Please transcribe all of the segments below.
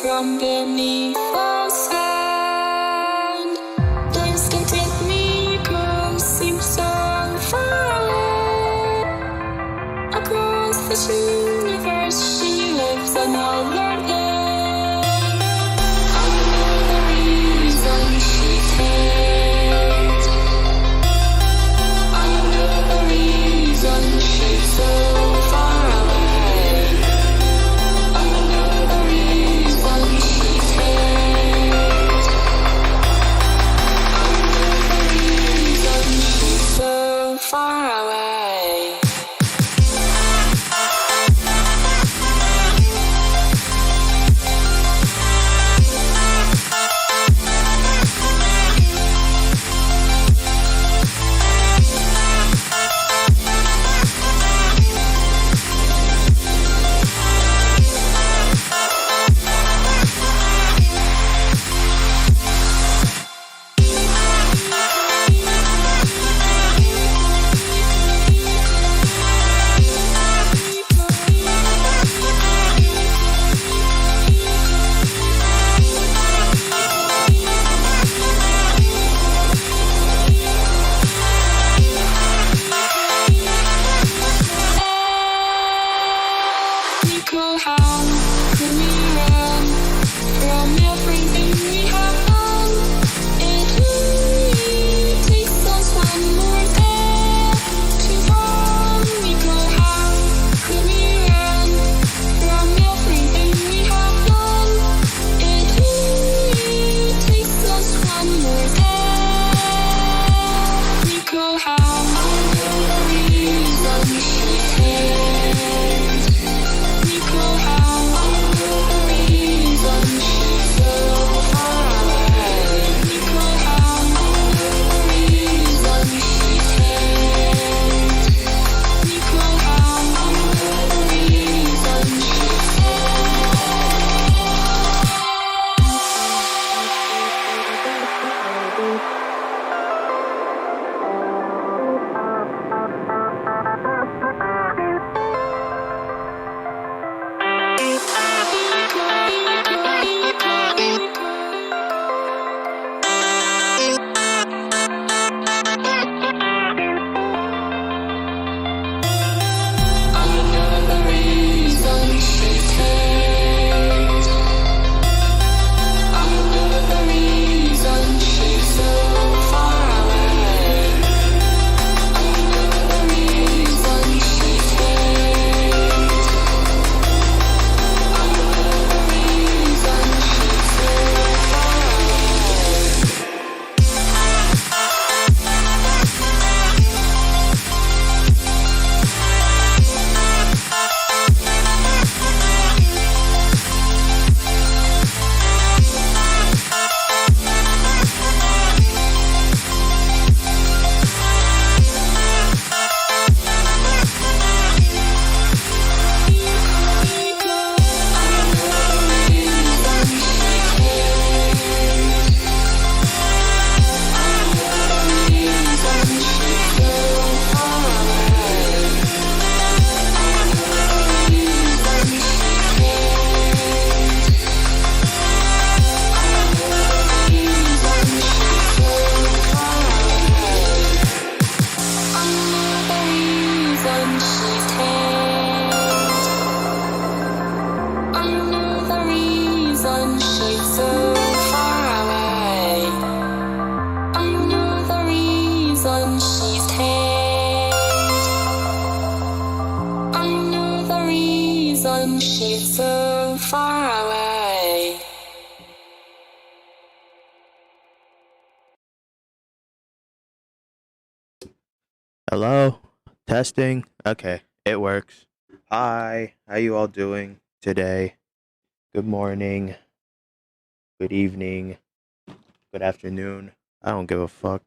from beneath the sand. Please don't take me, girl, seem so far away. Across this universe, she lives another day. I know the reason she takes. I know the reason she's so far away. I know the reason she takes. I know the reason she's so far away. Nickel, how could we run from everything we have done? It only takes us one more day to run. Nickel, how could we run from everything we have done? It only takes us one more day. Nickel, how I know the reason she takes. Nickel, how I know the reason she's so far away. Nickel, how I know the reason she takes. Nickel, how I know the reason she she's so far away. Hello? Testing? Okay, it works. Hi, how you all doing today? Good morning, good evening, good afternoon. I don't give a fuck.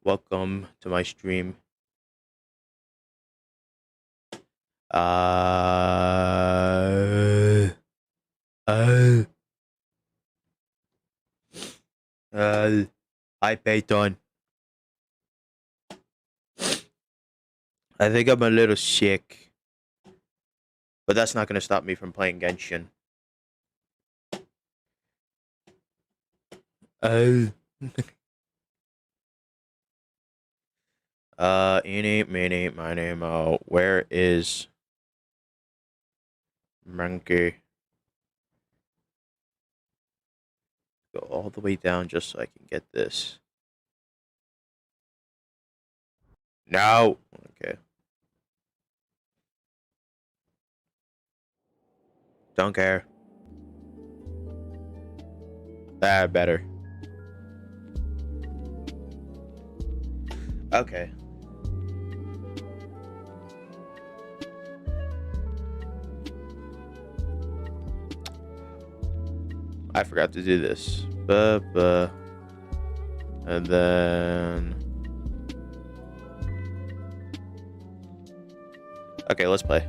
Welcome to my stream. Hi, Peyton. I think I'm a little sick, but that's not gonna stop me from playing Genshin. Uh. Eeny, meeny, miny, mo. Where is Monkey? Go all the way down just so I can get this. No. Okay. Don't care. That better. Okay. I forgot to do this. And then... Okay, let's play.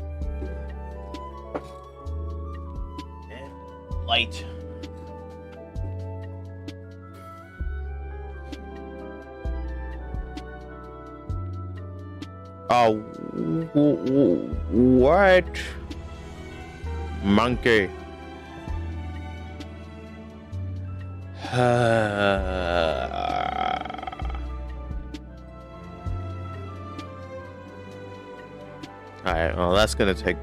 Light. Oh, what? Monkey. Alright, well, that's gonna take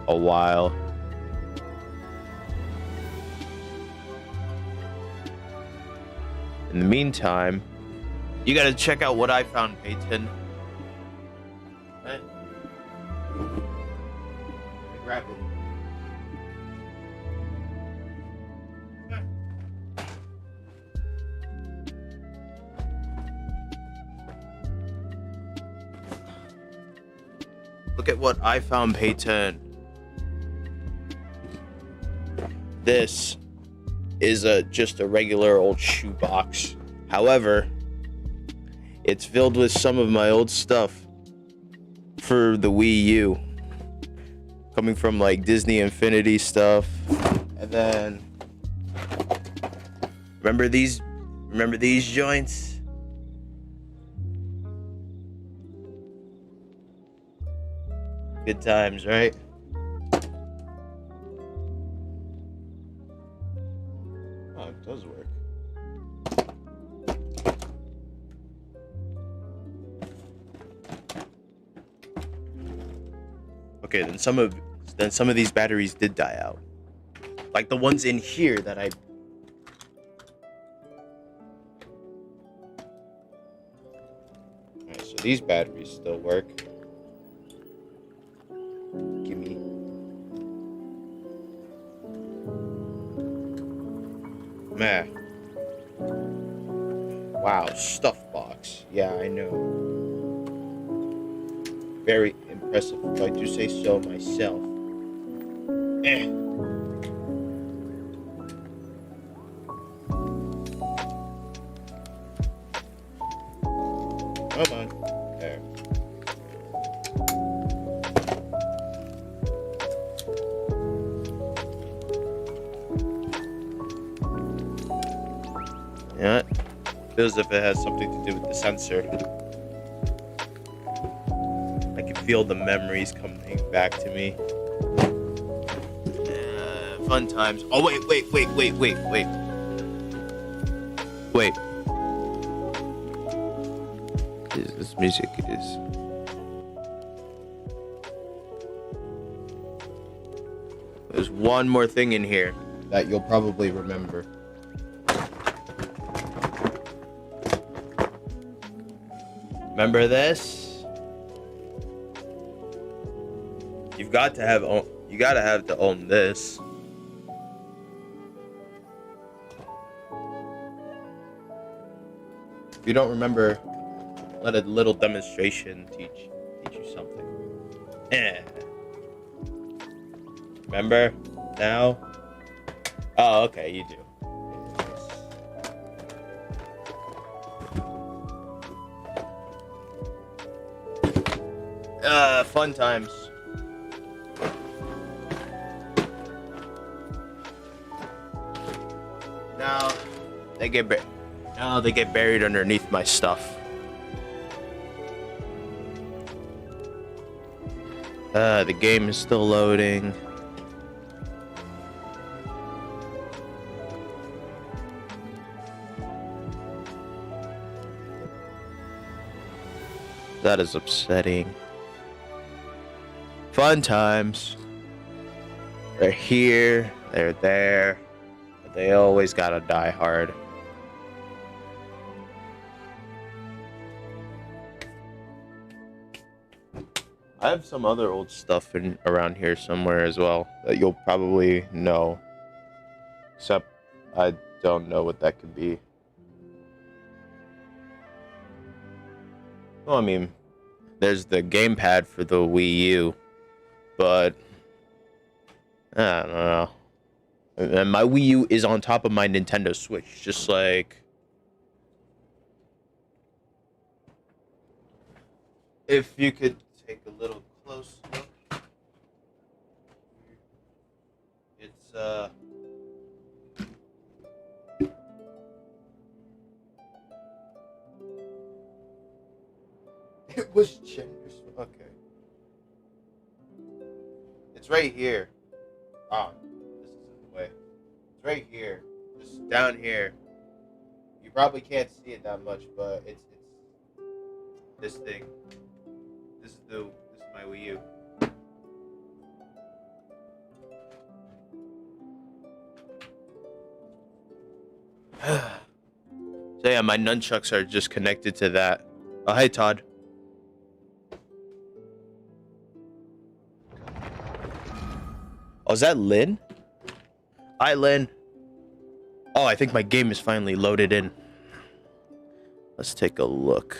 a while. In the meantime, you gotta check out what I found, Peyton. Right? Grab it. Look at what I found, Peyton. This is just a regular old shoebox. However, it's filled with some of my old stuff for the Wii U. Coming from like Disney Infinity stuff. And then remember these joints? Good times, right? Oh, it does work. Okay, then some of these batteries did die out. Like the ones in here that I... Alright, so these batteries still work. Gimme. Man. Wow, stuff box. Yeah, I know. Very impressive, if I do say so myself. Come on. There. Yeah. Feels as if it has something to do with the sensor. I can feel the memories coming back to me. Fun times. Oh, wait. This music is... There's one more thing in here that you'll probably remember. Remember this? You gotta have to own this. If you don't remember, let a little demonstration teach you something. Remember? Now? Oh, okay, you do. Fun times. Now they get buried underneath my stuff. The game is still loading. That is upsetting. Fun times. They're here, they're there, but they always gotta die hard. I have some other old stuff around here somewhere as well that you'll probably know. Except I don't know what that could be. Well, I mean, there's the gamepad for the Wii U, but I don't know. And my Wii U is on top of my Nintendo Switch, just like... If you could take a little close look. It's, It was gender... Okay. It's right here. Ah, this is in the way. It's right here. Just down here. You probably can't see it that much, but it's this thing. This is my Wii U. So yeah, my nunchucks are just connected to that. Oh, hey Todd. Oh, is that Lynn? Hi, Lynn. Oh, I think my game is finally loaded in. Let's take a look.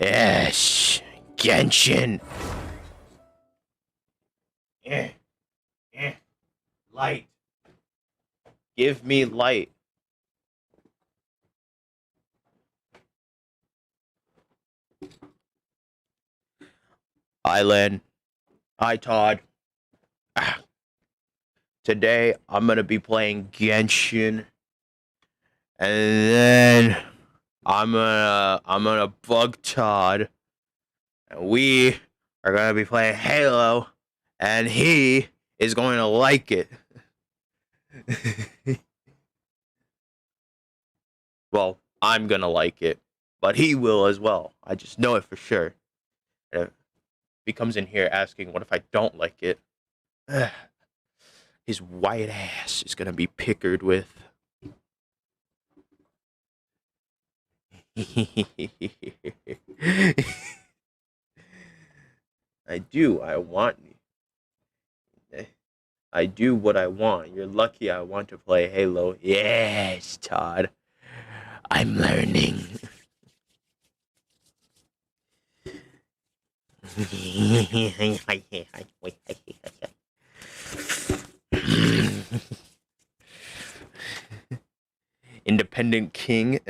Yes, Genshin. Light. Give me light. Hi, Lynn. Hi, Todd. Today, I'm gonna be playing Genshin. And then I'm gonna bug Todd. And we are gonna be playing Halo. And he is going to like it. Well, I'm gonna like it. But he will as well. I just know it for sure. And if he comes in here asking, what if I don't like it? His white ass is gonna be pickered with. I do what I want. You're lucky I want to play Halo. Yes, Todd. I'm learning. Independent king.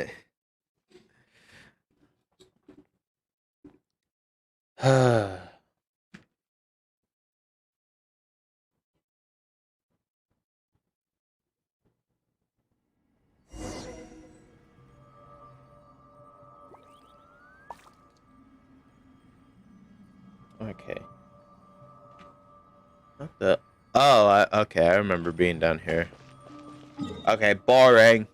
Okay. What the? Oh, okay. I remember being down here. Okay, boring.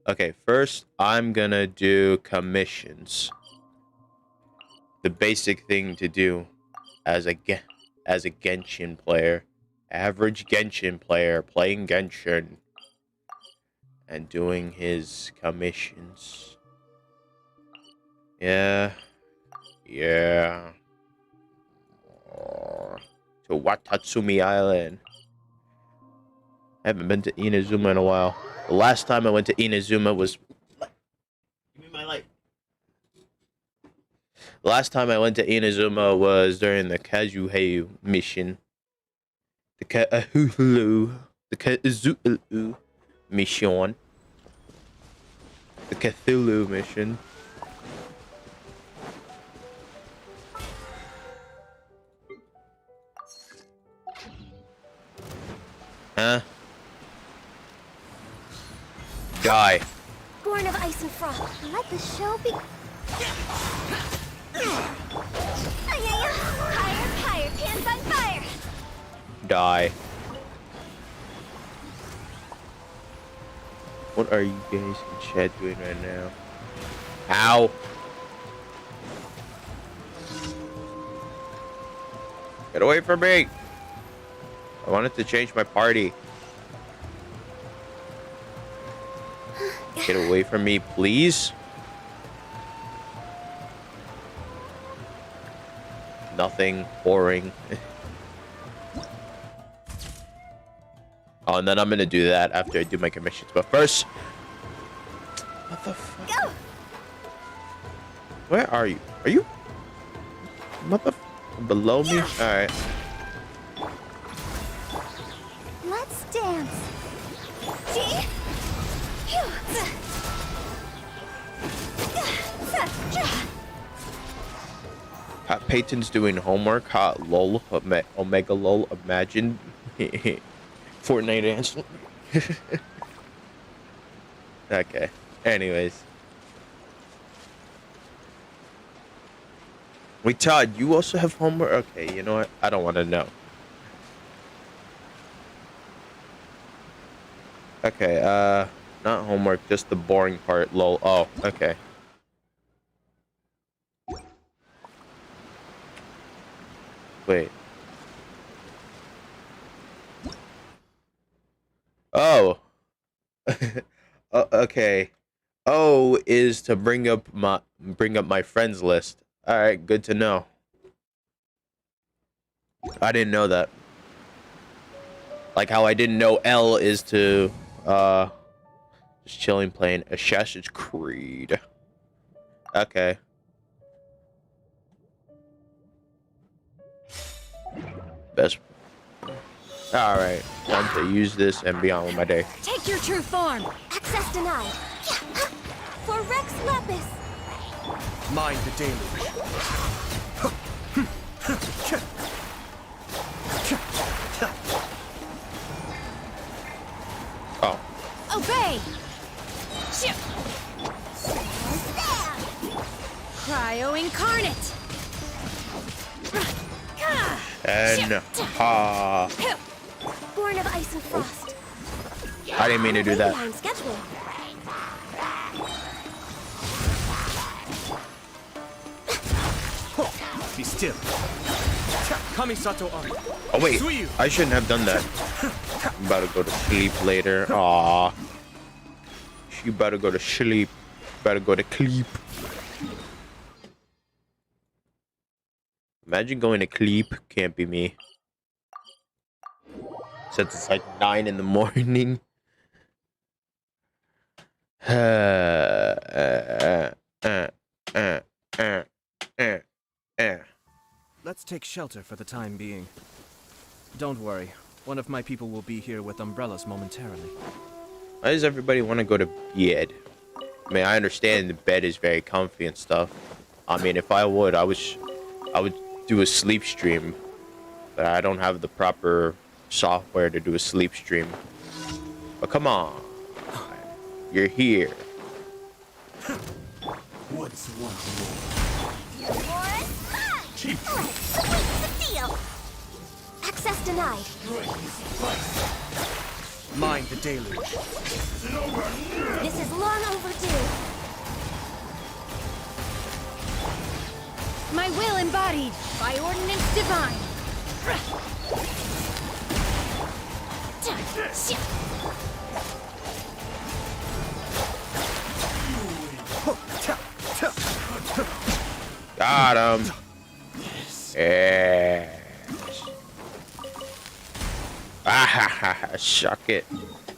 Okay, first I'm gonna do commissions. The basic thing to do as a Genshin player, average Genshin player playing Genshin and doing his commissions. Yeah. To Watatsumi Island. I haven't been to Inazuma in a while. The last time I went to Inazuma was... Give me my light. The last time I went to Inazuma was during the Kazuhei mission. The Kazuhei mission. The Cthulhu mission. Huh? Die. Born of ice and frost. Let the show be. Higher, pants on fire. Die. What are you guys in chat doing right now? Ow! Get away from me! I wanted to change my party. Get away from me, please. Nothing boring. Oh, and then I'm gonna do that after I do my commissions. But first, what the fuck? Go! Where are you? Are you below me? All right. Let's dance. See? Peyton's doing homework. Hot lol. Omega lol. Imagine. Fortnite answer. Okay. Anyways. Wait, Todd, you also have homework? Okay, you know what? I don't want to know. Okay, not homework, just the boring part, lol. Oh, okay. Wait. Oh. Okay. O is to bring up my friends list. All right, good to know. I didn't know that. Like how I didn't know L is to just chilling playing Assassin's Creed. Okay. Best. All right, time to use this and be on with my day. Take your true form. Access denied. For Rex Lapis. Mind the deluge. Oh. Obey. Cryo incarnate. And ha. Born of ice and frost. I didn't mean to do that. I'm schedule. Be still. Kamisato Ari. Oh wait, I shouldn't have done that. I'm about to go to sleep later. Aw. She better go to sleep. Better go to sleep. Imagine going to sleep. Can't be me. Since it's like 9 in the morning. Let's take shelter for the time being. Don't worry. One of my people will be here with umbrellas momentarily. Why does everybody want to go to bed? I mean, I understand the bed is very comfy and stuff. I mean, if I would, I would do a sleep stream. But I don't have the proper software to do a sleep stream. But come on. You're here. What's one Sweet the deal. Access denied. Mind the deluge. This is long overdue. My will embodied by ordinance divine. Got him. Yes. Ah ha ha ha. Shuck it.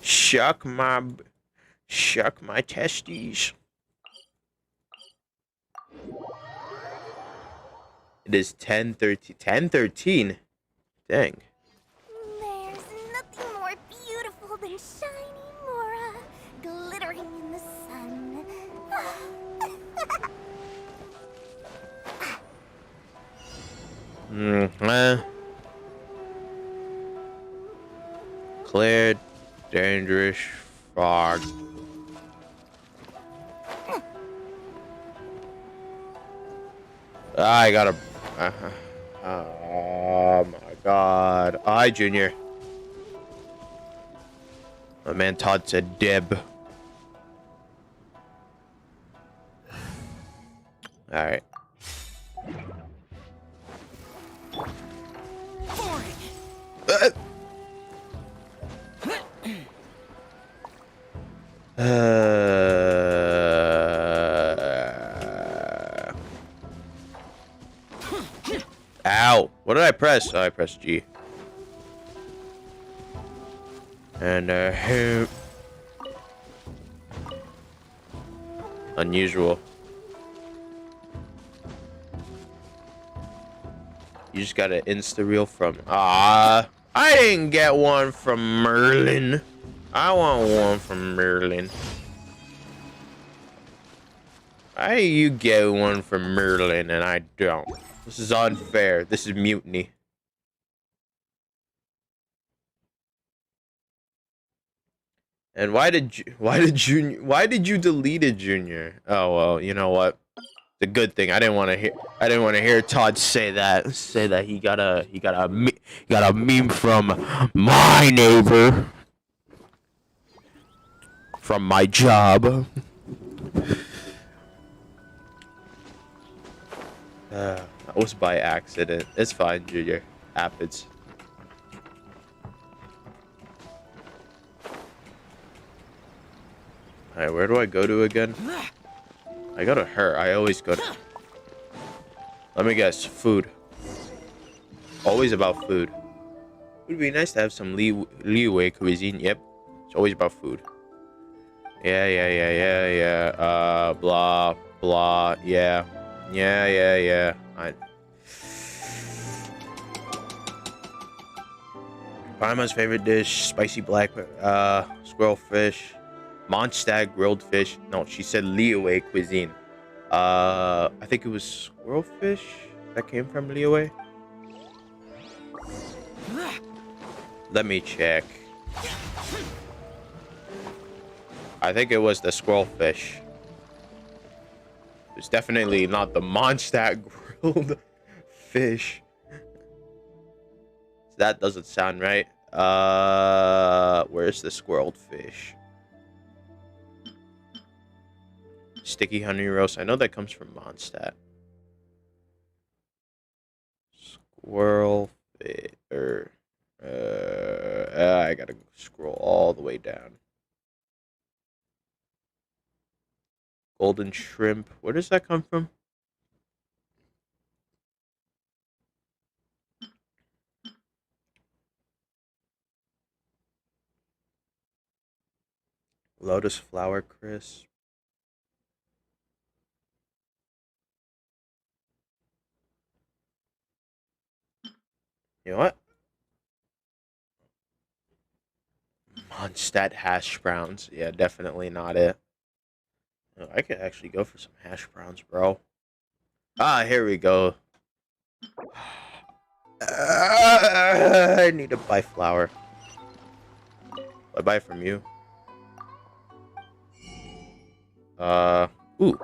Shuck my testes. It is 10:13. 10:13. Dang. There's nothing more beautiful than shiny Mora glittering in the sun. Cleared, dangerous fog. I gotta. Oh my god. Oh, hi, Junior. My man Todd said Deb. Alright. Ow! What did I press? Oh, I pressed G. And unusual. You just got an insta reel from. I didn't get one from Merlin. I want one from Merlin. Why do you get one from Merlin and I don't? This is unfair. This is mutiny. And why did you delete it, Junior? Oh well, you know what? It's a good thing. I didn't want to hear Todd say that he got a meme from my neighbor from my job. That was by accident. It's fine, Junior. Happens. Alright, where do I go to again? I go to her. I always go to... Let me guess. Food. Always about food. It would be nice to have some leeway cuisine. Yep. It's always about food. Yeah. Blah, blah. Yeah. Parma's favorite dish, spicy black squirrel fish. Mondstadt grilled fish. No, she said Liyue cuisine. I think it was squirrel fish that came from Liyue. Let me check. I think it was the squirrel fish. It's definitely not the Mondstadt grilled fish. That doesn't sound right. Where's the squirreled fish? Sticky honey roast. I know that comes from Mondstadt. Squirrel fish. I gotta scroll all the way down. Golden shrimp. Where does that come from? Lotus flower crisp. You know what? Mondstadt hash browns. Yeah, definitely not it. Oh, I could actually go for some hash browns, bro. Ah, here we go. I need to buy flour. I buy it from you. Ooh.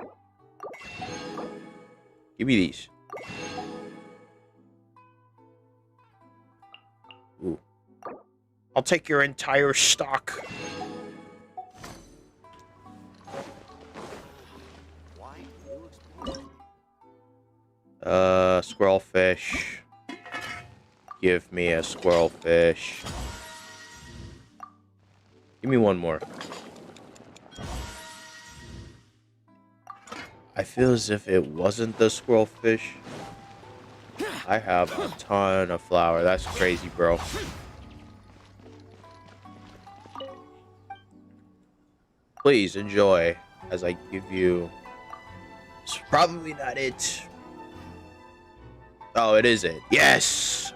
Give me these. Ooh. I'll take your entire stock. Squirrel fish. Give me a squirrel fish. Give me one more. I feel as if it wasn't the squirrel fish. I have a ton of flour. That's crazy, bro. Please enjoy as I give you... It's probably not it. Oh, it is it. Yes!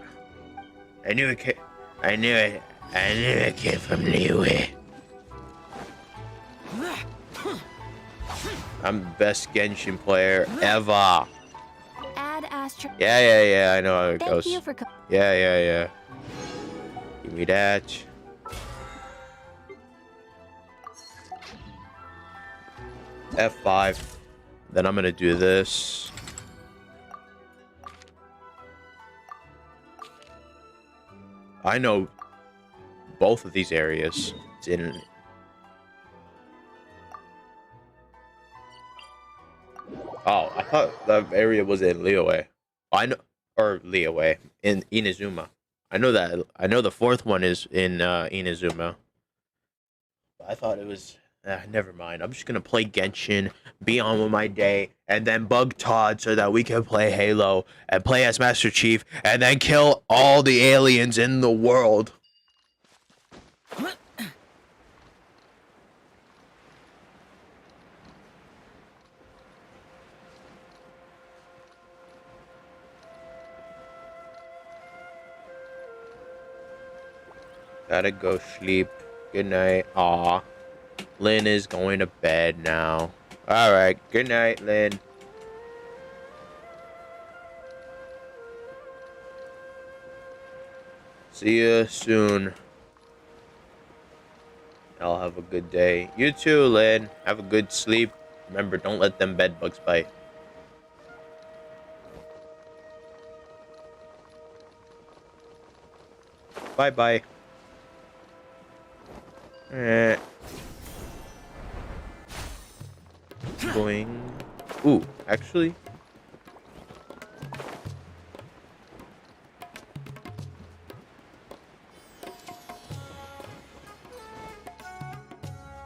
I knew it came... I knew it came from Liyue. I'm the best Genshin player ever. Add asterisk. Yeah, I know how it Thank goes. you for Yeah. Give me that. F5. Then I'm gonna do this. I know both of these areas. It's in... Oh, I thought the area was in Liyue. I know, or Liyue in Inazuma. I know that. I know the fourth one is in Inazuma. I thought it was. Never mind. I'm just gonna play Genshin, be on with my day, and then bug Todd so that we can play Halo and play as Master Chief, and then kill all the aliens in the world. Gotta go sleep. Good night. Aw. Lynn is going to bed now. Alright. Good night, Lynn. See you soon. I'll have a good day. You too, Lynn. Have a good sleep. Remember, don't let them bed bugs bite. Bye-bye. Boing. Ooh, actually.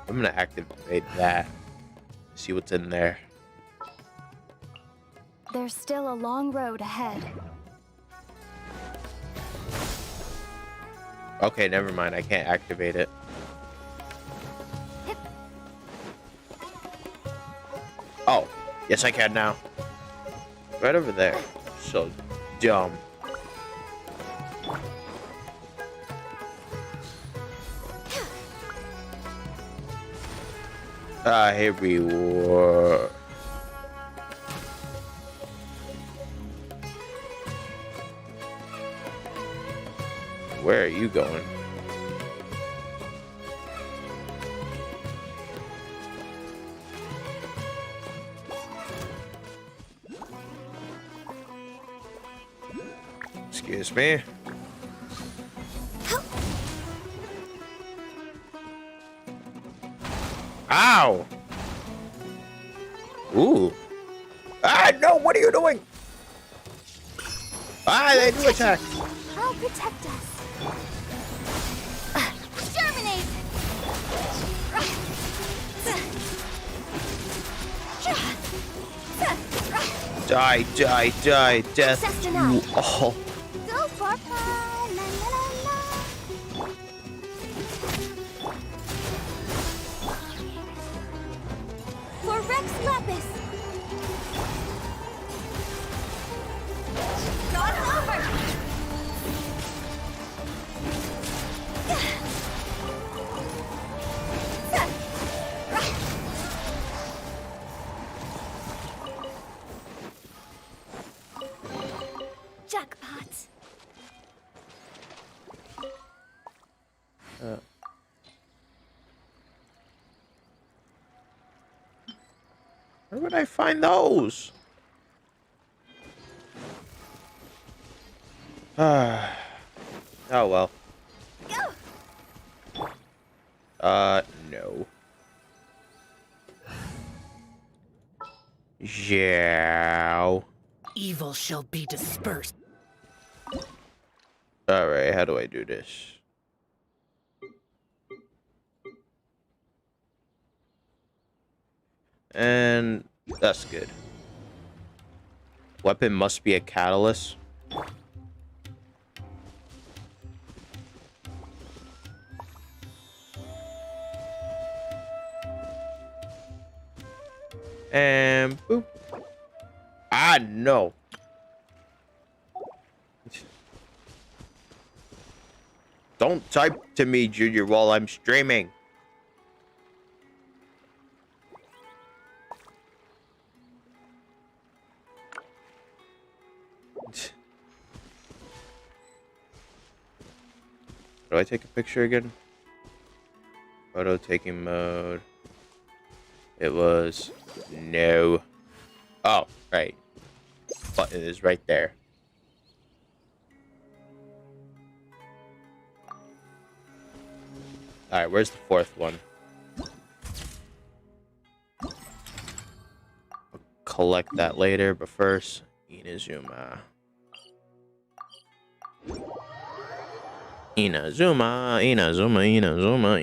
I'm gonna activate that. See what's in there. There's still a long road ahead. Okay, never mind. I can't activate it. Oh, yes I can now. Right over there. So dumb. Ah, here we were. Where are you going? Excuse me. Ow! Ooh. Ah, no, what are you doing? Ah, they do attack. I'll protect us. Exterminate! Die, die, die, death Success to denied. all. Go for fun! La, la, la, la. For Rex Lapis! God's over! Jackpot! Where would I find those? Ah. Oh well. Go! No. Yeah. Evil shall be dispersed. Alright, how do I do this? And that's good. Weapon must be a catalyst. And boop. Ah, no. Don't type to me, Junior, while I'm streaming. Do I take a picture again? Photo taking mode. It was no. Oh, right. Button is right there. Alright, where's the fourth one? A collect that later, but first, Inazuma. Inazuma, Inazuma, Inazuma,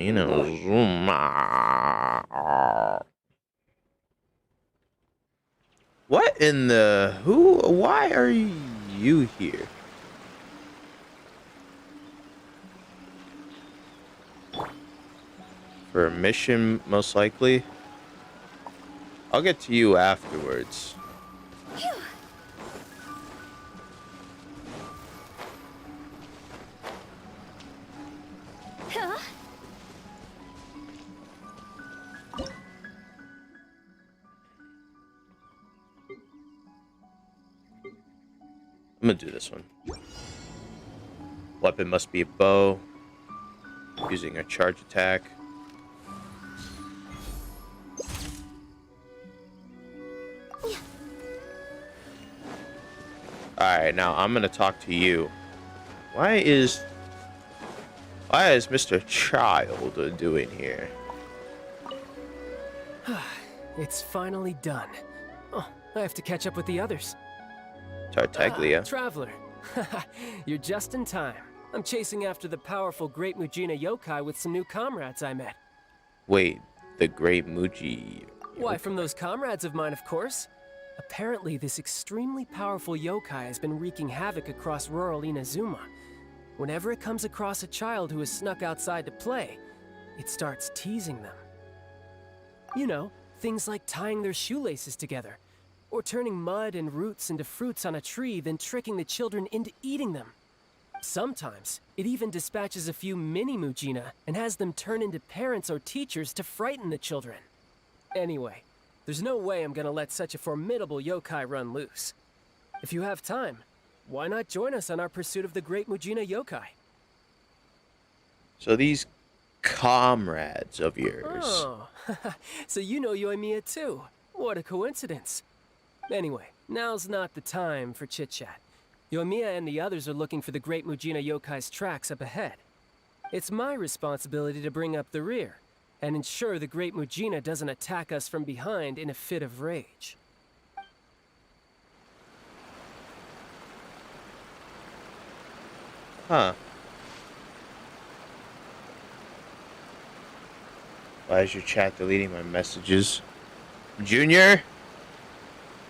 Inazuma. What in the... Why are you here? For a mission, most likely. I'll get to you afterwards. Huh? I'm gonna do this one. Weapon must be a bow. Using a charge attack. Alright, now I'm gonna talk to you. Why is Mr. Child doing here? It's finally done. Oh, I have to catch up with the others. Tartaglia. Traveler. You're just in time. I'm chasing after the powerful Great Mujina yokai with some new comrades I met. Wait, the Great Muji. Why, from those comrades of mine, of course. Apparently, this extremely powerful yokai has been wreaking havoc across rural Inazuma. Whenever it comes across a child who has snuck outside to play, it starts teasing them. You know, things like tying their shoelaces together, or turning mud and roots into fruits on a tree, then tricking the children into eating them. Sometimes, it even dispatches a few mini Mujina and has them turn into parents or teachers to frighten the children. Anyway, there's no way I'm gonna let such a formidable yokai run loose. If you have time, why not join us on our pursuit of the Great Mujina yokai? So these comrades of yours. Oh, so you know Yoimiya too. What a coincidence. Anyway, now's not the time for chit-chat. Yoimiya and the others are looking for the Great Mujina yokai's tracks up ahead. It's my responsibility to bring up the rear, and ensure the Great Mujina doesn't attack us from behind in a fit of rage. Huh. Why is your chat deleting my messages? Junior?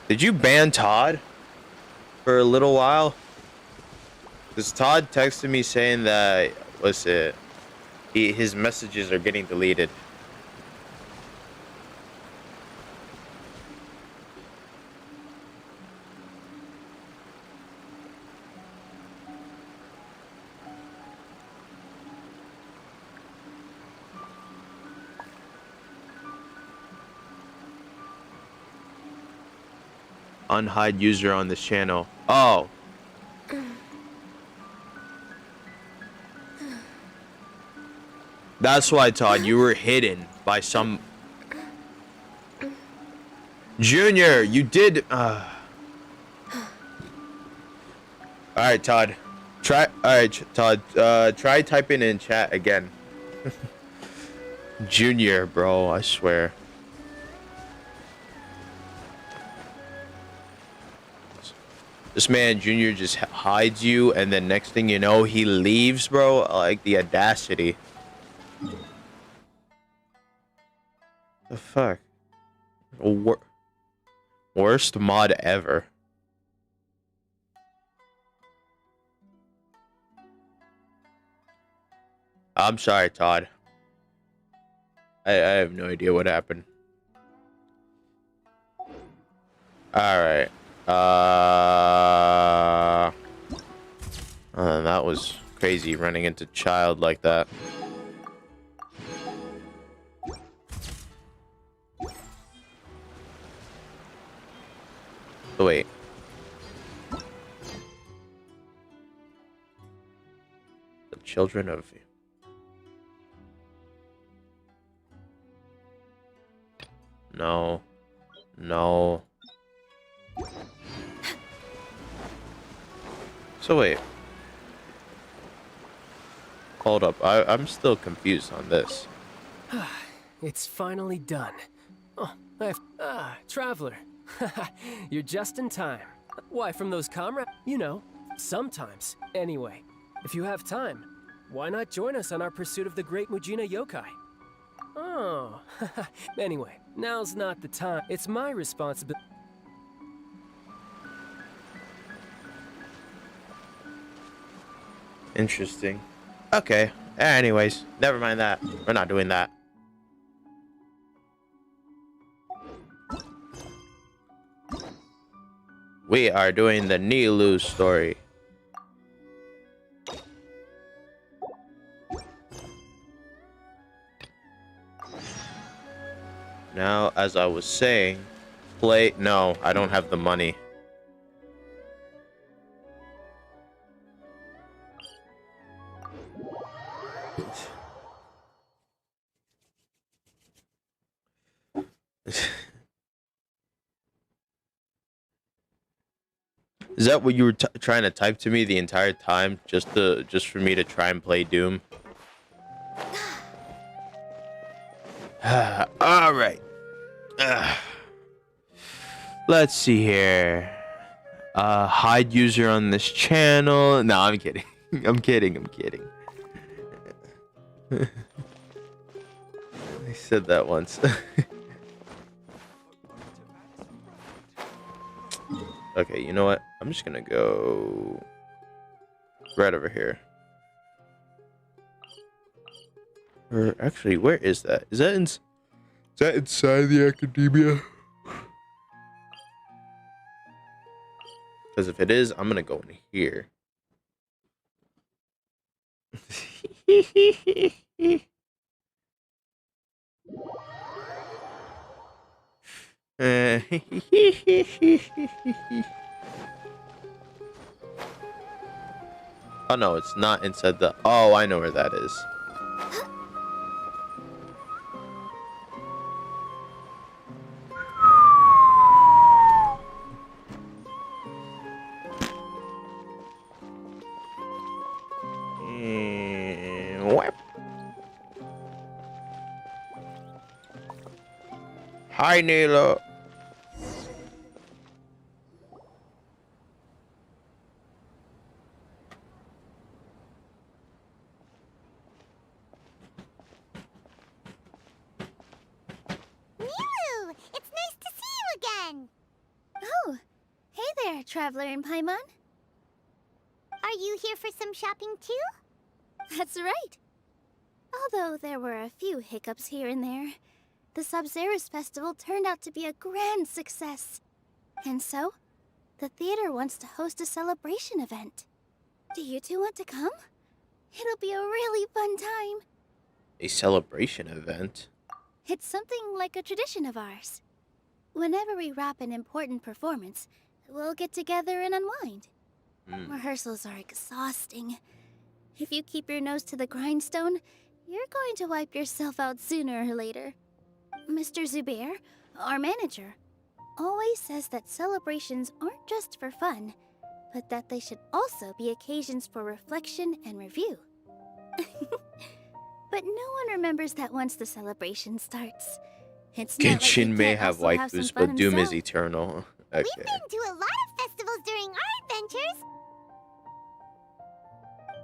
Did you ban Todd for a little while? Because Todd texted me saying that, his messages are getting deleted. Unhide user on this channel. Oh. That's why, Todd, you were hidden by some... Junior, you did... Alright, Todd. Try typing in chat again. Junior, bro, I swear. This man, Junior, just hides you, and then next thing you know, he leaves, bro. Like, the audacity. The fuck? Worst mod ever. I'm sorry, Todd. I have no idea what happened. Alright. That was crazy, running into child like that. Oh, wait. The children of... No. No. So wait. Hold up. I'm still confused on this. It's finally done. Oh, Traveler. You're just in time. Why, from those comrades? You know, sometimes. Anyway, if you have time, why not join us on our pursuit of the great Mujina yokai? Oh, anyway, now's not the time. It's my responsibility. Interesting. Okay. Anyways, never mind that. We're not doing that. We are doing the Nilou story. Now, as I was saying, play. No, I don't have the money. Is that what you were trying to type to me the entire time, just for me to try and play Doom? All right. Let's see here. Hide user on this channel. No, I'm kidding. I'm kidding. I said that once. Okay, you know what? I'm just gonna go right over here. Or actually, where is that? Is that inside the academia? Because if it is, I'm gonna go in here. Oh no, it's not inside the. Oh, I know where that is. Whap. Hi, Nilo. Nilou! It's nice to see you again! Oh, hey there, Traveler in Paimon. Are you here for some shopping too? That's right. Although there were a few hiccups here and there, the Sub-Zerus Festival turned out to be a grand success. And so, the theater wants to host a celebration event. Do you two want to come? It'll be a really fun time. A celebration event? It's something like a tradition of ours. Whenever we wrap an important performance, we'll get together and unwind. Rehearsals are exhausting. If you keep your nose to the grindstone, you're going to wipe yourself out sooner or later. Mr. Zubair, our manager, always says that celebrations aren't just for fun, but that they should also be occasions for reflection and review. But no one remembers that once the celebration starts. It's not like we Genshin may can't have also have some waifus, fun but Doom is himself. eternal. Okay. We've been to a lot of festivals during our adventures.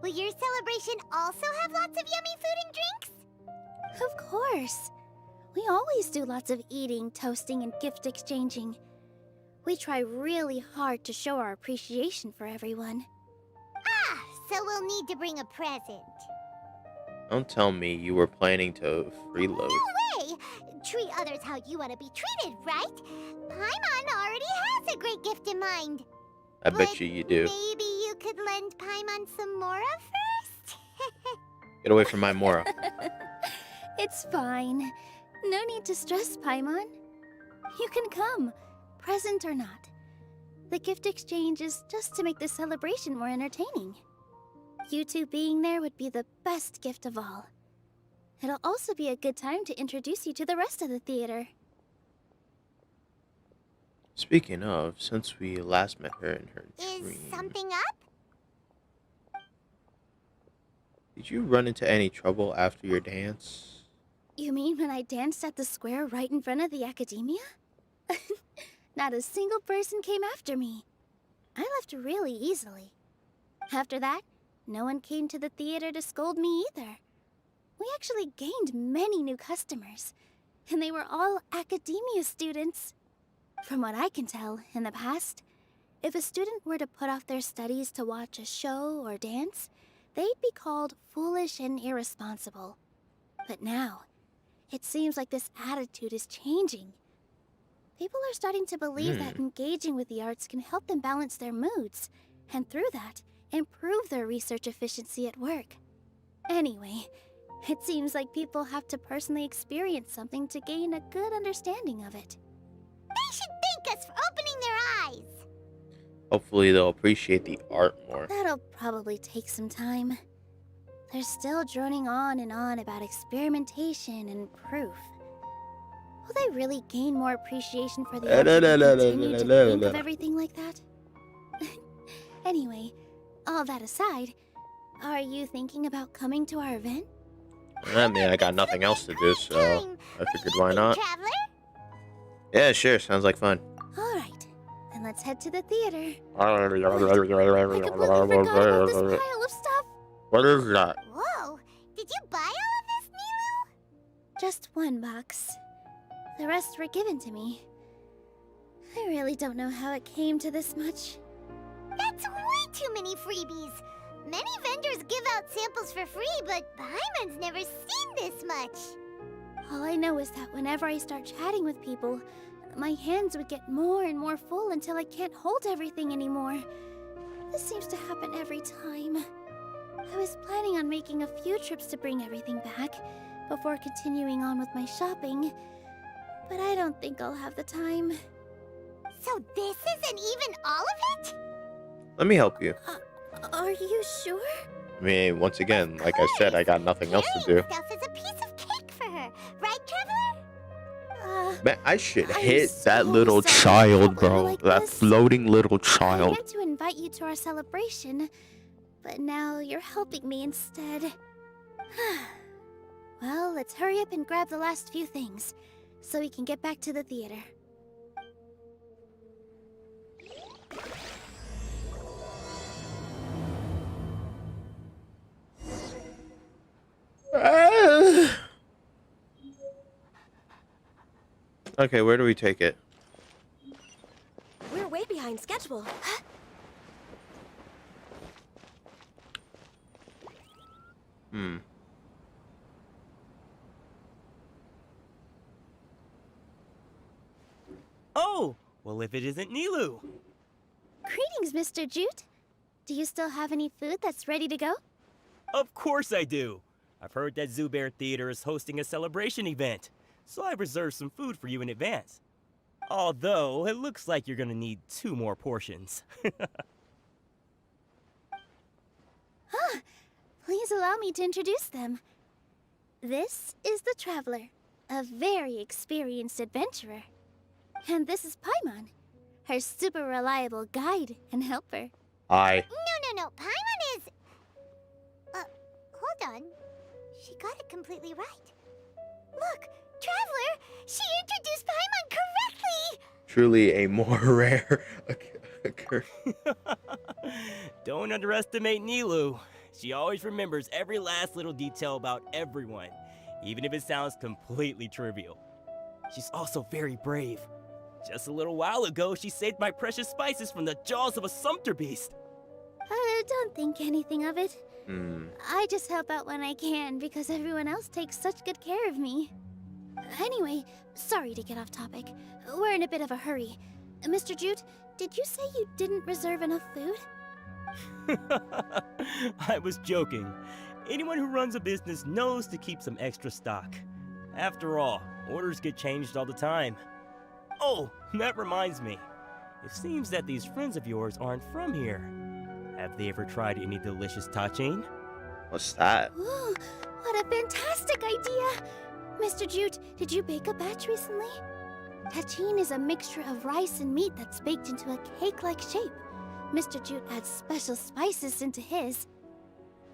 Will your celebration also have lots of yummy food and drinks? Of course. We always do lots of eating, toasting, and gift exchanging. We try really hard to show our appreciation for everyone. Ah, so we'll need to bring a present. Don't tell me you were planning to freeload. No way! Treat others how you want to be treated, right? Paimon already has a great gift in mind. I bet you do. Maybe you could lend Paimon some Mora first? Get away from my Mora. It's fine. No need to stress, Paimon. You can come, present or not. The gift exchange is just to make the celebration more entertaining. You two being there would be the best gift of all. It'll also be a good time to introduce you to the rest of the theater. Speaking of, since we last met her in her dream, Is something up? did you run into any trouble after your dance? You mean when I danced at the square right in front of the academia? Not a single person came after me. I left really easily. After that, no one came to the theater to scold me either. We actually gained many new customers, and they were all academia students. From what I can tell, in the past, if a student were to put off their studies to watch a show or dance, they'd be called foolish and irresponsible. But now, it seems like this attitude is changing. People are starting to believe that engaging with the arts can help them balance their moods, and through that, improve their research efficiency at work. Anyway, it seems like people have to personally experience something to gain a good understanding of it. They should thank us for opening their eyes. Hopefully they'll appreciate the art more. That'll probably take some time. They're still droning on and on about experimentation and proof. Will they really gain more appreciation for the art if we continue to think of everything like that? Anyway, all that aside, are you thinking about coming to our event? I mean, I got nothing else to do, so I figured why not. Traveler? Yeah, sure. Sounds like fun. Alright, then let's head to the theater. What I completely forgot about this pile of stuff. is that? Whoa, did you buy all of this, Nilou? Just one box. The rest were given to me. I really don't know how it came to this much. That's way too many freebies. Many vendors give out samples for free, but Paimon's never seen this much. All I know is that whenever I start chatting with people, my hands would get more and more full until I can't hold everything anymore. This seems to happen every time. I was planning on making a few trips to bring everything back before continuing on with my shopping, but I don't think I'll have the time. So this isn't even all of it? Let me help you. Are you sure? I mean, once again, like I said, I got nothing else to do. Stuff is a piece of cake for her, right, Traveler? Man, I should I'm hit that so little sorry child, that we were bro. like That this. floating little I child. meant to invite you to our celebration, but now you're helping me instead. Well, let's hurry up and grab the last few things, so we can get back to the theater. Okay, where do we take it? We're way behind schedule. Oh, well, if it isn't Nilou. Greetings, Mr. Jute. Do you still have any food that's ready to go? Of course I do. I've heard that Zubair Theater is hosting a celebration event, so I've reserved some food for you in advance. Although, it looks like you're gonna need 2 more portions. Please allow me to introduce them. This is the Traveler, a very experienced adventurer. And this is Paimon, her super reliable guide and helper. Hi. No. Paimon is... hold on. She got it completely right. Look, Traveler, she introduced Paimon correctly! Truly a more rare occurrence. Don't underestimate Nilou. She always remembers every last little detail about everyone, even if it sounds completely trivial. She's also very brave. Just a little while ago, she saved my precious spices from the jaws of a sumpter beast. Don't think anything of it. Hmm. I just help out when I can because everyone else takes such good care of me. Anyway, sorry to get off topic. We're in a bit of a hurry. Mr. Jute, did you say you didn't reserve enough food? I was joking. Anyone who runs a business knows to keep some extra stock. After all, orders get changed all the time. Oh, that reminds me. It seems that these friends of yours aren't from here. Have they ever tried any delicious tachin? What's that? Ooh, what a fantastic idea! Mr. Jute, did you bake a batch recently? Tachin is a mixture of rice and meat that's baked into a cake-like shape. Mr. Jute adds special spices into his.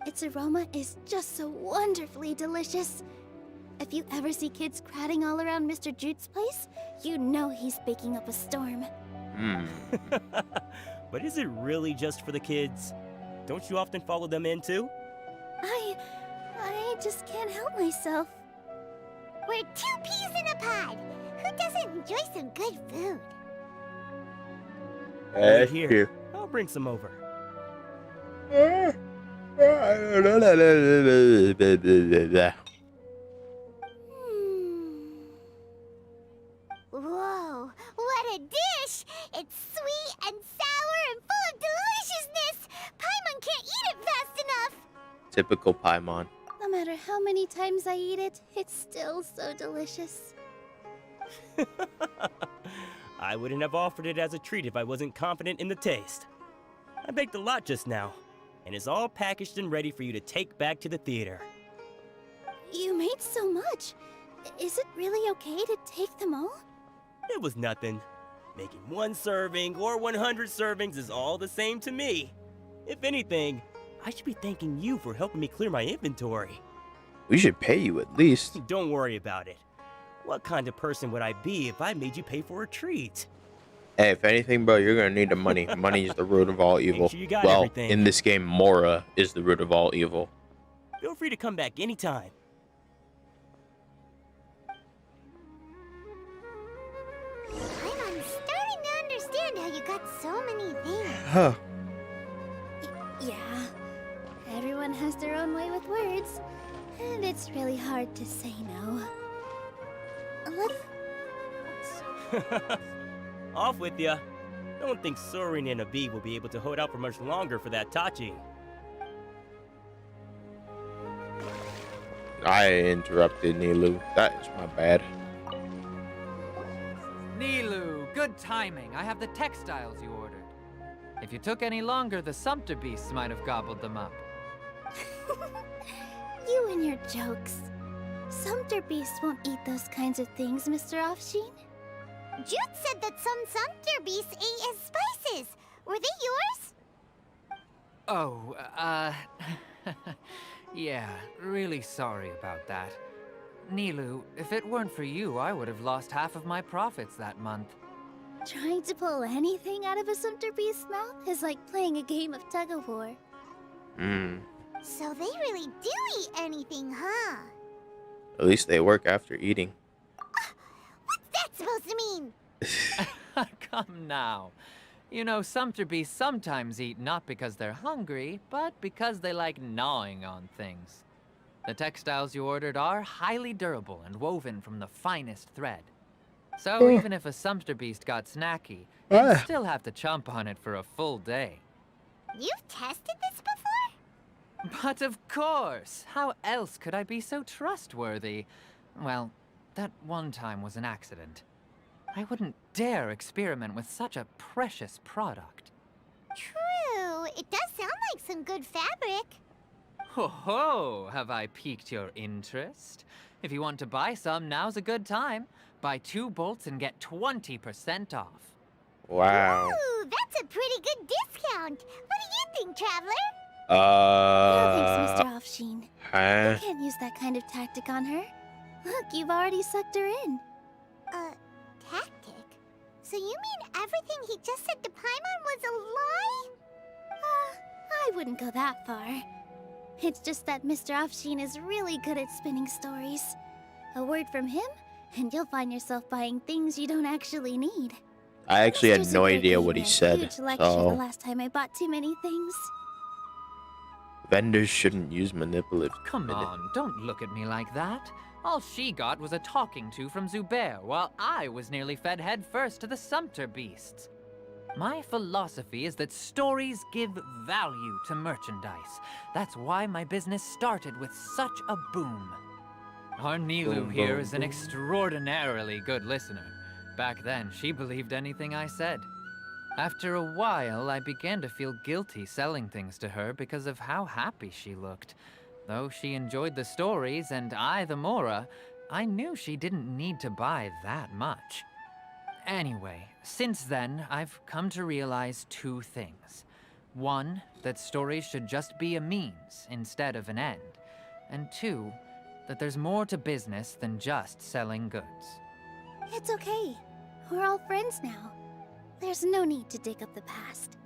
Its aroma is just so wonderfully delicious. If you ever see kids crowding all around Mr. Jute's place, you know he's baking up a storm. But is it really just for the kids? Don't you often follow them in too? I just can't help myself. We're 2 peas in a pod. Who doesn't enjoy some good food? Wait here. I'll bring some over. Whoa, what a dish! It's sweet and sour and full of deliciousness! Paimon can't eat it fast enough! Typical Paimon. No matter how many times I eat it, it's still so delicious. I wouldn't have offered it as a treat if I wasn't confident in the taste. I baked a lot just now, and it's all packaged and ready for you to take back to the theater. You made so much. Is it really okay to take them all? It was nothing. Making 1 serving or 100 servings is all the same to me. If anything, I should be thanking you for helping me clear my inventory. We should pay you at least. Don't worry about it. What kind of person would I be if I made you pay for a treat? Hey, if anything, bro, you're gonna need the money. Money is the root of all evil. Sure you got Well, everything. in this game, Mora is the root of all evil. Feel free to come back anytime. I'm starting to understand how you got so many things. Huh. Yeah. Everyone has their own way with words, and it's really hard to say no. Off with ya. Don't think Sorin and Abi will be able to hold out for much longer for that Tachi. I interrupted Nilou. That is my bad. Nilou, good timing. I have the textiles you ordered. If you took any longer, the Sumpter beasts might have gobbled them up. You and your jokes. Sumpter beasts won't eat those kinds of things, Mr. Offsheen. Jude said that some Sumpter beasts ate his spices. Were they yours? Oh, yeah, really sorry about that. Nilou, if it weren't for you, I would have lost half of my profits that month. Trying to pull anything out of a Sumpter beast's mouth is like playing a game of tug-of-war. So they really do eat anything, huh? At least they work after eating. What's that supposed to mean? Come now. You know, Sumpter beasts sometimes eat not because they're hungry, but because they like gnawing on things. The textiles you ordered are highly durable and woven from the finest thread. So even if a Sumpter beast got snacky, you'd still have to chomp on it for a full day. You've tested this before? But of course! How else could I be so trustworthy? Well, that one time was an accident. I wouldn't dare experiment with such a precious product. True. It does sound like some good fabric. Ho ho! Have I piqued your interest? If you want to buy some, now's a good time. Buy 2 bolts and get 20% off. Wow. Ooh, that's a pretty good discount. What do you think, Traveler? No thanks, Mr. Offsheen. Huh? You can't use that kind of tactic on her. Look, you've already sucked her in. Tactic? So you mean everything he just said to Paimon was a lie? I wouldn't go that far. It's just that Mr. Offsheen is really good at spinning stories. A word from him, and you'll find yourself buying things you don't actually need. I actually had Mr. no Zucker idea gave what me he a said. Huge lecture the So last time I bought too many things. vendors shouldn't use manipulative. Come on, don't look at me like that. All she got was a talking to from Zubair, while I was nearly fed head first to the Sumpter beasts. My philosophy is that stories give value to merchandise. That's why my business started with such a boom. Our Nilou Boom, here boom, is an boom. extraordinarily good listener. Back then, she believed anything I said. After a while, I began to feel guilty selling things to her because of how happy she looked. Though she enjoyed the stories and I the Mora, I knew she didn't need to buy that much. Anyway, since then, I've come to realize 2 things. 1, that stories should just be a means instead of an end. And 2, that there's more to business than just selling goods. It's okay. We're all friends now. There's no need to dig up the past.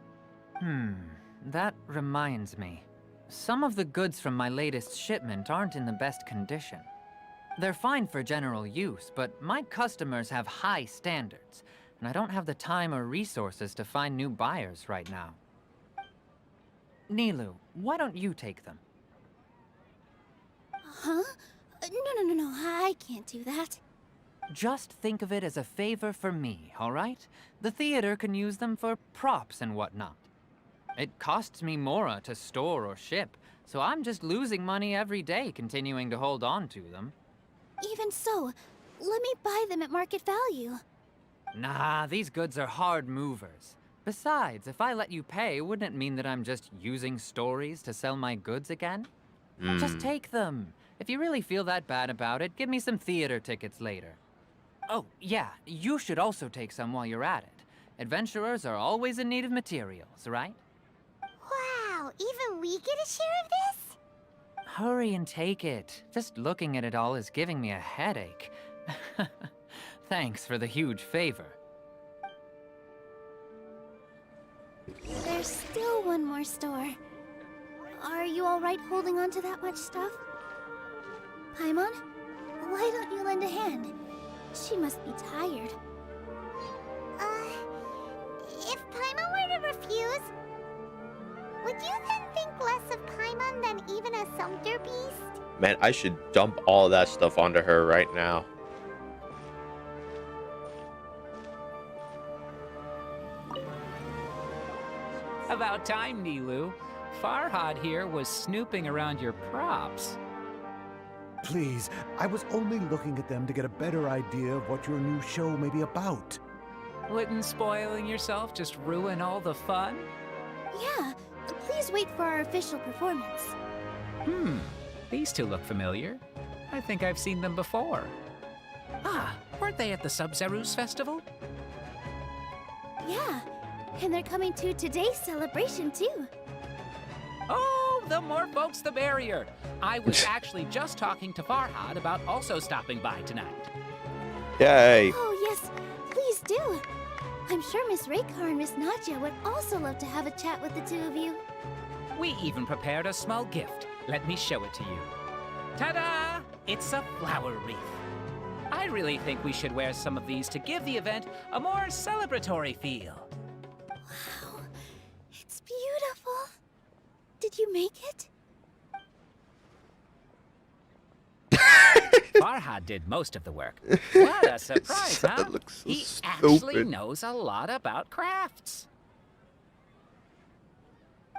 That reminds me. Some of the goods from my latest shipment aren't in the best condition. They're fine for general use, but my customers have high standards, and I don't have the time or resources to find new buyers right now. Nilou, why don't you take them? Huh? No, I can't do that. Just think of it as a favor for me, all right? The theater can use them for props and whatnot. It costs me Mora to store or ship, so I'm just losing money every day continuing to hold on to them. Even so, let me buy them at market value. Nah, these goods are hard movers. Besides, if I let you pay, wouldn't it mean that I'm just using stories to sell my goods again? Just take them. If you really feel that bad about it, give me some theater tickets later. Oh, yeah, you should also take some while you're at it. Adventurers are always in need of materials, right? Wow, even we get a share of this? Hurry and take it. Just looking at it all is giving me a headache. Thanks for the huge favor. There's still one more store. Are you alright holding on to that much stuff? Paimon, why don't you lend a hand? She must be tired. If Paimon were to refuse, would you then think less of Paimon than even a sumpter beast? Man, I should dump all that stuff onto her right now. About time, Nilou. Farhad here was snooping around your props. Please, I was only looking at them to get a better idea of what your new show may be about. Wouldn't spoiling yourself just ruin all the fun? Yeah, please wait for our official performance. These two look familiar. I think I've seen them before. Ah, weren't they at the Sub-Zerus festival? Yeah, and they're coming to today's celebration too. Oh, the more folks the merrier. I was actually just talking to Farhad about also stopping by tonight. Yay! Oh yes, please do. I'm sure Miss Raykar and Miss Nadia would also love to have a chat with the two of you. We even prepared a small gift. Let me show it to you. Ta-da! It's a flower wreath. I really think we should wear some of these to give the event a more celebratory feel. Wow, it's beautiful. Did you make it? Farhad did most of the work. What a surprise, huh? That looks so He stupid. actually knows a lot about crafts.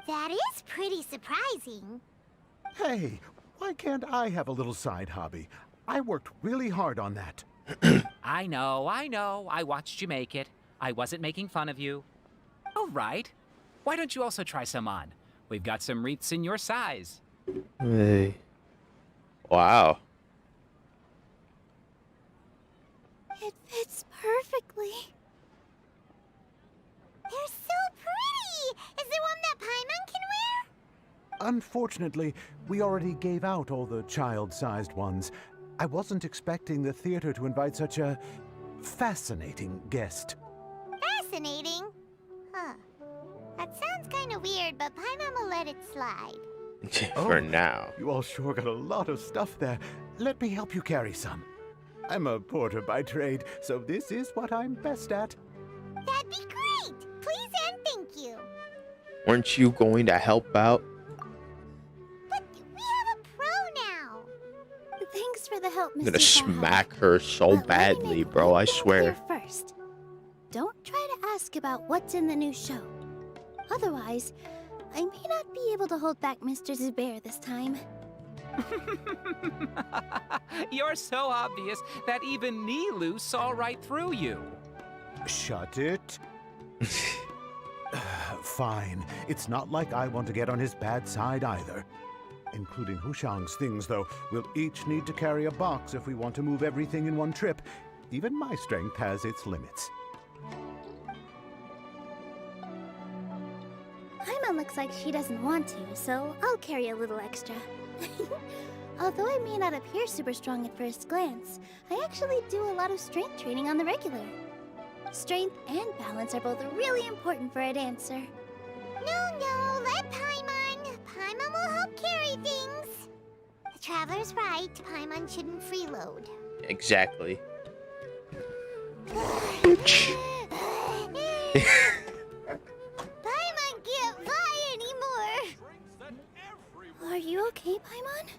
That is pretty surprising. Hey, why can't I have a little side hobby? I worked really hard on that. I know. I watched you make it. I wasn't making fun of you. All right. Why don't you also try some on? We've got some wreaths in your size. Hey. Wow. It fits perfectly. They're so pretty! Is there one that Paimon can wear? Unfortunately, we already gave out all the child-sized ones. I wasn't expecting the theater to invite such a fascinating guest. Fascinating. Huh. That sounds kind of weird, but Paimon will let it slide. For now. You all sure got a lot of stuff there. Let me help you carry some. I'm a porter by trade, so this is what I'm best at. That'd be great! Please and thank you. Weren't you going to help out? But we have a pro now. Thanks for the help, Mr. I'm gonna Farhad. smack her so But let me badly, make bro. one I thing swear. clear first. Don't try to ask about what's in the new show. Otherwise, I may not be able to hold back Mr. Zubair this time. You're so obvious that even Nilou saw right through you. Shut it. Fine. It's not like I want to get on his bad side either. Including Hushang's things, though. We'll each need to carry a box if we want to move everything in one trip. Even my strength has its limits. Paimon looks like she doesn't want to, so I'll carry a little extra. Although I may not appear super strong at first glance, I actually do a lot of strength training on the regular. Strength and balance are both really important for a dancer. No, let Paimon. Paimon will help carry things. The Traveler's right. Paimon shouldn't freeload. Exactly. Paimon can't fly anymore. Are you okay, Paimon?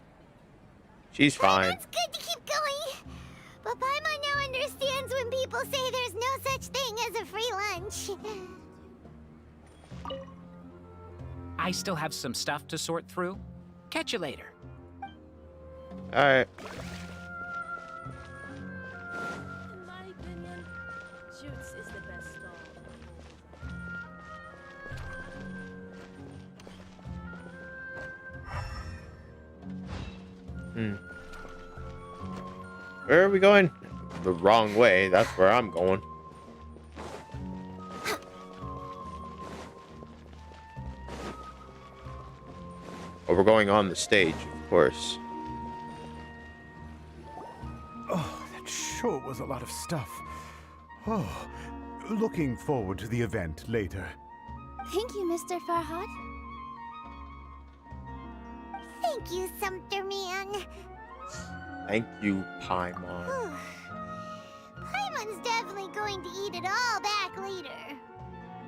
She's fine. Paimon's good to keep going. But Paimon now understands when people say there's no such thing as a free lunch. I still have some stuff to sort through. Catch you later. Alright. In my opinion, Shoots is the best stall. Where are we going? The wrong way. That's where I'm going. Oh, we're going on the stage, of course. Oh, that sure was a lot of stuff. Oh, looking forward to the event later. Thank you, Mr. Farhad. Thank you, Sumpter Man. Thank you, Paimon. Paimon's definitely going to eat it all back later.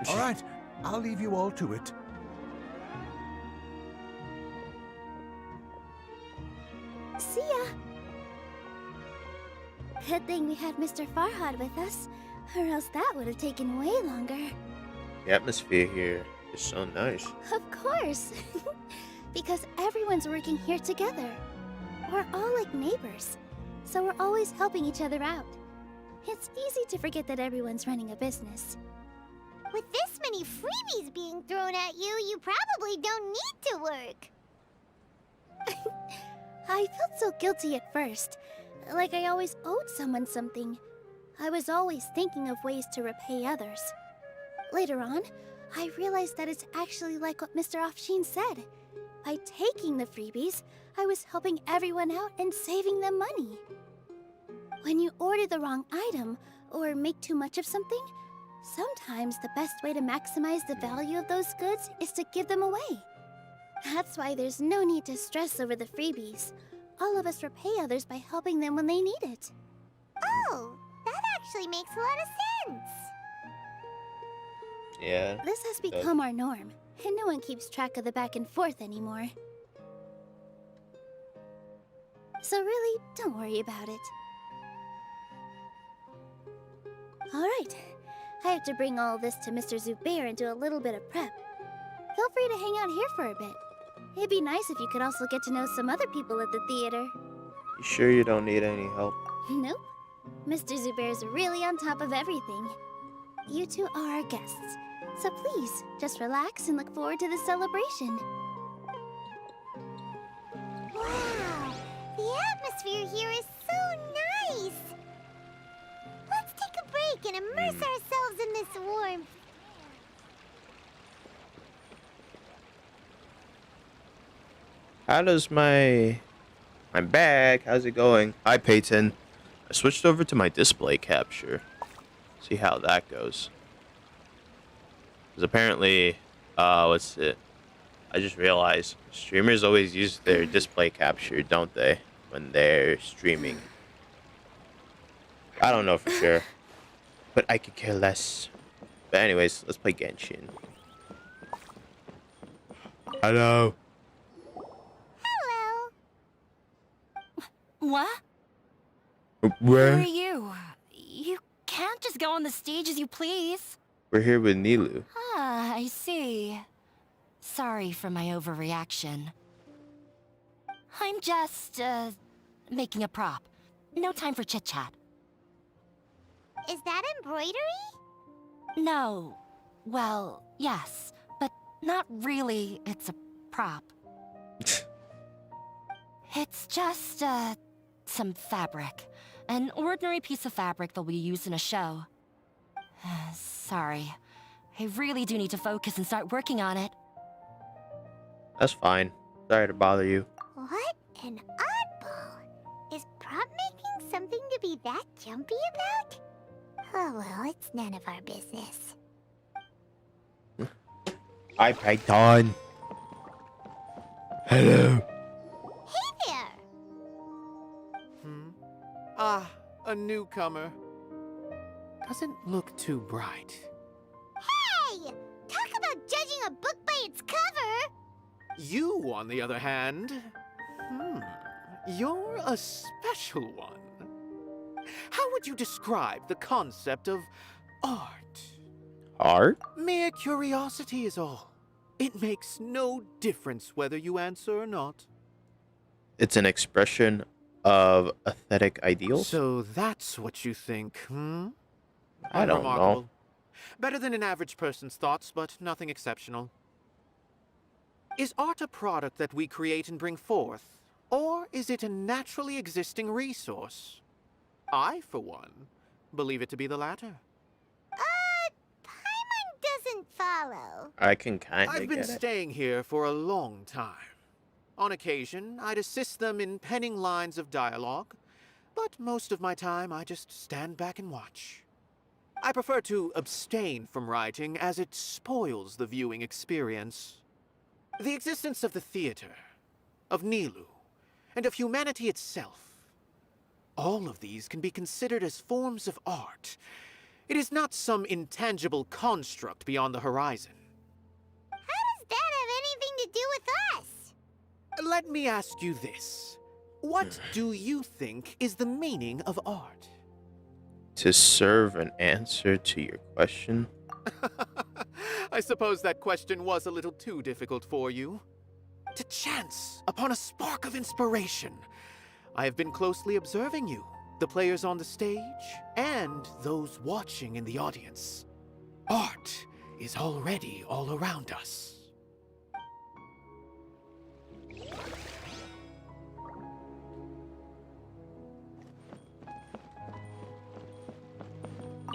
All right, I'll leave you all to it. See ya. Good thing we had Mr. Farhad with us, or else that would have taken way longer. The atmosphere here is so nice. Of course. Because everyone's working here together. We're all like neighbors, so we're always helping each other out. It's easy to forget that everyone's running a business. With this many freebies being thrown at you, you probably don't need to work. I felt so guilty at first, like I always owed someone something. I was always thinking of ways to repay others. Later on, I realized that it's actually like what Mr. Afshin said. By taking the freebies, I was helping everyone out and saving them money. When you order the wrong item, or make too much of something, sometimes the best way to maximize the value of those goods is to give them away. That's why there's no need to stress over the freebies. All of us repay others by helping them when they need it. Oh, that actually makes a lot of sense. Yeah. This has become our norm, and no one keeps track of the back and forth anymore. So really, don't worry about it. Alright, I have to bring all this to Mr. Zubair and do a little bit of prep. Feel free to hang out here for a bit. It'd be nice if you could also get to know some other people at the theater. You sure you don't need any help? Nope. Mr. Zubair's really on top of everything. You two are our guests, so please, just relax and look forward to the celebration. Wow, the atmosphere here is so nice. Let's take a break and immerse ourselves in this warmth. How does my... I'm back. How's it going? Hi, Peyton. I switched over to my display capture. See how that goes. Because apparently, what's it? I just realized streamers always use their display capture, don't they? When they're streaming. I don't know for sure. But I could care less. But anyways, let's play Genshin. Hello. Hello. What? Where? Who are you? You can't just go on the stage as you please. We're here with Nilou. Ah, I see. Sorry for my overreaction. I'm just, making a prop. No time for chit-chat. Is that embroidery? No. Well, yes, but not really. It's a prop. It's just, some fabric. An ordinary piece of fabric that we use in a show. Sorry. I really do need to focus and start working on it. That's fine. Sorry to bother you. What an odd that jumpy about? Oh well, it's none of our business. Hi, Python. Hello. Hey there! Ah, a newcomer. Doesn't look too bright. Hey! Talk about judging a book by its cover! You, on the other hand, you're a special one. How would you describe the concept of art? Art? Mere curiosity is all. It makes no difference whether you answer or not. It's an expression of aesthetic ideals? So that's what you think, I don't know. Unremarkable. Better than an average person's thoughts, but nothing exceptional. Is art a product that we create and bring forth? Or is it a naturally existing resource? I, for one, believe it to be the latter. Paimon doesn't follow. I can kind I've of been get it. staying here for a long time. On occasion, I'd assist them in penning lines of dialogue, but most of my time I just stand back and watch. I prefer to abstain from writing as it spoils the viewing experience. The existence of the theater, of Nilou, and of humanity itself. All of these can be considered as forms of art. It is not some intangible construct beyond the horizon. How does that have anything to do with us? Let me ask you this. What do you think is the meaning of art? To serve an answer to your question? I suppose that question was a little too difficult for you. To chance upon a spark of inspiration. I have been closely observing you, the players on the stage, and those watching in the audience. Art is already all around us.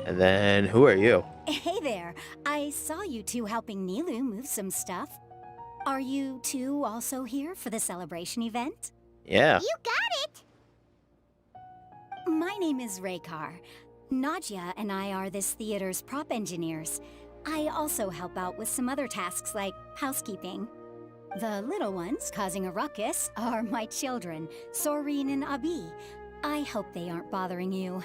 And then, who are you? Hey there. I saw you two helping Nilou move some stuff. Are you two also here for the celebration event? Yeah. You got it! My name is Raykar. Nadia and I are this theater's prop engineers. I also help out with some other tasks like housekeeping. The little ones causing a ruckus are my children, Sorin and Abi. I hope they aren't bothering you.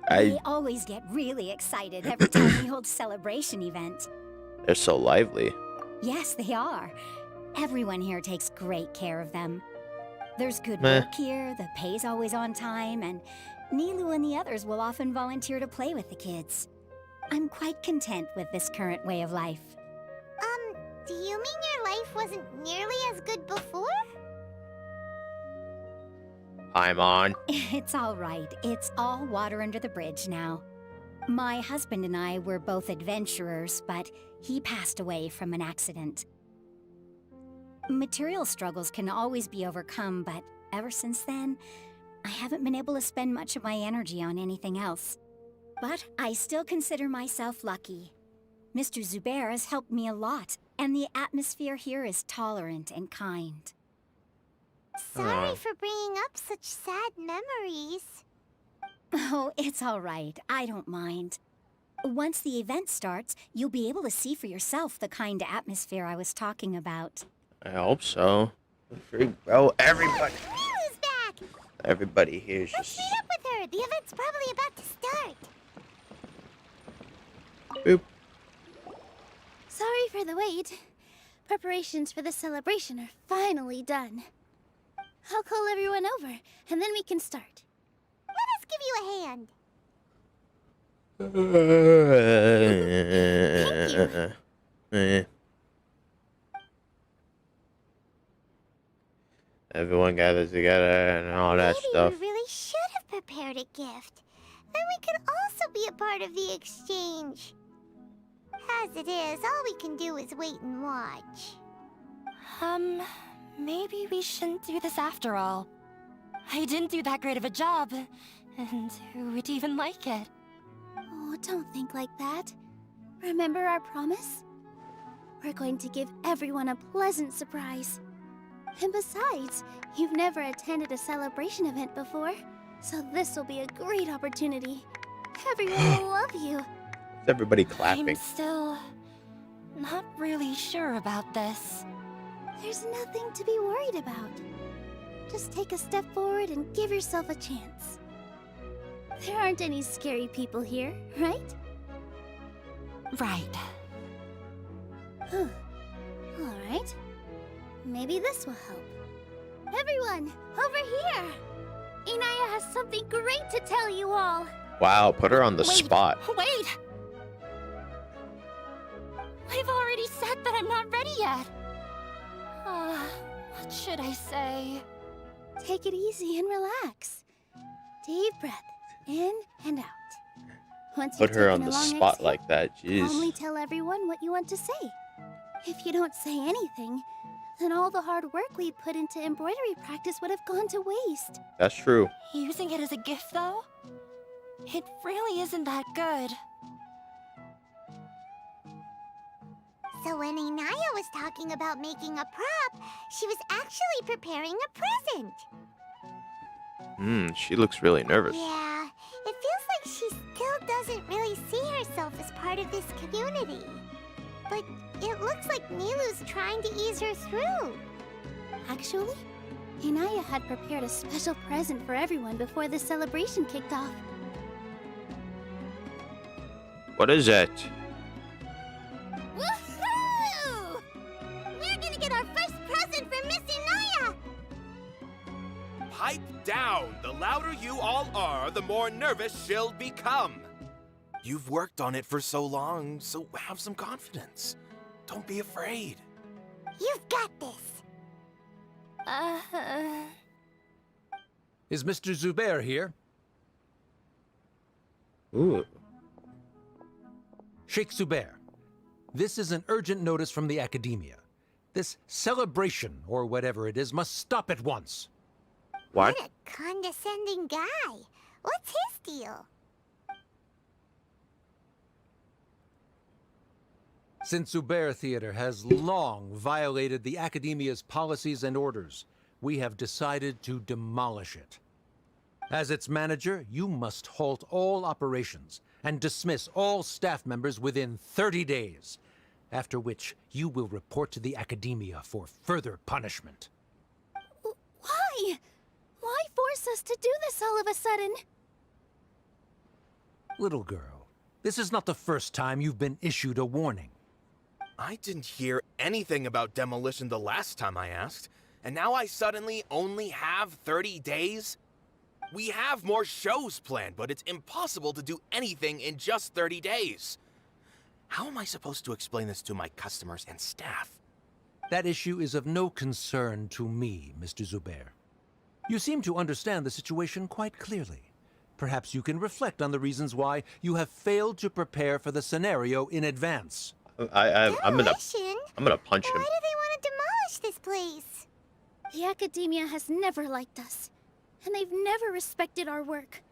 They always get really excited every time we hold a celebration event. They're so lively. Yes, they are. Everyone here takes great care of them. There's good Meh. work here, the pay's always on time, and Nilou and the others will often volunteer to play with the kids. I'm quite content with this current way of life. Do you mean your life wasn't nearly as good before? I'm on. It's all right. It's all water under the bridge now. My husband and I were both adventurers, but he passed away from an accident. Material struggles can always be overcome, but ever since then, I haven't been able to spend much of my energy on anything else. But I still consider myself lucky. Mr. Zubair has helped me a lot, and the atmosphere here is tolerant and kind. Sorry for bringing up such sad memories. Oh, it's all right. I don't mind. Once the event starts, you'll be able to see for yourself the kind of atmosphere I was talking about. I hope so. Bro, everybody. Nilou's back! Everybody here is Let's just. meet up with her. The event's probably about to start. Boop. Sorry for the wait. Preparations for the celebration are finally done. I'll call everyone over, and then we can start. Let us give you a hand. Everyone gathers together and all that Maybe stuff. we really should have prepared a gift. Then we could also be a part of the exchange. As it is, all we can do is wait and watch. Maybe we shouldn't do this after all. I didn't do that great of a job, and who would even like it? Oh, don't think like that. Remember our promise? We're going to give everyone a pleasant surprise. And besides, you've never attended a celebration event before. So this will be a great opportunity. Everyone will love you. Is everybody clapping? I'm still not really sure about this. There's nothing to be worried about. Just take a step forward and give yourself a chance. There aren't any scary people here, right? Right. Alright. Maybe this will help. Everyone, over here! Inaya has something great to tell you all! Wow, put her on the spot. Wait! I've already said that I'm not ready yet. What should I say? Take it easy and relax. Deep breath, in and out. Once Put you've her on taken the a long spot exhale, like that. calmly Jeez. tell everyone what you want to say. If you don't say anything, then all the hard work we put into embroidery practice would have gone to waste. That's true. Using it as a gift, though? It really isn't that good. So when Inaya was talking about making a prop, she was actually preparing a present. She looks really nervous. Yeah, it feels like she still doesn't really see herself as part of this community. But it looks like Nilou's trying to ease her through. Actually, Inaya had prepared a special present for everyone before the celebration kicked off. What is it? Woohoo! We're gonna get our first present from Miss Inaya! Pipe down! The louder you all are, the more nervous she'll become. You've worked on it for so long, so have some confidence. Don't be afraid. You've got this. Is Mr. Zubair here? Ooh. Sheikh Zubair, this is an urgent notice from the Academia. This celebration, or whatever it is, must stop at once. What? What a condescending guy. What's his deal? Since Zubair Theater has long violated the Academia's policies and orders, we have decided to demolish it. As its manager, you must halt all operations and dismiss all staff members within 30 days, after which you will report to the Academia for further punishment. Why? Why force us to do this all of a sudden? Little girl, this is not the first time you've been issued a warning. I didn't hear anything about demolition the last time I asked, and now I suddenly only have 30 days? We have more shows planned, but it's impossible to do anything in just 30 days. How am I supposed to explain this to my customers and staff? That issue is of no concern to me, Mr. Zubair. You seem to understand the situation quite clearly. Perhaps you can reflect on the reasons why you have failed to prepare for the scenario in advance. I'm gonna Demolition? punch him. Why do they want to demolish this place? The Academia has never liked us, and they've never respected our work.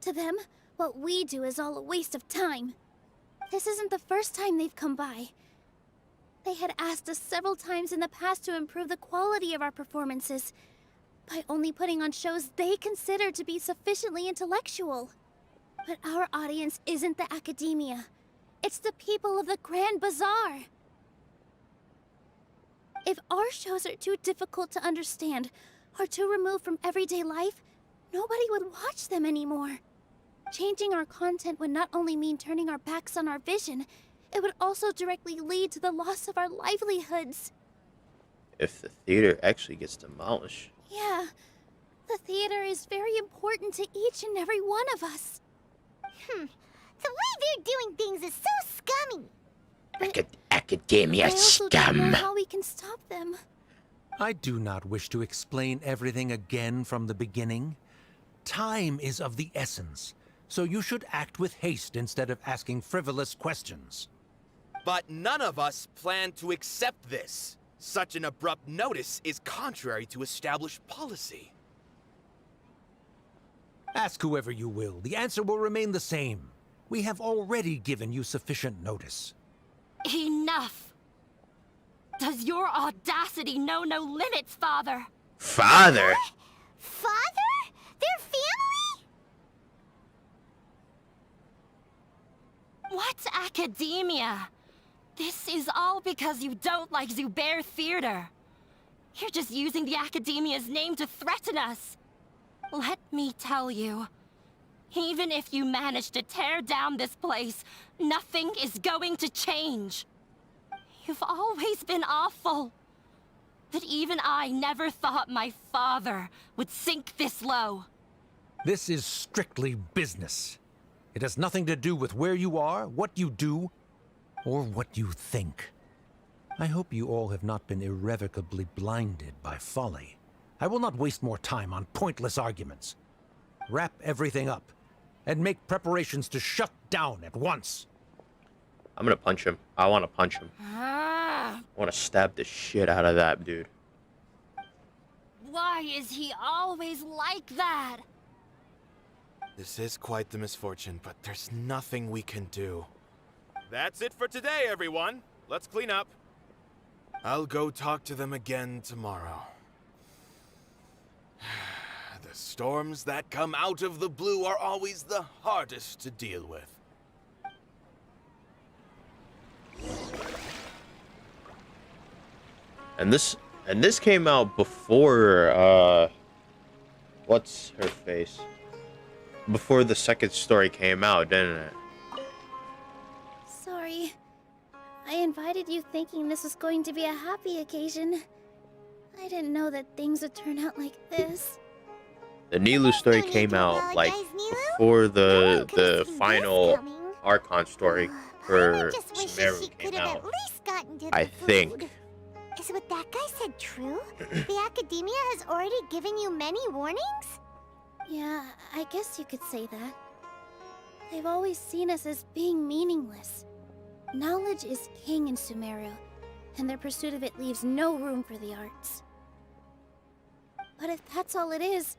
To them, what we do is all a waste of time. This isn't the first time they've come by. They had asked us several times in the past to improve the quality of our performances by only putting on shows they consider to be sufficiently intellectual. But our audience isn't the Academia. It's the people of the Grand Bazaar. If our shows are too difficult to understand or too removed from everyday life, nobody would watch them anymore. Changing our content would not only mean turning our backs on our vision, it would also directly lead to the loss of our livelihoods. If the theater actually gets demolished. Yeah, the theater is very important to each and every one of us. The way they're doing things is so scummy. Academia I also don't know how we can stop them. I do not wish to explain everything again from the beginning. Time is of the essence, so you should act with haste instead of asking frivolous questions. But none of us plan to accept this. Such an abrupt notice is contrary to established policy. Ask whoever you will, the answer will remain the same. We have already given you sufficient notice. Enough! Does your audacity know no limits, Father? Father? Father? Their family? What academia? This is all because you don't like Zubair Theater. You're just using the academia's name to threaten us. Let me tell you, even if you manage to tear down this place, nothing is going to change. You've always been awful. But even I never thought my father would sink this low. This is strictly business. It has nothing to do with where you are, what you do, or what you think. I hope you all have not been irrevocably blinded by folly. I will not waste more time on pointless arguments. Wrap everything up, and make preparations to shut down at once. I'm gonna punch him. I want to punch him. I want to stab the shit out of that dude. Why is he always like that? This is quite the misfortune, but there's nothing we can do. That's it for today, everyone. Let's clean up. I'll go talk to them again tomorrow. The storms that come out of the blue are always the hardest to deal with. And this came out before what's her face? Before the second story came out, didn't it? Sorry. I invited you thinking this was going to be a happy occasion. I didn't know that things would turn out like this. The Nilou story came out like before the final Archon story for Sumeru came out. I think. Is what that guy said true? The academia has already given you many warnings? Yeah, I guess you could say that. They've always seen us as being meaningless. Knowledge is king in Sumeru, and their pursuit of it leaves no room for the arts. But if that's all it is,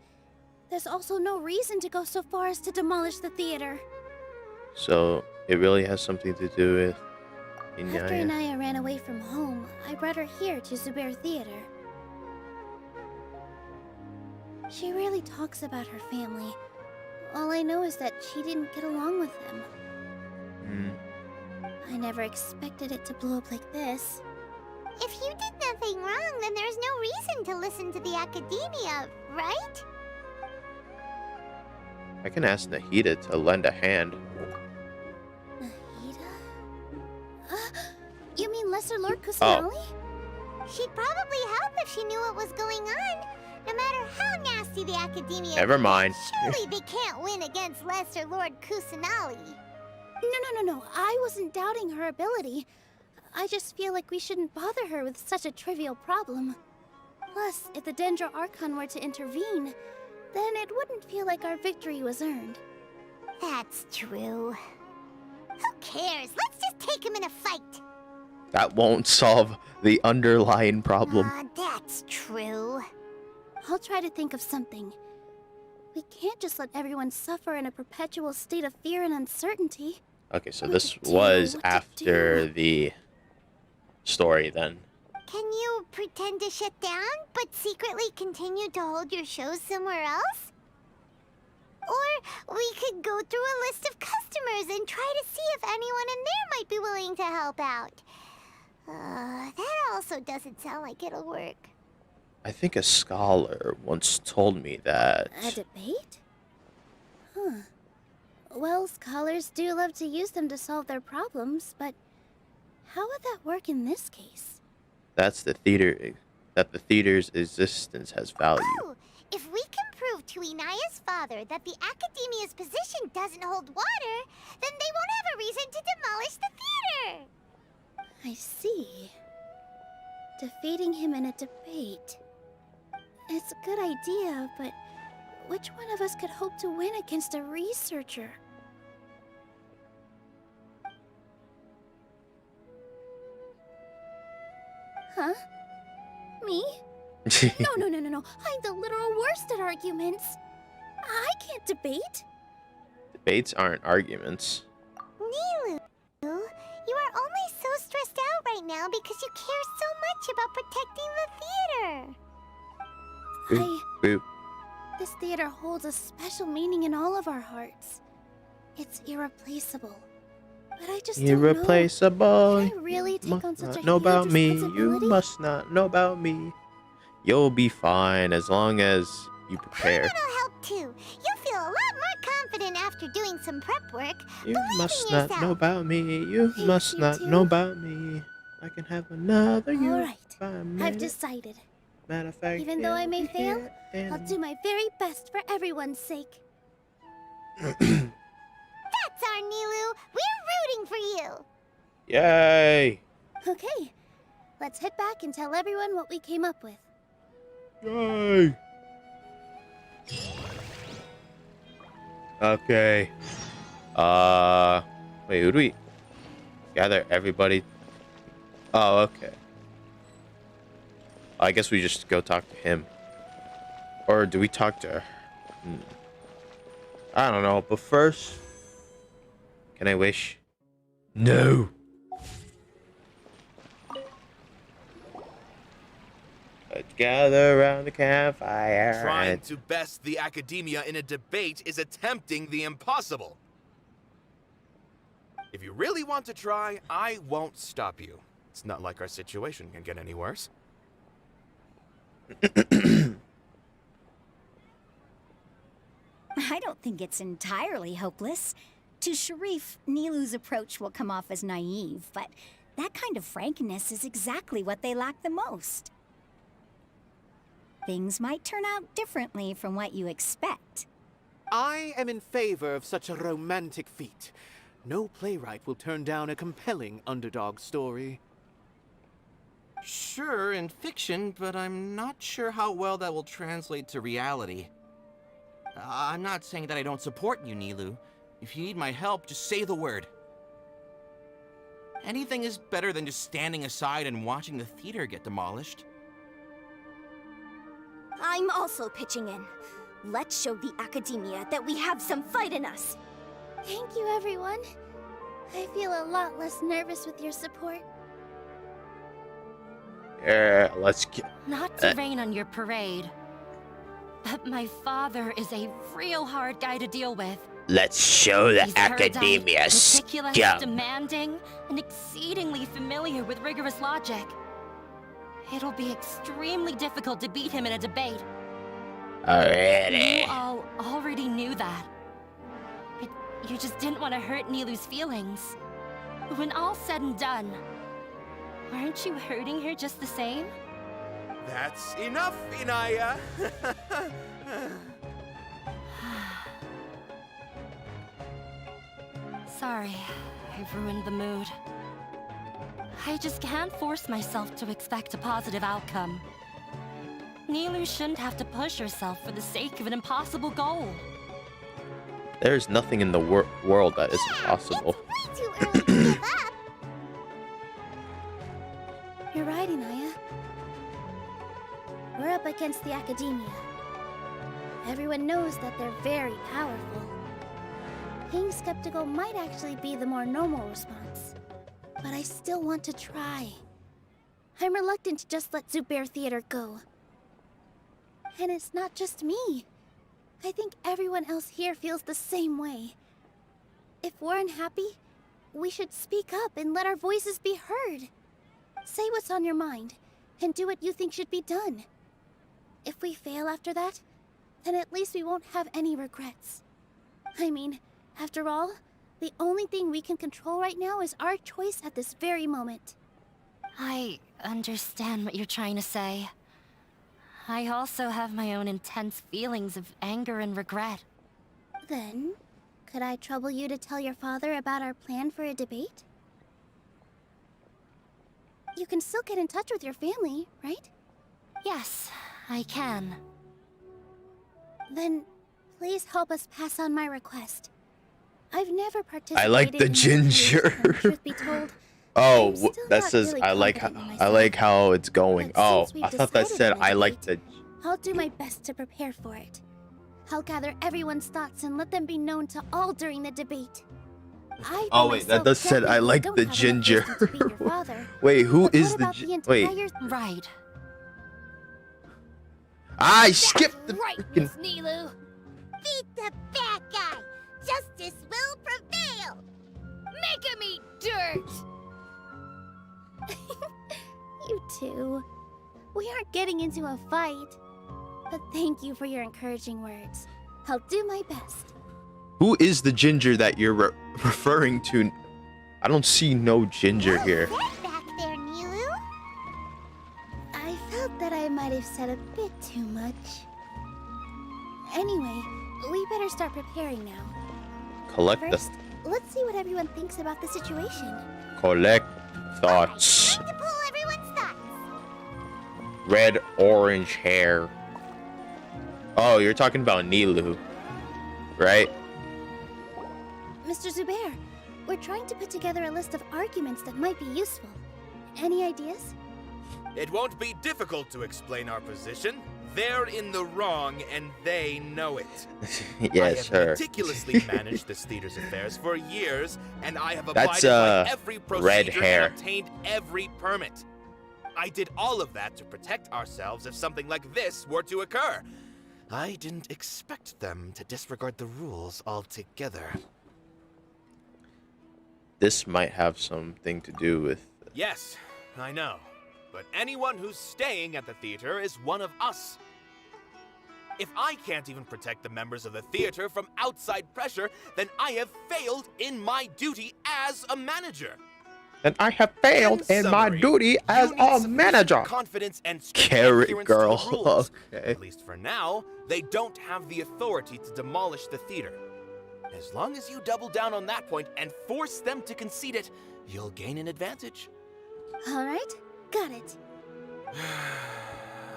there's also no reason to go so far as to demolish the theater. So it really has something to do with After Inaya. Inaya ran away from home, I brought her here to Zubair Theater. She rarely talks about her family. All I know is that she didn't get along with them. I never expected it to blow up like this. If you did nothing wrong, then there's no reason to listen to the academia, right? I can ask Nahida to lend a hand. You mean Lesser Lord Kusanali? She'd probably help if she knew what was going on. No matter how nasty the academia Never mind. surely they can't win against Lesser Lord Kusanali. No. I wasn't doubting her ability. I just feel like we shouldn't bother her with such a trivial problem. Plus, if the Dendro Archon were to intervene, then it wouldn't feel like our victory was earned. That's true. Who cares? Let's just take him in a fight. That won't solve the underlying problem. That's true. I'll try to think of something. We can't just let everyone suffer in a perpetual state of fear and uncertainty. Okay, so this was after the story then. Can you pretend to shut down, but secretly continue to hold your shows somewhere else? Or we could go through a list of customers and try to see if anyone in there might be willing to help out. That also doesn't sound like it'll work. I think a scholar once told me that. A debate? Huh. Well, scholars do love to use them to solve their problems, but how would that work in this case? That's the theater's existence has value. Oh, if we can prove to Inaya's father that the academia's position doesn't hold water, then they won't have a reason to demolish the theater. I see. Defeating him in a debate. It's a good idea, but which one of us could hope to win against a researcher? Huh? Me? No. I'm the literal worst at arguments. I can't debate. Debates aren't arguments. Nilou, you are only so stressed out right now because you care so much about protecting the theater. Boop. This theater holds a special meaning in all of our hearts. It's irreplaceable. But I just don't know. Irreplaceable. Can I really take on such a Know huge about me. responsibility? You must not know about me. You'll be fine as long as you prepare. It'll help too. You'll feel a lot more confident after doing some prep work. You Believe must in not yourself. know about me. You Thanks, must you not two. know about me. I can have another you. All right. If I I've made it. decided. Matter of fact, Even though I may here fail, and I'll do my very best for everyone's sake. That's our Nilou. We're rooting for you. Yay! Okay, let's head back and tell everyone what we came up with. Yay! Okay. Wait, who do we gather everybody? Oh, okay. I guess we just go talk to him. Or do we talk to her? I don't know, but first, can I wish? No. Let's gather around the campfire. Trying to best the academia in a debate is attempting the impossible. If you really want to try, I won't stop you. It's not like our situation can get any worse. I don't think it's entirely hopeless. To Sharif, Nilou's approach will come off as naive, but that kind of frankness is exactly what they lack the most. Things might turn out differently from what you expect. I am in favor of such a romantic feat. No playwright will turn down a compelling underdog story. Sure, in fiction, but I'm not sure how well that will translate to reality. I'm not saying that I don't support you, Nilou. If you need my help, just say the word. Anything is better than just standing aside and watching the theater get demolished. I'm also pitching in. Let's show the academia that we have some fight in us. Thank you, everyone. I feel a lot less nervous with your support. Yeah, let's get. Not to rain on your parade, but my father is a real hard guy to deal with. Let's show the He's erudite, academia meticulous, scum. demanding, and exceedingly familiar with rigorous logic. It'll be extremely difficult to beat him in a debate. Already. You all already knew that. But you just didn't want to hurt Nilou's feelings. When all's said and done, aren't you hurting her just the same? That's enough, Inaya! Sorry, I've ruined the mood. I just can't force myself to expect a positive outcome. Nilou shouldn't have to push herself for the sake of an impossible goal. There's nothing in the world that isn't possible. It's way too early to give up. You're right, Inaya. We're up against the academia. Everyone knows that they're very powerful. Being skeptical might actually be the more normal response. But I still want to try. I'm reluctant to just let Zubair Theater go. And it's not just me. I think everyone else here feels the same way. If we're unhappy, we should speak up and let our voices be heard. Say what's on your mind, and do what you think should be done. If we fail after that, then at least we won't have any regrets. I mean, after all, the only thing we can control right now is our choice at this very moment. I understand what you're trying to say. I also have my own intense feelings of anger and regret. Then, could I trouble you to tell your father about our plan for a debate? You can still get in touch with your family, right? Yes, I can. Then, please help us pass on my request. I've never participated I like the in a ginger. debate, and truth be told, Oh, I'm still that not says really I like confident in I myself. like how it's going. But Oh, since we've I thought that decided said on a I like debate, the. I'll do my best to prepare for it. I'll gather everyone's thoughts and let them be known to all during the debate. I Oh wait, that does said I like the ginger. Wait, who is the wait? Right. I skipped the Right, freaking. Miss Nilou. Beat the bad guy. Justice will prevail. Make him eat dirt! You two. We aren't getting into a fight. But thank you for your encouraging words. I'll do my best. Who is the ginger that you're referring to? I don't see no ginger here. Back there, Nilou. I felt that I might have said a bit too much. Anyway, we better start preparing now. Collect First, let's see what everyone thinks about the situation. collect thoughts. Time to pull everyone's thoughts. Red, orange hair. Oh, you're talking about Nilou, right? Mr. Zubair, we're trying to put together a list of arguments that might be useful. Any ideas? It won't be difficult to explain our position. They're in the wrong, and they know it. Yes, I have sir. meticulously managed this theater's affairs for years, and I have That's, abided by every procedure red hair. and obtained every permit. I did all of that to protect ourselves if something like this were to occur. I didn't expect them to disregard the rules altogether. This might have something to do with... Yes, I know. But anyone who's staying at the theater is one of us. If I can't even protect the members of the theater from outside pressure, then I have failed in my duty as a manager. And I have failed in my duty as a manager. Confidence and Carrot adherence girl. to the rules. Okay. At least for now, they don't have the authority to demolish the theater. As long as you double down on that point and force them to concede it, you'll gain an advantage. All right, got it.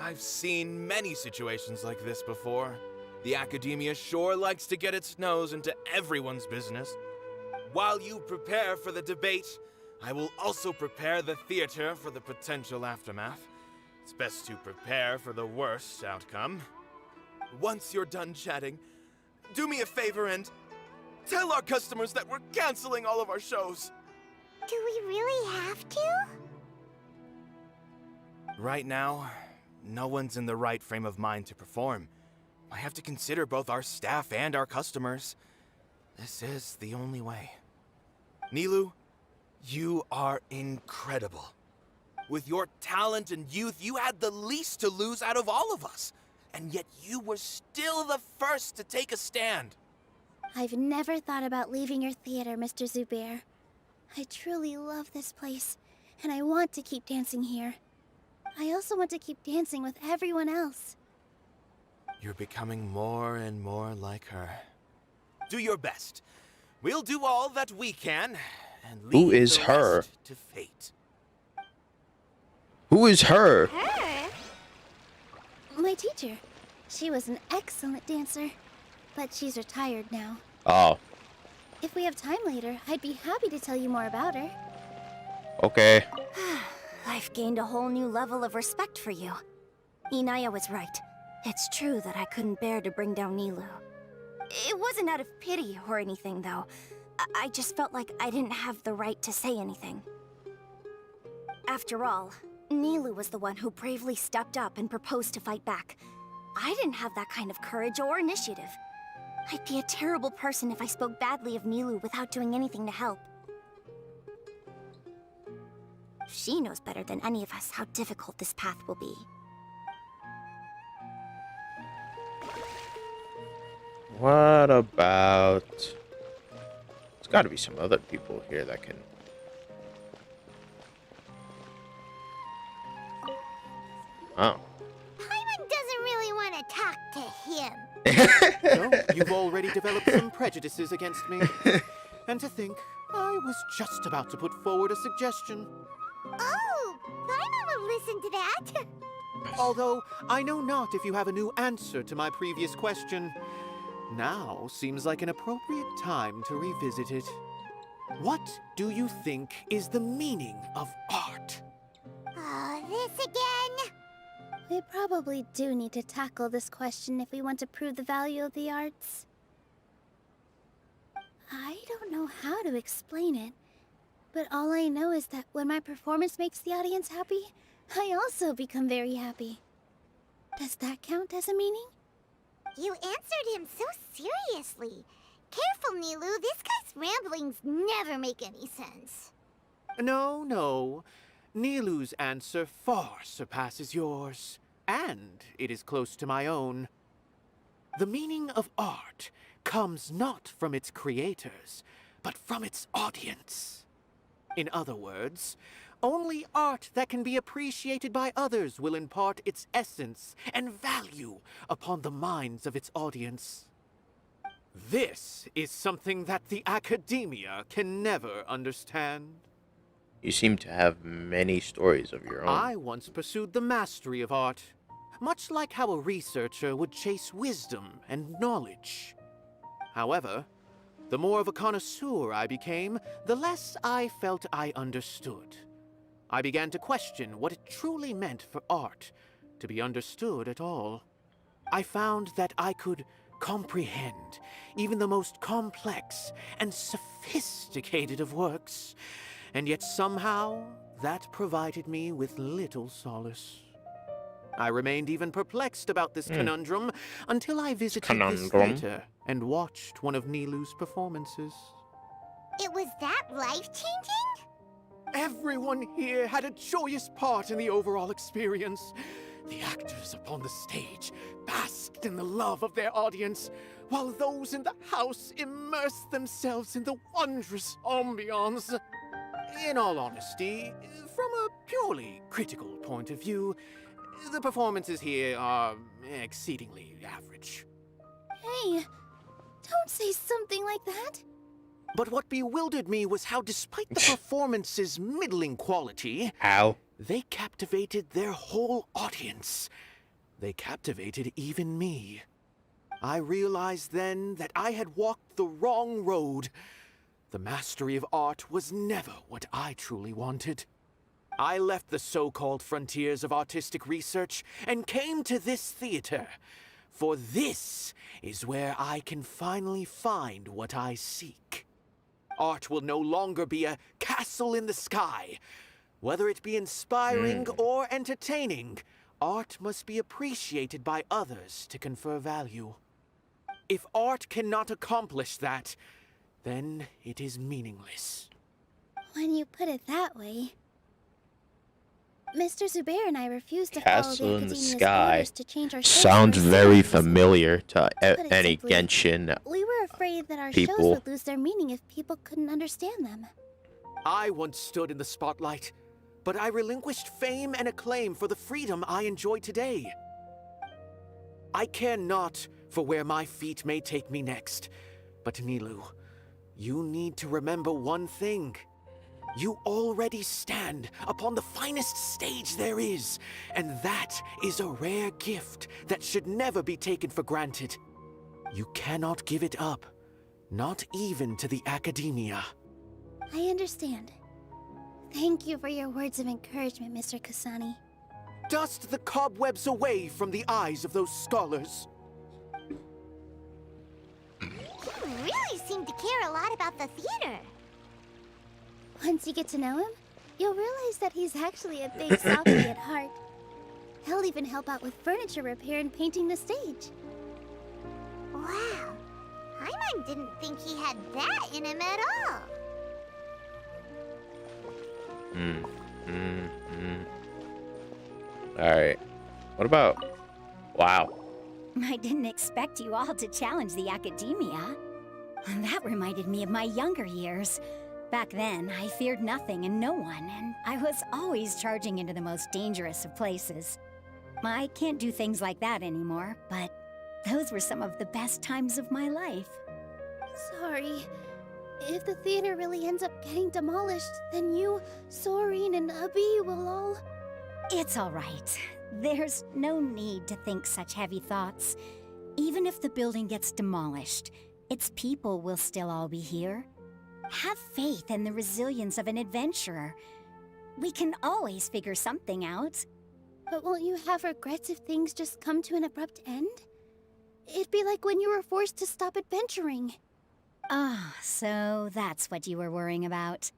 I've seen many situations like this before. The academia sure likes to get its nose into everyone's business. While you prepare for the debate, I will also prepare the theater for the potential aftermath. It's best to prepare for the worst outcome. Once you're done chatting, do me a favor and tell our customers that we're canceling all of our shows. Do we really have to? Right now, no one's in the right frame of mind to perform. I have to consider both our staff and our customers. This is the only way. Nilou, you are incredible. With your talent and youth, you had the least to lose out of all of us. And yet you were still the first to take a stand. I've never thought about leaving your theater, Mr. Zubair. I truly love this place, and I want to keep dancing here. I also want to keep dancing with everyone else. You're becoming more and more like her. Do your best. We'll do all that we can, and leave Who is the her? rest to fate. Who is her? Her? My teacher. She was an excellent dancer, but she's retired now. Oh, If we have time later, I'd be happy to tell you more about her. okay. I've gained a whole new level of respect for you. Inaya was right. It's true that I couldn't bear to bring down Nilou. It wasn't out of pity or anything, though. I just felt like I didn't have the right to say anything. After all, Nilou was the one who bravely stepped up and proposed to fight back. I didn't have that kind of courage or initiative. I'd be a terrible person if I spoke badly of Nilou without doing anything to help. She knows better than any of us how difficult this path will be. What about... There's got to be some other people here that can... Oh. Paimon doesn't really want to talk to him. No, you've already developed some prejudices against me. And to think, I was just about to put forward a suggestion. Oh, Paimon will listen to that. Although, I know not if you have a new answer to my previous question. Now seems like an appropriate time to revisit it. What do you think is the meaning of art? Oh, this again? We probably do need to tackle this question if we want to prove the value of the arts. I don't know how to explain it, but all I know is that when my performance makes the audience happy, I also become very happy. Does that count as a meaning? You answered him so seriously. Careful, Nilou. This guy's ramblings never make any sense. No, no. Nilou's answer far surpasses yours, and it is close to my own. The meaning of art comes not from its creators, but from its audience. In other words, only art that can be appreciated by others will impart its essence and value upon the minds of its audience. This is something that the academia can never understand. You seem to have many stories of your own. I once pursued the mastery of art, much like how a researcher would chase wisdom and knowledge. However, the more of a connoisseur I became, the less I felt I understood. I began to question what it truly meant for art to be understood at all. I found that I could comprehend even the most complex and sophisticated of works, and yet somehow that provided me with little solace. I remained even perplexed about this conundrum until I visited this theater and watched one of Nilou's performances. It was that life-changing? Everyone here had a joyous part in the overall experience. The actors upon the stage basked in the love of their audience, while those in the house immersed themselves in the wondrous ambiance. In all honesty, from a purely critical point of view, the performances here are exceedingly average. Hey, don't say something like that. But what bewildered me was how, despite the performance's middling quality, they captivated their whole audience. They captivated even me. I realized then that I had walked the wrong road. The mastery of art was never what I truly wanted. I left the so-called frontiers of artistic research and came to this theater, for this is where I can finally find what I seek. Art will no longer be a castle in the sky. Whether it be inspiring or entertaining, art must be appreciated by others to confer value. If art cannot accomplish that, then it is meaningless. When you put it that way... Mr. Zubair and I refused to follow the Castle in the Academia's Sky orders to change our shows sounds for very serious. familiar to Put it any simply, Genshin we were afraid that our people. shows would lose their meaning if people couldn't understand them. I once stood in the spotlight, but I relinquished fame and acclaim for the freedom I enjoy today. I care not for where my feet may take me next, but Nilou, you need to remember one thing. You already stand upon the finest stage there is, and that is a rare gift that should never be taken for granted. You cannot give it up, not even to the academia. I understand. Thank you for your words of encouragement, Mr. Kasani. Dust the cobwebs away from the eyes of those scholars. You really seem to care a lot about the theater. Once you get to know him, you'll realize that he's actually a big softy at heart. He'll even help out with furniture repair and painting the stage. Wow. Paimon didn't think he had that in him at all. Alright. What about... Wow. I didn't expect you all to challenge the academia. That reminded me of my younger years. Back then, I feared nothing and no one, and I was always charging into the most dangerous of places. I can't do things like that anymore, but those were some of the best times of my life. Sorry. If the theater really ends up getting demolished, then you, Soren, and Abi will all... It's all right. There's no need to think such heavy thoughts. Even if the building gets demolished, its people will still all be here. Have faith in the resilience of an adventurer. We can always figure something out. But won't you have regrets if things just come to an abrupt end? It'd be like when you were forced to stop adventuring. Ah, so that's what you were worrying about.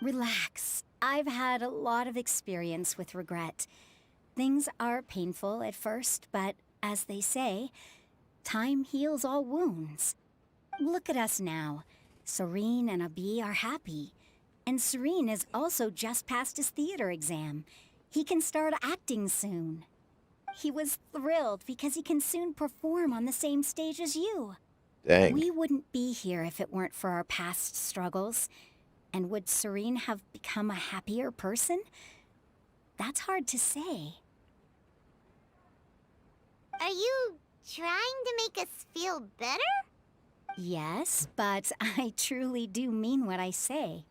Relax. I've had a lot of experience with regret. Things are painful at first, but as they say, time heals all wounds. Look at us now. Serene and Abi are happy. And Serene has also just passed his theater exam. He can start acting soon. He was thrilled because he can soon perform on the same stage as you. Dang. We wouldn't be here if it weren't for our past struggles. And would Serene have become a happier person? That's hard to say. Are you trying to make us feel better? Yes, but I truly do mean what I say.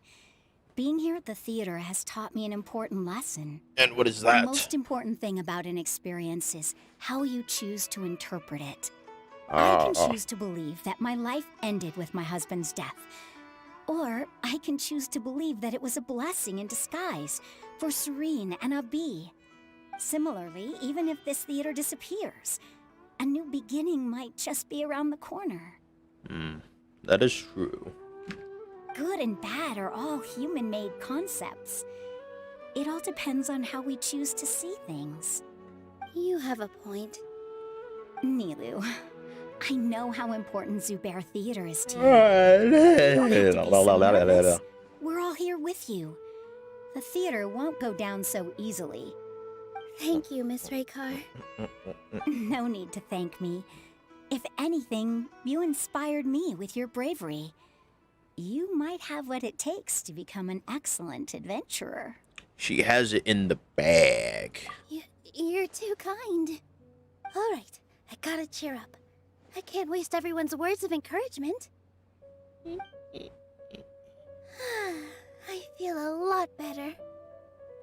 Being here at the theater has taught me an important lesson. And what is The that? most important thing about an experience is how you choose to interpret it. I Ah. can choose to believe that my life ended with my husband's death. Or I can choose to believe that it was a blessing in disguise for Serene and Abi. Similarly, even if this theater disappears, a new beginning might just be around the corner. That is true. Good and bad are all human-made concepts. It all depends on how we choose to see things. You have a point. Nilou, I know how important Zubair Theater is to you. You don't have to be so nervous. We're all here with you. The theater won't go down so easily. Thank you, Miss Raykar. No need to thank me. If anything, you inspired me with your bravery. You might have what it takes to become an excellent adventurer. She has it in the bag. You're too kind. All right, I gotta cheer up. I can't waste everyone's words of encouragement. I feel a lot better.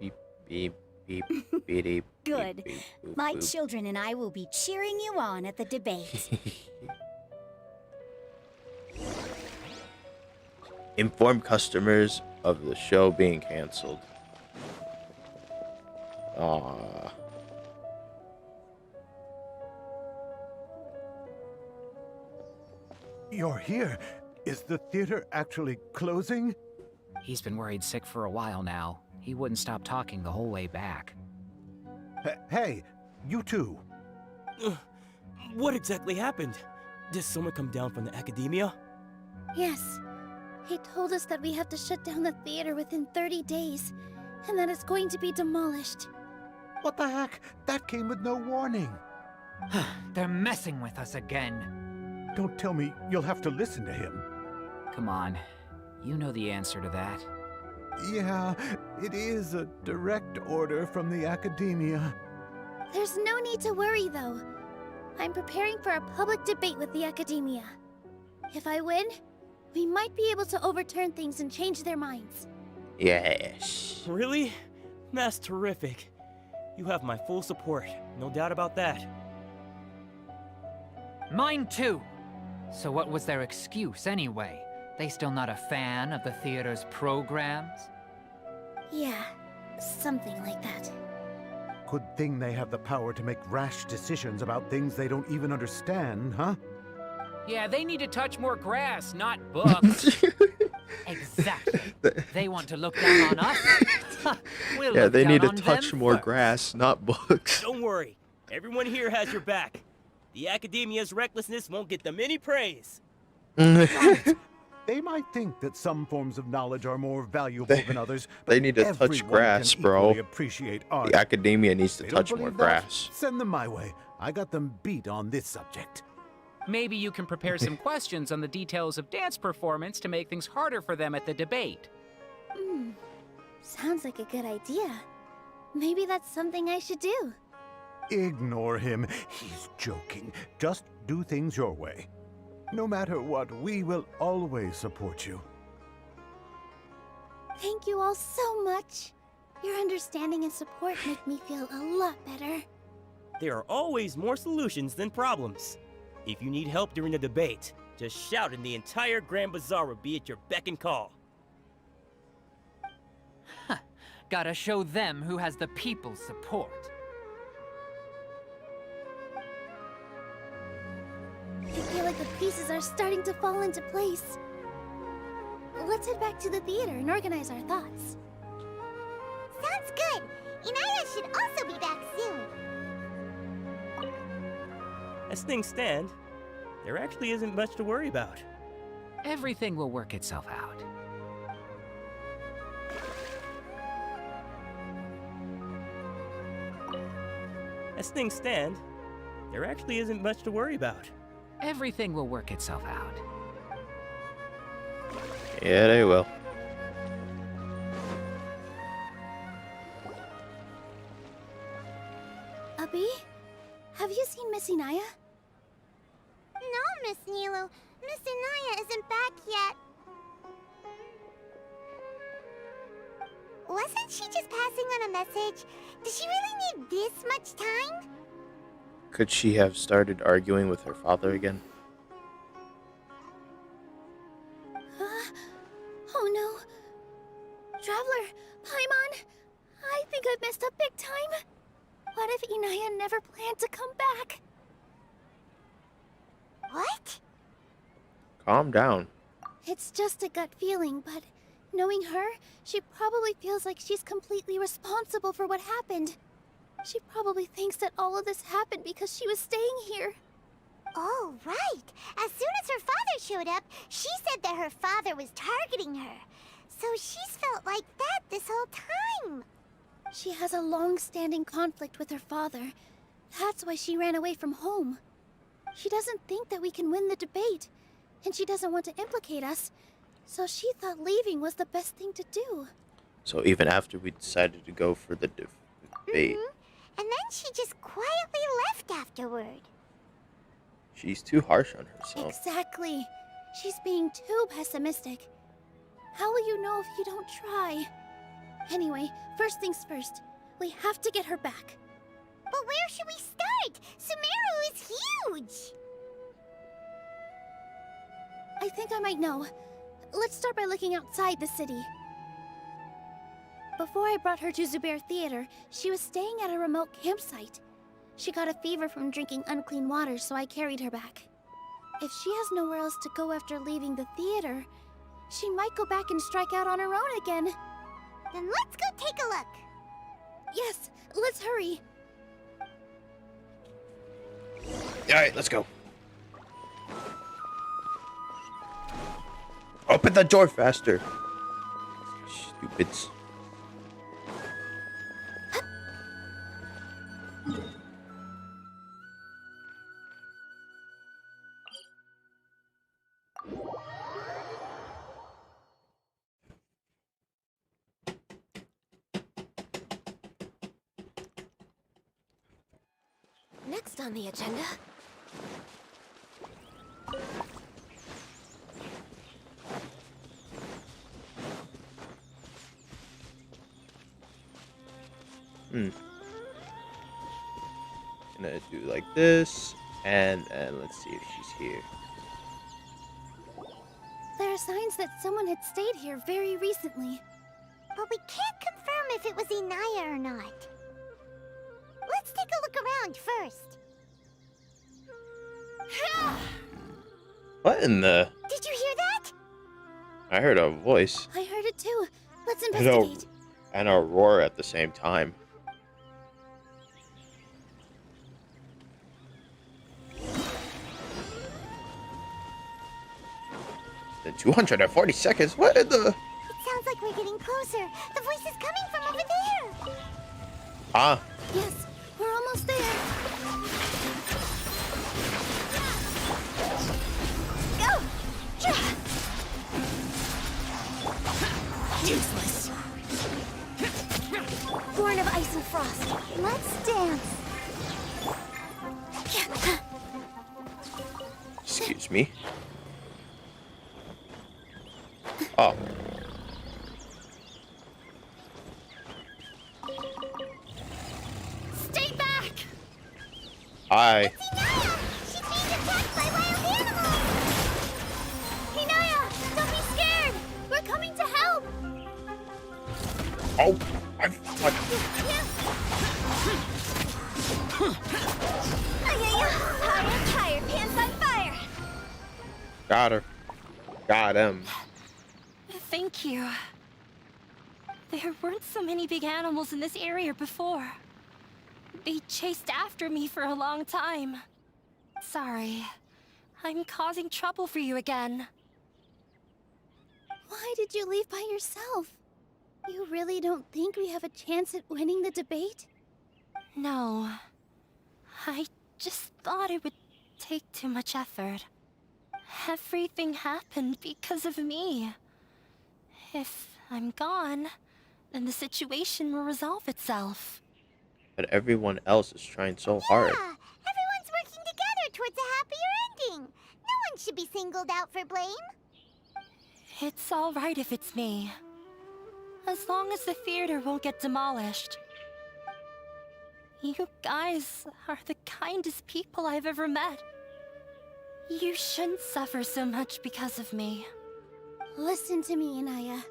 Beep, beep, beep, beep, beep. Good. Beep, boop, My boop. children and I will be cheering you on at the debate. Inform customers of the show being canceled. Aww. You're here. Is the theater actually closing? He's been worried sick for a while now. He wouldn't stop talking the whole way back. Hey, you two. What exactly happened? Did someone come down from the academia? Yes. He told us that we have to shut down the theater within 30 days, and that it's going to be demolished. What the heck? That came with no warning. They're messing with us again. Don't tell me you'll have to listen to him. Come on. You know the answer to that. Yeah, it is a direct order from the academia. There's no need to worry, though. I'm preparing for a public debate with the academia. If I win, we might be able to overturn things and change their minds. Yes. Really? That's terrific. You have my full support, no doubt about that. Mine too. So what was their excuse anyway? They still not a fan of the theater's programs? Yeah, something like that. Good thing they have the power to make rash decisions about things they don't even understand, huh? Yeah, they need to touch more grass, not books. Exactly. They want to look down on us? We'll Yeah, look they down need to on touch them more first. grass, not books. Don't worry. Everyone here has your back. The academia's recklessness won't get them any praise. They might think that some forms of knowledge are more valuable than others, but They need to touch everyone grass, can bro. equally appreciate art. The academia needs to They don't touch more believe that? grass. Send them my way. I got them beat on this subject. Maybe you can prepare some questions on the details of dance performance to make things harder for them at the debate. Sounds like a good idea. Maybe that's something I should do. Ignore him. He's joking. Just do things your way. No matter what, we will always support you. Thank you all so much. Your understanding and support make me feel a lot better. There are always more solutions than problems. If you need help during the debate, just shout and the entire Grand Bazaar will be at your beck and call. Gotta show them who has the people's support. I feel like the pieces are starting to fall into place. Let's head back to the theater and organize our thoughts. Sounds good. Inaya should also be back soon. As things stand, there actually isn't much to worry about. Everything will work itself out. As things stand, there actually isn't much to worry about. Everything will work itself out. Yeah, they will. Abby? Have you seen Miss Inaya? No, Miss Nilou. Miss Inaya isn't back yet. Wasn't she just passing on a message? Does she really need this much time? Could she have started arguing with her father again? Oh no. Traveler, Paimon, I think I've messed up big time. What if Inaya never planned to come back? What? Calm down. It's just a gut feeling, but knowing her, she probably feels like she's completely responsible for what happened. She probably thinks that all of this happened because she was staying here. Oh, right. As soon as her father showed up, she said that her father was targeting her. So she's felt like that this whole time. She has a long-standing conflict with her father. That's why she ran away from home. She doesn't think that we can win the debate, and she doesn't want to implicate us, so she thought leaving was the best thing to do. So even after we decided to go for the debate, And then she just quietly left afterward. she's too harsh on herself. Exactly. She's being too pessimistic. How will you know if you don't try? Anyway, first things first. We have to get her back. But where should we start? Sumeru is huge! I think I might know. Let's start by looking outside the city. Before I brought her to Zubair Theater, she was staying at a remote campsite. She got a fever from drinking unclean water, so I carried her back. If she has nowhere else to go after leaving the theater, she might go back and strike out on her own again. Then let's go take a look. Yes, let's hurry. Alright, let's go. Open the door faster. Stupids. Next on the agenda. Gonna do like this, and let's see if she's here. There are signs that someone had stayed here very recently. But we can't confirm if it was Inaya or not. Let's take a look around first. What in the? Did you hear that? I heard a voice I heard it too. Let's and investigate. a roar at the same time. In 240 seconds? What in the? It sounds like we're getting closer. The voice is coming from over there. Ah, Yes, we're almost there. Go! Useless. Born of ice and frost. Let's dance. excuse me. Oh, Stay back! hi. She's being attacked by wild animals. Hinaya, don't be scared. We're coming to help. Oh, Tire pants on fire. got her. Got him. Thank you. There weren't so many big animals in this area before. They chased after me for a long time. Sorry. I'm causing trouble for you again. Why did you leave by yourself? You really don't think we have a chance at winning the debate? No. I just thought it would take too much effort. Everything happened because of me. If I'm gone, then the situation will resolve itself. But everyone else is trying so hard. Yeah, everyone's working together towards a happier ending. No one should be singled out for blame. It's alright if it's me. As long as the theater won't get demolished. You guys are the kindest people I've ever met. You shouldn't suffer so much because of me. Listen to me, Inaya.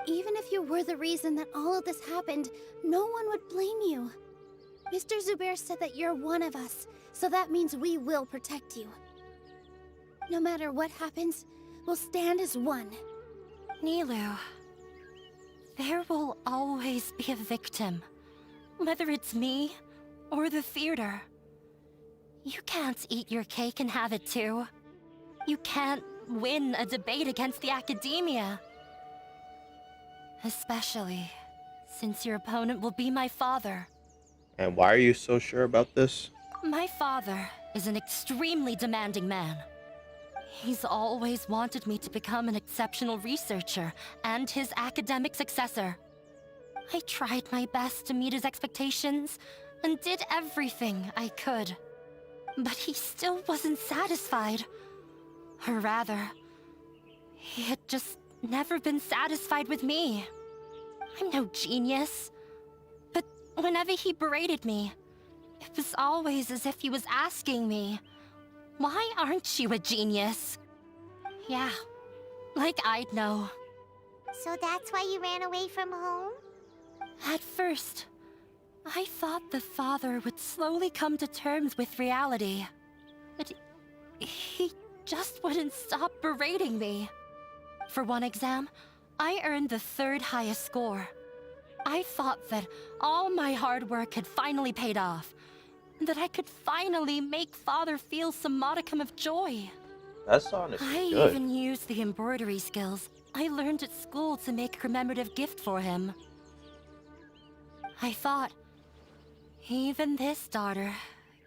Even if you were the reason that all of this happened, no one would blame you. Mr. Zubair said that you're one of us, so that means we will protect you. No matter what happens, we'll stand as one. Nilou, there will always be a victim. Whether it's me or the theater. You can't eat your cake and have it too. You can't win a debate against the academia. Especially since your opponent will be my father. And why are you so sure about this? My father is an extremely demanding man. He's always wanted me to become an exceptional researcher and his academic successor. I tried my best to meet his expectations and did everything I could. But he still wasn't satisfied. Or rather, he had just never been satisfied with me. I'm no genius. But whenever he berated me, it was always as if he was asking me, "Why aren't you a genius?" Yeah, like I'd know. So that's why you ran away from home? At first, I thought the father would slowly come to terms with reality. But he just wouldn't stop berating me. For one exam, I earned the 3rd highest score. I thought that all my hard work had finally paid off, and that I could finally make father feel some modicum of joy. That's honestly I good. even used the embroidery skills I learned at school to make a commemorative gift for him. I thought, even this daughter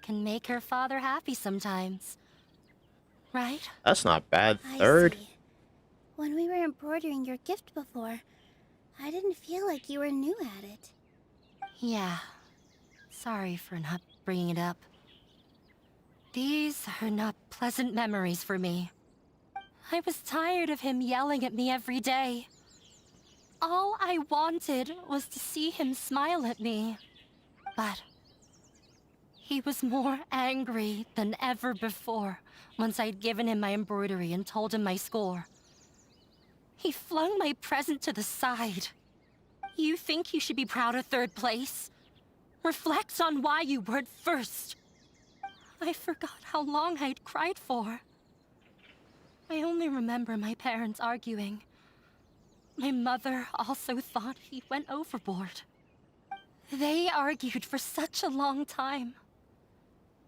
can make her father happy sometimes. Right? That's not bad. I 3rd? see. When we were embroidering your gift before, I didn't feel like you were new at it. Yeah. Sorry for not bringing it up. These are not pleasant memories for me. I was tired of him yelling at me every day. All I wanted was to see him smile at me. But he was more angry than ever before once I'd given him my embroidery and told him my score. He flung my present to the side. You think you should be proud of 3rd place? Reflect on why you weren't 1st. I forgot how long I'd cried for. I only remember my parents arguing. My mother also thought he went overboard. They argued for such a long time.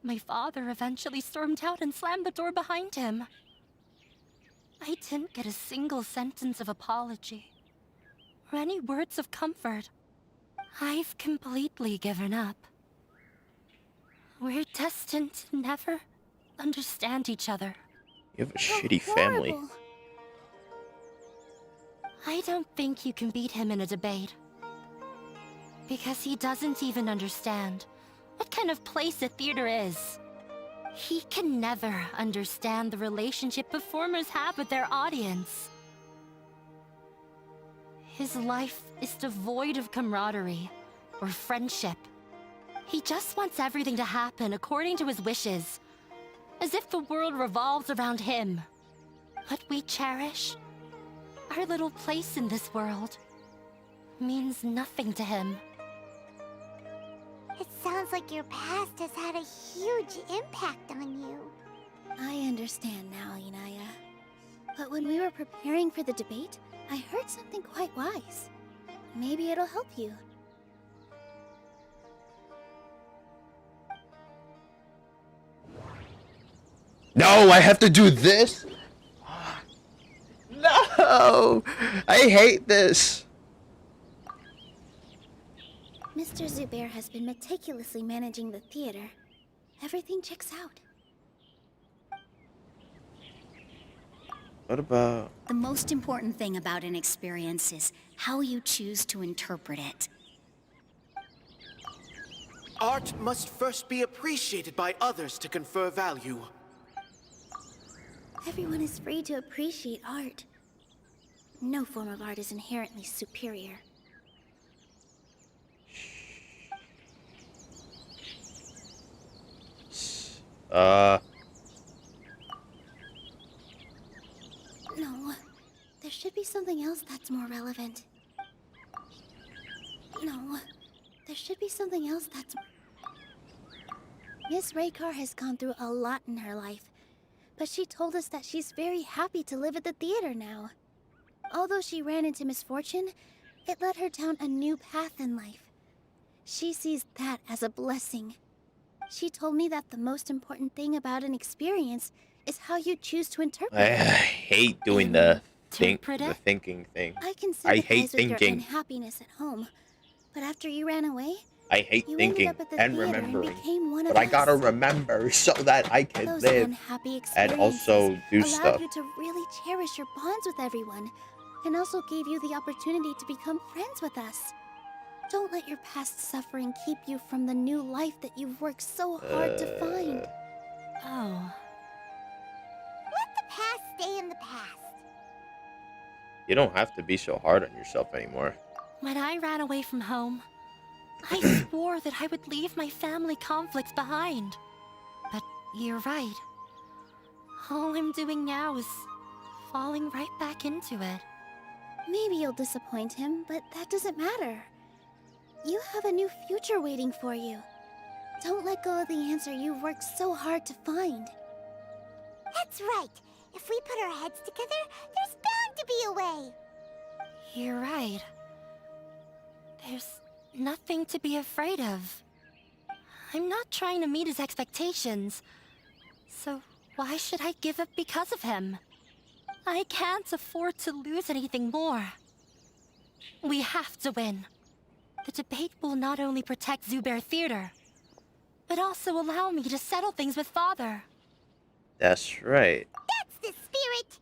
My father eventually stormed out and slammed the door behind him. I didn't get a single sentence of apology or any words of comfort. I've completely given up. We're destined to never understand each other. You have a shitty family. Horrible. I don't think you can beat him in a debate. Because he doesn't even understand what kind of place a theater is. He can never understand the relationship performers have with their audience. His life is devoid of camaraderie or friendship. He just wants everything to happen according to his wishes, as if the world revolves around him. What we cherish, our little place in this world, means nothing to him. It sounds like your past has had a huge impact on you. I understand now, Inaya. But when we were preparing for the debate, I heard something quite wise. Maybe it'll help you. No, I have to do this? No! No! I hate this! Mr. Zubair has been meticulously managing the theater. Everything checks out. What about... The most important thing about an experience is how you choose to interpret it. Art must first be appreciated by others to confer value. Everyone is free to appreciate art. No form of art is inherently superior. No, there should be something else that's more relevant. No, there should be something else that's... Miss Raykar has gone through a lot in her life, but she told us that she's very happy to live at the theater now. Although she ran into misfortune, it led her down a new path in life. She sees that as a blessing. She told me that the most important thing about an experience is how you choose to interpret I it. hate doing the thinking thing. I can I sympathize hate with your thinking. unhappiness at home, but after you ran away, I hate you ended thinking up at the and theater remembering. and became one But of I gotta us. remember so that I can Those live unhappy and experiences also do allowed stuff. you to really cherish your bonds with everyone, and also gave you the opportunity to become friends with us. Don't let your past suffering keep you from the new life that you've worked so hard to find. Oh. Let the past stay in the past. You don't have to be so hard on yourself anymore. When I ran away from home, I swore that I would leave my family conflicts behind. But you're right. All I'm doing now is falling right back into it. Maybe you'll disappoint him, but that doesn't matter. You have a new future waiting for you. Don't let go of the answer you've worked so hard to find. That's right. If we put our heads together, there's bound to be a way. You're right. There's nothing to be afraid of. I'm not trying to meet his expectations. So why should I give up because of him? I can't afford to lose anything more. We have to win. The debate will not only protect Zubair Theater, but also allow me to settle things with Father. That's right. That's the spirit!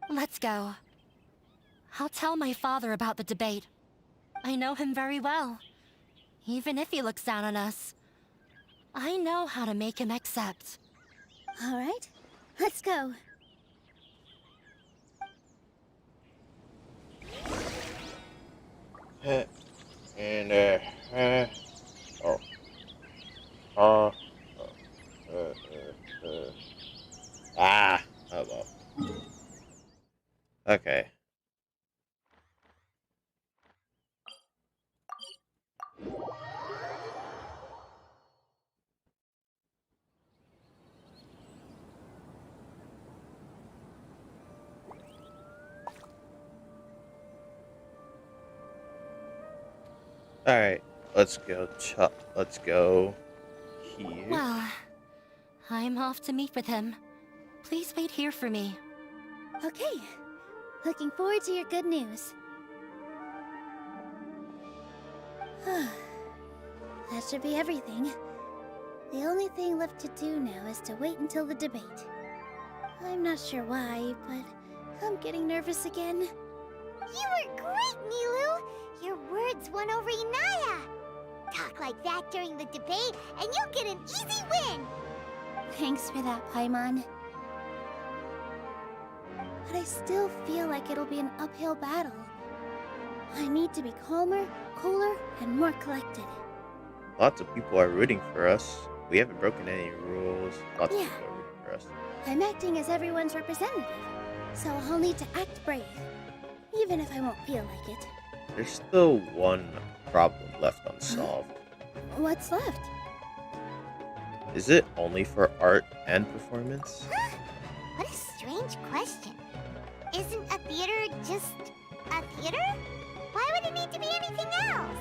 Let's go. I'll tell my father about the debate. I know him very well. Even if he looks down on us, I know how to make him accept. All right, let's go. And oh well. Okay. All right, let's go. Let's go here. Well, I'm off to meet with him. Please wait here for me. Okay. Looking forward to your good news. That should be everything. The only thing left to do now is to wait until the debate. I'm not sure why, but I'm getting nervous again. You were great, Nilou! Your words won over Inaya! Talk like that during the debate, and you'll get an easy win! Thanks for that, Paimon. But I still feel like it'll be an uphill battle. I need to be calmer, cooler, and more collected. Lots of people are rooting for us. We haven't broken any rules. Lots of Yeah. people are rooting for us. I'm acting as everyone's representative, so I'll need to act brave, even if I won't feel like it. There's still one problem left unsolved. What's left? Is it only for art and performance? What a strange question. Isn't a theater just a theater? Why would it need to be anything else?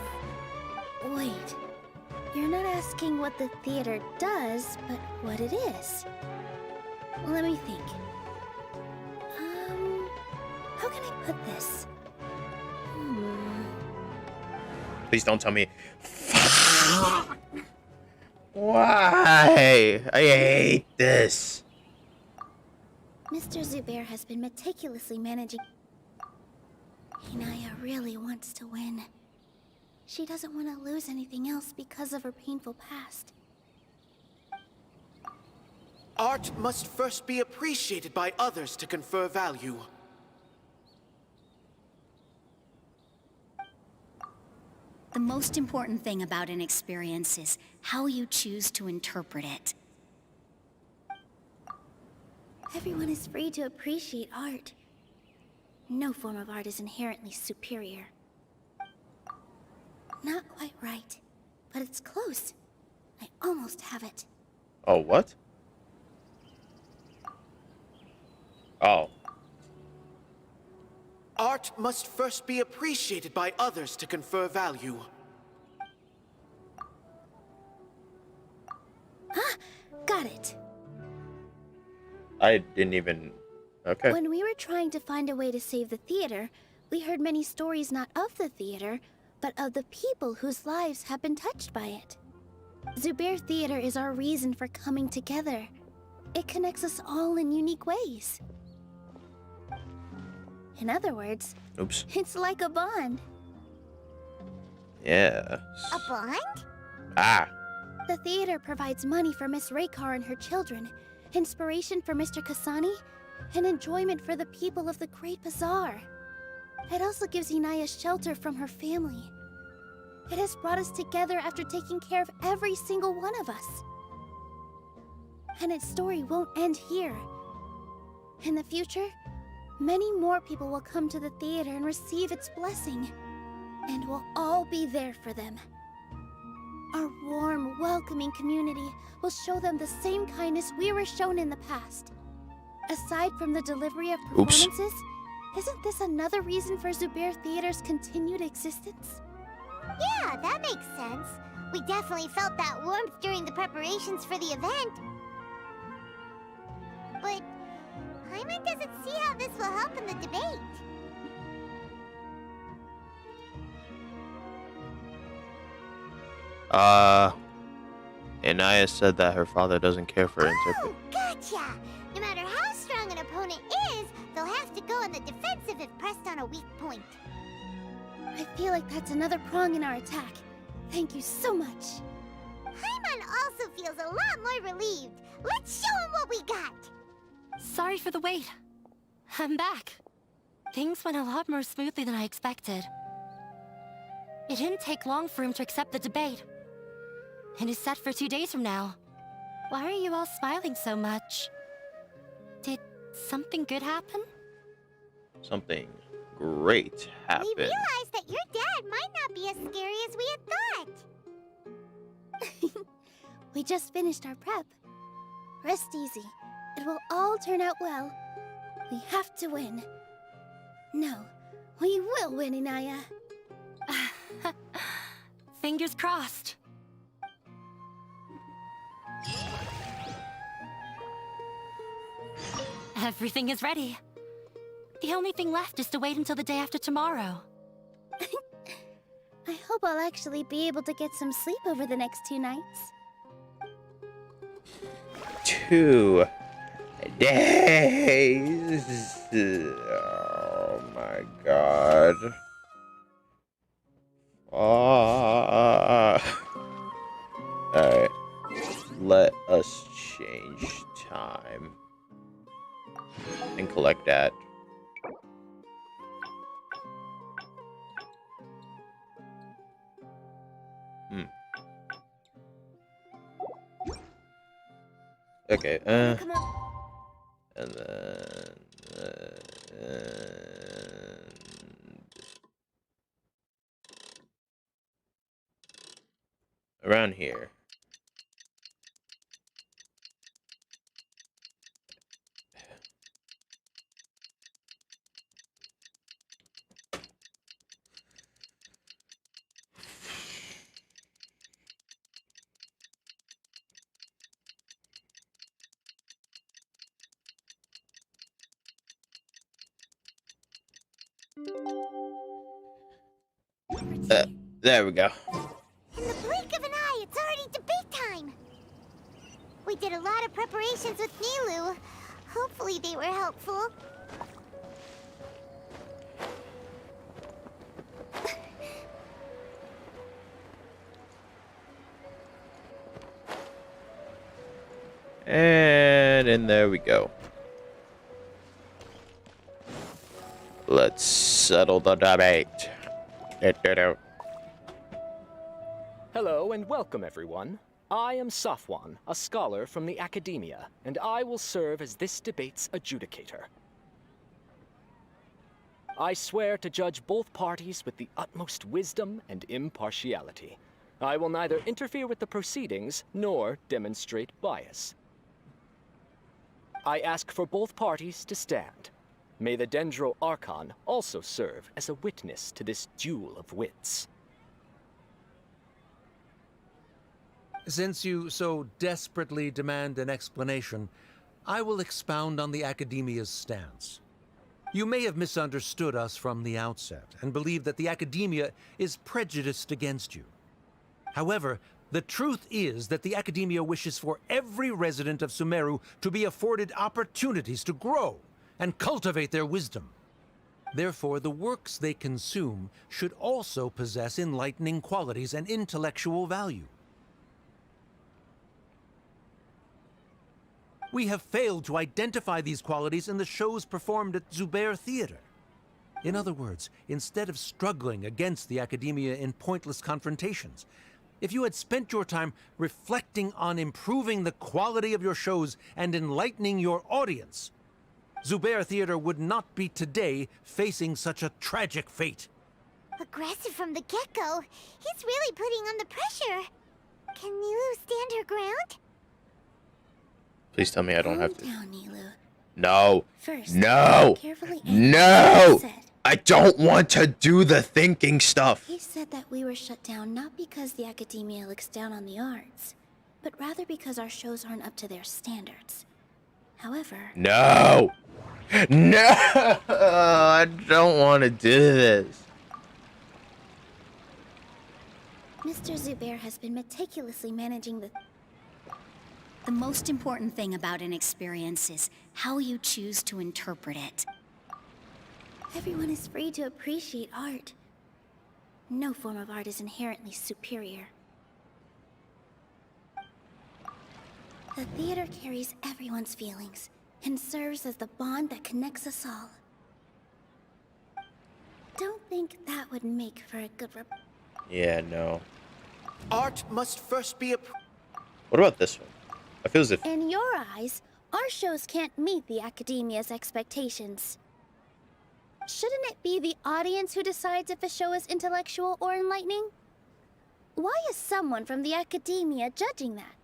Wait. You're not asking what the theater does, but what it is. Let me think. can I put this? Please don't tell me. Why? I hate this. Mr. Zubair has been meticulously managing. Inaya really wants to win. She doesn't want to lose anything else because of her painful past. Art must first be appreciated by others to confer value. The most important thing about an experience is how you choose to interpret it. Everyone is free to appreciate art. No form of art is inherently superior. Not quite right, but it's close. I almost have it. Oh, what? Oh. Art must first be appreciated by others to confer value. Ah, got it. I didn't even... Okay. When we were trying to find a way to save the theater, we heard many stories not of the theater, but of the people whose lives have been touched by it. Zubair Theater is our reason for coming together. It connects us all in unique ways. In other words, Oops. it's like a bond. Yeah. A bond? Ah. The theater provides money for Miss Raykar and her children, inspiration for Mr. Kasani, and enjoyment for the people of the Great Bazaar. It also gives Inaya shelter from her family. It has brought us together after taking care of every single one of us. And its story won't end here. In the future, many more people will come to the theater and receive its blessing. And we'll all be there for them. Our warm, welcoming community will show them the same kindness we were shown in the past. Aside from the delivery of performances, isn't this another reason for Zubair Theater's continued existence? Yeah, that makes sense. We definitely felt that warmth during the preparations for the event. But Paimon doesn't see how this will help in the debate. Inaya said that her father doesn't care for interpret. Gotcha! No matter how strong an opponent is, they'll have to go on the defensive if pressed on a weak point. I feel like that's another prong in our attack. Thank you so much. Paimon also feels a lot more relieved. Let's show him what we got! Sorry for the wait. I'm back. Things went a lot more smoothly than I expected. It didn't take long for him to accept the debate. It is set for 2 days from now. Why are you all smiling so much? Did something good happen? Something great happened. We realized that your dad might not be as scary as we had thought. We just finished our prep. Rest easy. It will all turn out well. We have to win. No, we will win, Inaya. Fingers crossed. Everything is ready. The only thing left is to wait until the day after tomorrow. I hope I'll actually be able to get some sleep over the next 2 nights. 2 days. Oh my god. Alright. Let us change time. And collect that. Okay, Come on. and then, around here. There we go. In the blink of an eye, it's already debate time. We did a lot of preparations with Nilou. Hopefully they were helpful. And there we go. Let's settle the debate. Hello and welcome, everyone. I am Safwan, a scholar from the Academia, and I will serve as this debate's adjudicator. I swear to judge both parties with the utmost wisdom and impartiality. I will neither interfere with the proceedings nor demonstrate bias. I ask for both parties to stand. May the Dendro Archon also serve as a witness to this duel of wits. Since you so desperately demand an explanation, I will expound on the Academia's stance. You may have misunderstood us from the outset and believe that the Academia is prejudiced against you. However, the truth is that the Academia wishes for every resident of Sumeru to be afforded opportunities to grow and cultivate their wisdom. Therefore, the works they consume should also possess enlightening qualities and intellectual value. We have failed to identify these qualities in the shows performed at Zubair Theater. In other words, instead of struggling against the Academia in pointless confrontations, if you had spent your time reflecting on improving the quality of your shows and enlightening your audience, Zubair Theater would not be today facing such a tragic fate. Aggressive from the get-go. He's really putting on the pressure. Can Nilou stand her ground? Please tell me I don't have to. Calm down, Nilou. No. First, No. carefully No. said. I don't want to do the thinking stuff. He said that we were shut down not because the Academia looks down on the arts, but rather because our shows aren't up to their standards. However... No. No. I don't want to do this. Mr. Zubair has been meticulously managing The most important thing about an experience is how you choose to interpret it. Everyone is free to appreciate art. No form of art is inherently superior. The theater carries everyone's feelings and serves as the bond that connects us all. Don't think that would make for a good Yeah, no. Art must first be What about this one? I feel as if... In your eyes, our shows can't meet the Academia's expectations. Shouldn't it be the audience who decides if a show is intellectual or enlightening? Why is someone from the Academia judging that?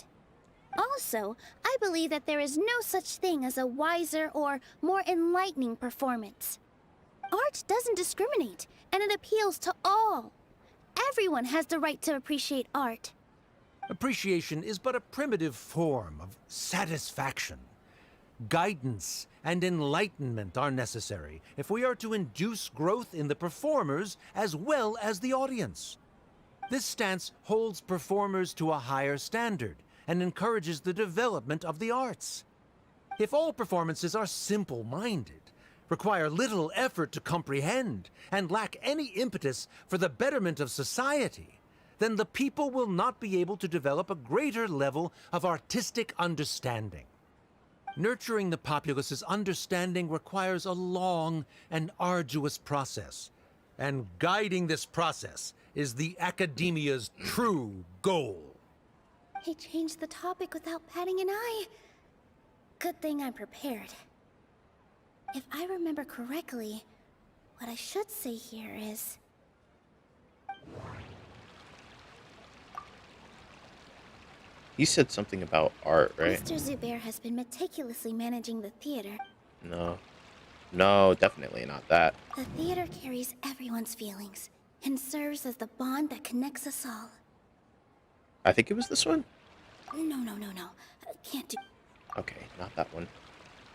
Also, I believe that there is no such thing as a wiser or more enlightening performance. Art doesn't discriminate, and it appeals to all. Everyone has the right to appreciate art. Appreciation is but a primitive form of satisfaction. Guidance and enlightenment are necessary if we are to induce growth in the performers as well as the audience. This stance holds performers to a higher standard and encourages the development of the arts. If all performances are simple-minded, require little effort to comprehend, and lack any impetus for the betterment of society, then the people will not be able to develop a greater level of artistic understanding. Nurturing the populace's understanding requires a long and arduous process, and guiding this process is the Academia's true goal. He changed the topic without batting an eye. Good thing I'm prepared. If I remember correctly, what I should say here is... He said something about art, right? Mr. Zubair has been meticulously managing the theater. No. No, definitely not that. The theater carries everyone's feelings and serves as the bond that connects us all. I think it was this one? No. Can't do... Okay, not that one.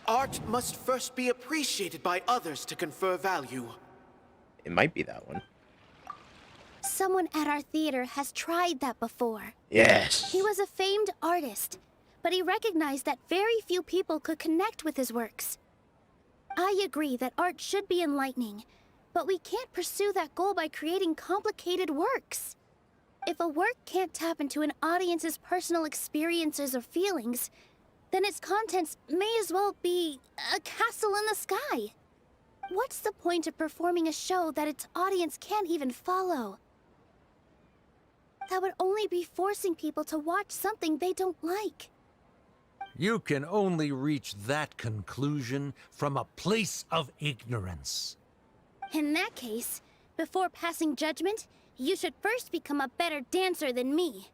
Art must first be appreciated by others to confer value. It might be that one. Someone at our theater has tried that before. Yes. He was a famed artist, but he recognized that very few people could connect with his works. I agree that art should be enlightening, but we can't pursue that goal by creating complicated works. If a work can't tap into an audience's personal experiences or feelings, then its contents may as well be a castle in the sky. What's the point of performing a show that its audience can't even follow? That would only be forcing people to watch something they don't like. You can only reach that conclusion from a place of ignorance. In that case, before passing judgment, you should first become a better dancer than me.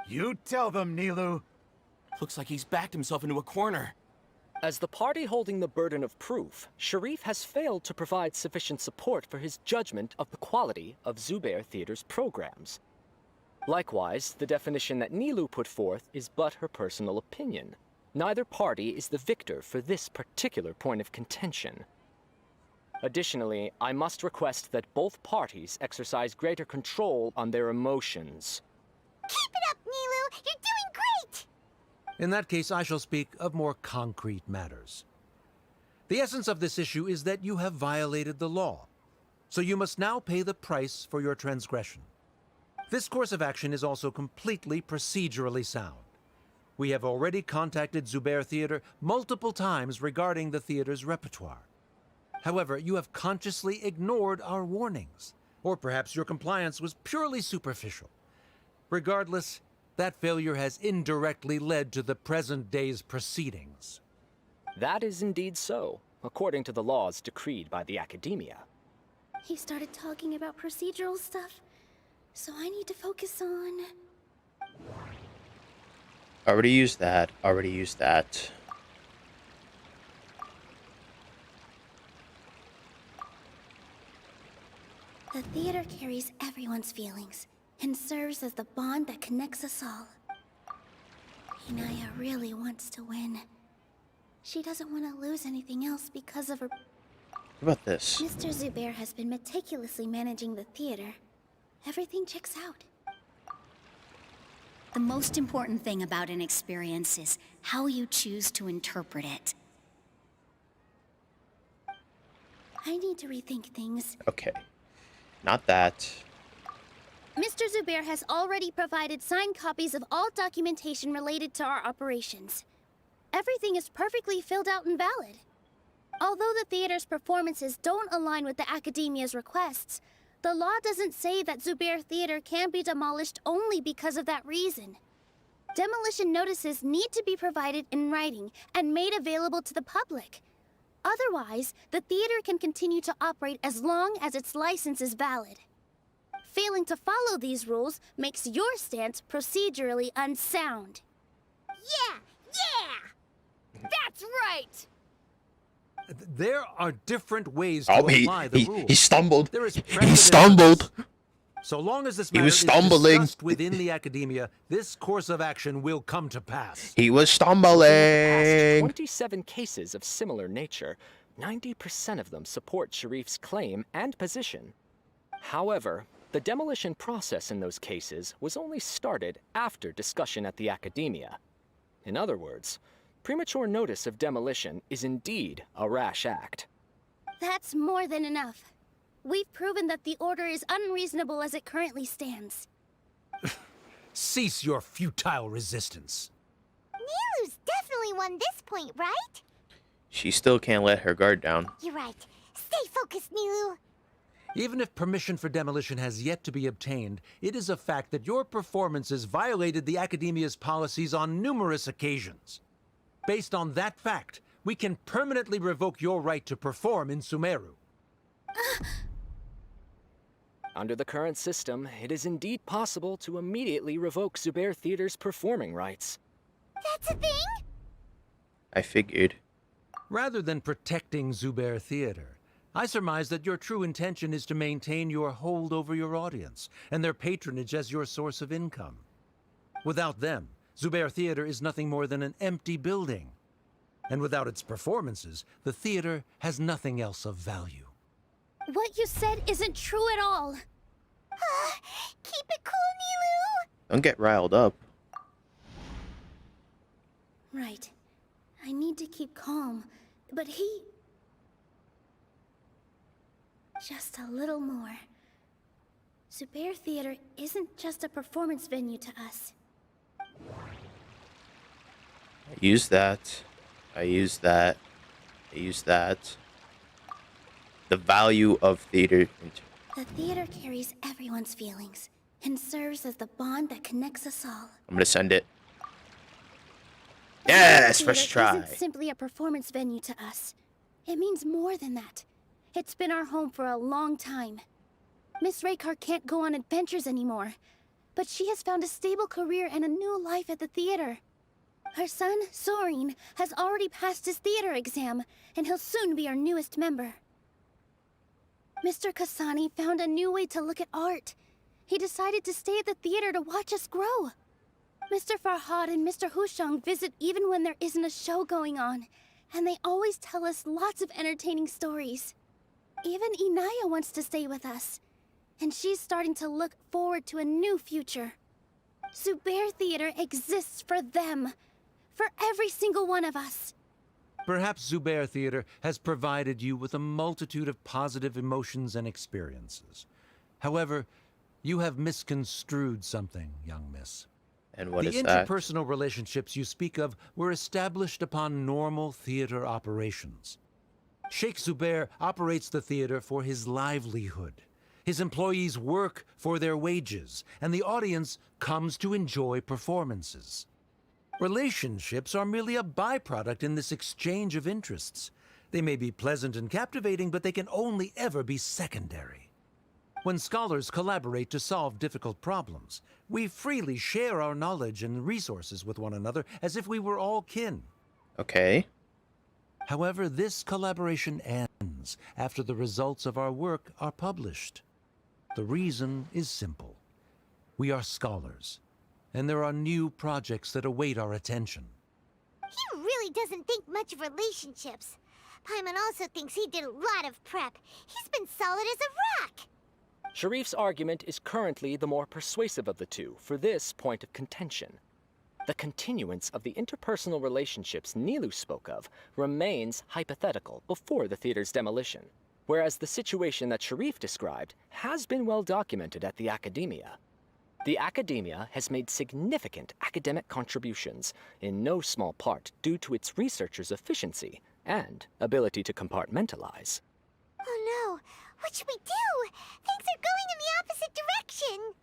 You tell them, Nilou. Looks like he's backed himself into a corner. As the party holding the burden of proof, Sharif has failed to provide sufficient support for his judgment of the quality of Zubair Theater's programs. Likewise, the definition that Nilou put forth is but her personal opinion. Neither party is the victor for this particular point of contention. Additionally, I must request that both parties exercise greater control on their emotions. Keep it up, Nilou! You're doing great! In that case, I shall speak of more concrete matters. The essence of this issue is that you have violated the law, so you must now pay the price for your transgression. This course of action is also completely procedurally sound. We have already contacted Zubair Theater multiple times regarding the theater's repertoire. However, you have consciously ignored our warnings, or perhaps your compliance was purely superficial. Regardless, that failure has indirectly led to the present day's proceedings. That is indeed so, according to the laws decreed by the Academia. He started talking about procedural stuff, so I need to focus on... Already used that. Already used that. The theater carries everyone's feelings and serves as the bond that connects us all. Inaya really wants to win. She doesn't want to lose anything else because of her... What about this? Mr. Zubair has been meticulously managing the theater. Everything checks out. The most important thing about an experience is how you choose to interpret it. I need to rethink things. Okay. Not that. Mr. Zubair has already provided signed copies of all documentation related to our operations. Everything is perfectly filled out and valid. Although the theater's performances don't align with the Academia's requests, the law doesn't say that Zubair Theater can be demolished only because of that reason. Demolition notices need to be provided in writing and made available to the public. Otherwise, the theater can continue to operate as long as its license is valid. Failing to follow these rules makes your stance procedurally unsound. Yeah! That's right! There are different ways to Oh, apply the rules. he stumbled. There is He precedent for stumbled. this. So long as this He matter was is stumbling. discussed within the Academia, this course of action will come to pass. He was Looking at the past stumbling. 27 cases of similar nature, 90% of them support Sharif's claim and position. However, the demolition process in those cases was only started after discussion at the Academia. In other words, premature notice of demolition is indeed a rash act. That's more than enough. We've proven that the order is unreasonable as it currently stands. Cease your futile resistance. Nilou's definitely won this point, right? She still can't let her guard down. You're right. Stay focused, Nilou. Even if permission for demolition has yet to be obtained, it is a fact that your performances violated the Academia's policies on numerous occasions. Based on that fact, we can permanently revoke your right to perform in Sumeru. Under the current system, it is indeed possible to immediately revoke Zubair Theater's performing rights. That's a thing? I figured. Rather than protecting Zubair Theater, I surmise that your true intention is to maintain your hold over your audience and their patronage as your source of income. Without them, Zubair Theater is nothing more than an empty building. And without its performances, the theater has nothing else of value. What you said isn't true at all. Don't get riled up. Right. I need to keep calm, but he... Just a little more. Zubair Theater isn't just a performance venue to us. I use that. I use that. I use that. The value of theater. The theater carries everyone's feelings and serves as the bond that connects us all. I'm gonna send it. The Yes, theater first try. isn't simply a performance venue to us. It means more than that. It's been our home for a long time. Miss Raykar can't go on adventures anymore, but she has found a stable career and a new life at the theater. Her son, Soren, has already passed his theater exam, and he'll soon be our newest member. Mr. Kasani found a new way to look at art. He decided to stay at the theater to watch us grow. Mr. Farhad and Mr. Hushang visit even when there isn't a show going on, and they always tell us lots of entertaining stories. Even Inaya wants to stay with us, and she's starting to look forward to a new future. Zubair Theater exists for them, for every single one of us. Perhaps Zubair Theater has provided you with a multitude of positive emotions and experiences. However, you have misconstrued something, young miss. And what the is that? interpersonal relationships you speak of were established upon normal theater operations. Sheikh Zubair operates the theater for his livelihood. His employees work for their wages, and the audience comes to enjoy performances. Relationships are merely a byproduct in this exchange of interests. They may be pleasant and captivating, but they can only ever be secondary. When scholars collaborate to solve difficult problems, we freely share our knowledge and resources with one another as if we were all kin. Okay. However, this collaboration ends after the results of our work are published. The reason is simple. We are scholars, and there are new projects that await our attention. He really doesn't think much of relationships. Paimon also thinks he did a lot of prep. He's been solid as a rock. Sharif's argument is currently the more persuasive of the two for this point of contention. The continuance of the interpersonal relationships Nilou spoke of remains hypothetical before the theater's demolition, whereas the situation that Sharif described has been well documented at the Academia. The Academia has made significant academic contributions, in no small part due to its researchers' efficiency and ability to compartmentalize. Oh no, what should we do? Things are going in the opposite direction.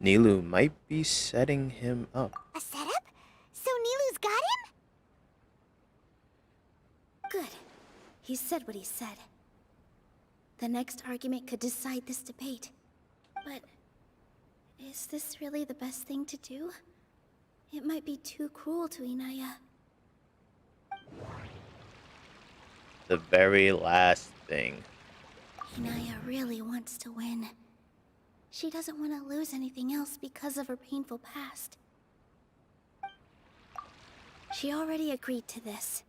Nilou might be setting him up. A setup? So Nilou's got him? Good. He said what he said. The next argument could decide this debate. But is this really the best thing to do? It might be too cruel to Inaya. The very last thing. Inaya really wants to win. She doesn't want to lose anything else because of her painful past. She already agreed to this.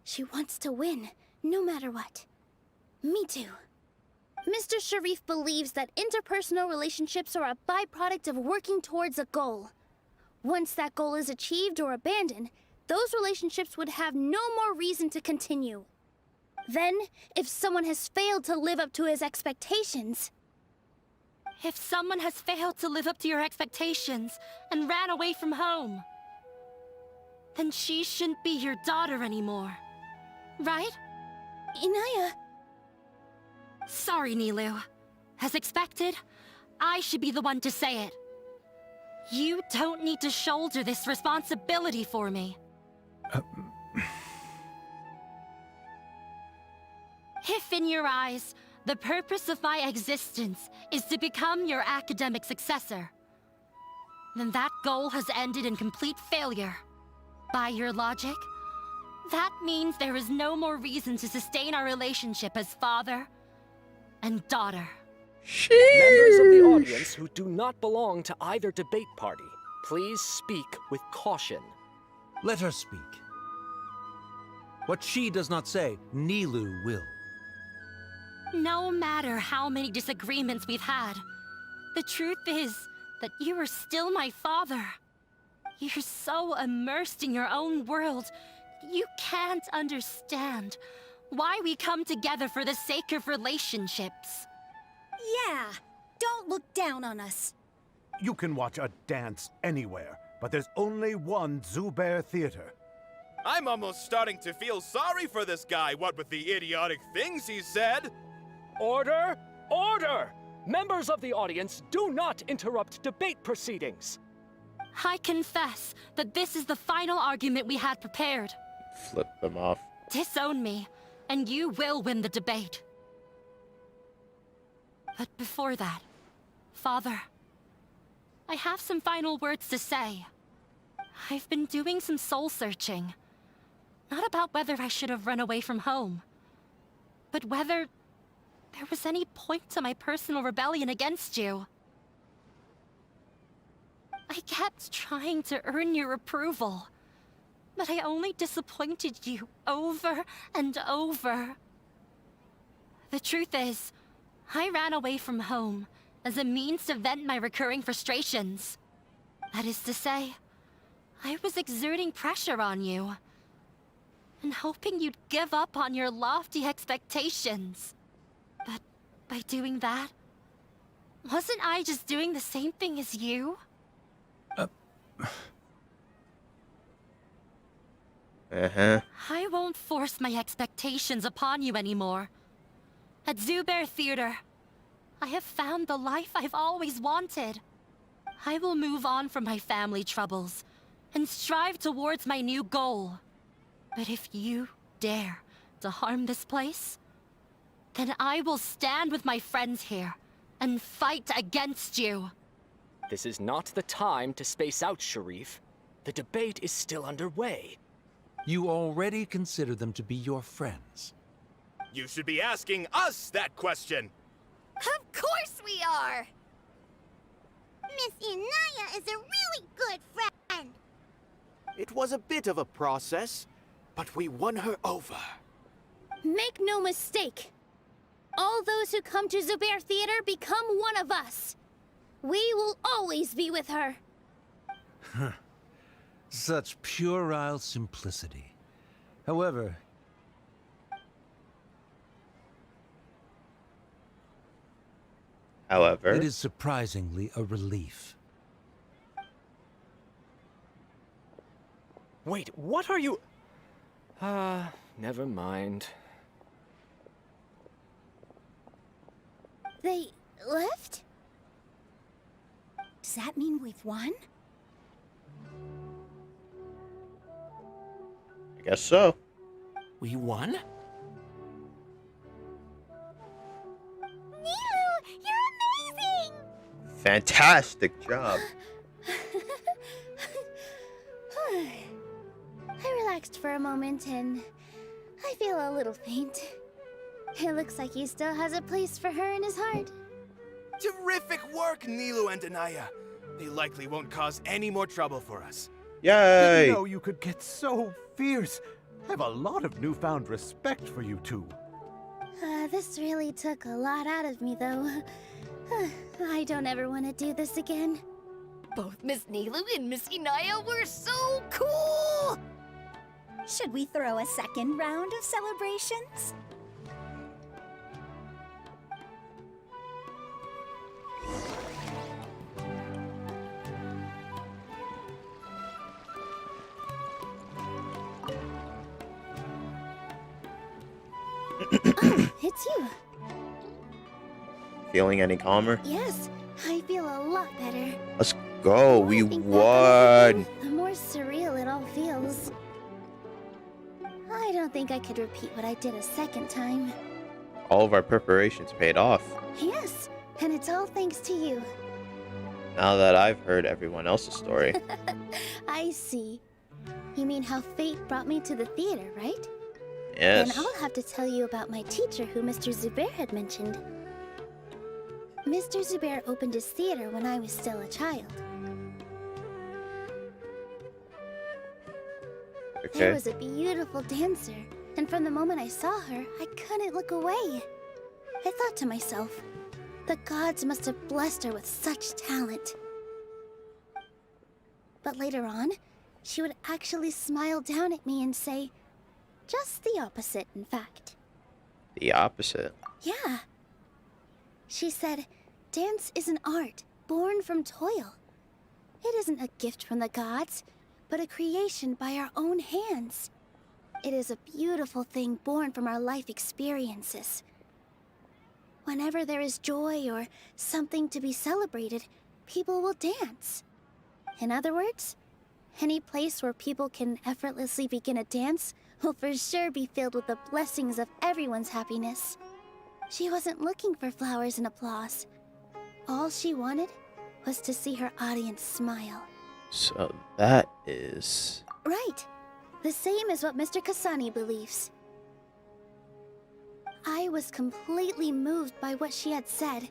She wants to win, no matter what. Me too. Mr. Sharif believes that interpersonal relationships are a byproduct of working towards a goal. Once that goal is achieved or abandoned, those relationships would have no more reason to continue. Then, if someone has failed to live up to his expectations... If someone has failed to live up to your expectations and ran away from home, then she shouldn't be your daughter anymore. Right? Inaya... Sorry, Nilou. As expected, I should be the one to say it. You don't need to shoulder this responsibility for me. If in your eyes, the purpose of my existence is to become your academic successor, then that goal has ended in complete failure. By your logic, that means there is no more reason to sustain our relationship as father and daughter. Members of the audience who do not belong to either debate party, please speak with caution. Let her speak. What she does not say, Nilou will. No matter how many disagreements we've had, the truth is, that you are still my father. You're so immersed in your own world, you can't understand why we come together for the sake of relationships. Yeah, don't look down on us. You can watch a dance anywhere, but there's only one Zubair Theater. I'm almost starting to feel sorry for this guy, what with the idiotic things he said. Order! Order! Members of the audience, do not interrupt debate proceedings. I confess that this is the final argument we had prepared. Flip them off. Disown me, and you will win the debate. But before that, Father, I have some final words to say. I've been doing some soul searching. Not about whether I should have run away from home, but whether there was any point to my personal rebellion against you. I kept trying to earn your approval, but I only disappointed you over and over. The truth is, I ran away from home as a means to vent my recurring frustrations. That is to say, I was exerting pressure on you, and hoping you'd give up on your lofty expectations. But by doing that, wasn't I just doing the same thing as you? I won't force my expectations upon you anymore. At Zubair Theater, I have found the life I've always wanted. I will move on from my family troubles and strive towards my new goal. But if you dare to harm this place, then I will stand with my friends here and fight against you. This is not the time to space out, Sharif. The debate is still underway. You already consider them to be your friends. You should be asking us that question. Of course we are! Miss Inaya is a really good friend. It was a bit of a process, but we won her over. Make no mistake. All those who come to Zubair Theater become one of us. We will always be with her. Such puerile simplicity. However, it is surprisingly a relief. Wait, what are you... never mind. They left? Does that mean we've won? I guess so. We won? Nilou, you're amazing! Fantastic job. I relaxed for a moment and I feel a little faint. It looks like he still has a place for her in his heart. Terrific work, Nilou and Anaya. They likely won't cause any more trouble for us. Yay! Didn't know you could get so fierce. I have a lot of newfound respect for you two. This really took a lot out of me, though. I don't ever want to do this again. Both Miss Nilou and Miss Inaya were so cool! Should we throw a second round of celebrations? Oh, it's you. Feeling any calmer? Yes, I feel a lot better. Let's go. We won. The more surreal it all feels. I don't think I could repeat what I did a second time. All of our preparations paid off. Yes, and it's all thanks to you. Now that I've heard everyone else's story. I see. You mean how fate brought me to the theater, right? Yes. Then I'll have to tell you about my teacher who Mr. Zubair had mentioned. Mr. Zubair opened his theater when I was still a child. Okay. There was a beautiful dancer, and from the moment I saw her, I couldn't look away. I thought to myself, the gods must have blessed her with such talent. But later on, she would actually smile down at me and say, just the opposite, in fact. The opposite? Yeah. She said, dance is an art born from toil. It isn't a gift from the gods, but a creation by our own hands. It is a beautiful thing born from our life experiences. Whenever there is joy or something to be celebrated, people will dance. In other words, any place where people can effortlessly begin a dance will for sure be filled with the blessings of everyone's happiness. She wasn't looking for flowers and applause. All she wanted was to see her audience smile. So that is... Right. The same as what Mr. Kasani believes. I was completely moved by what she had said,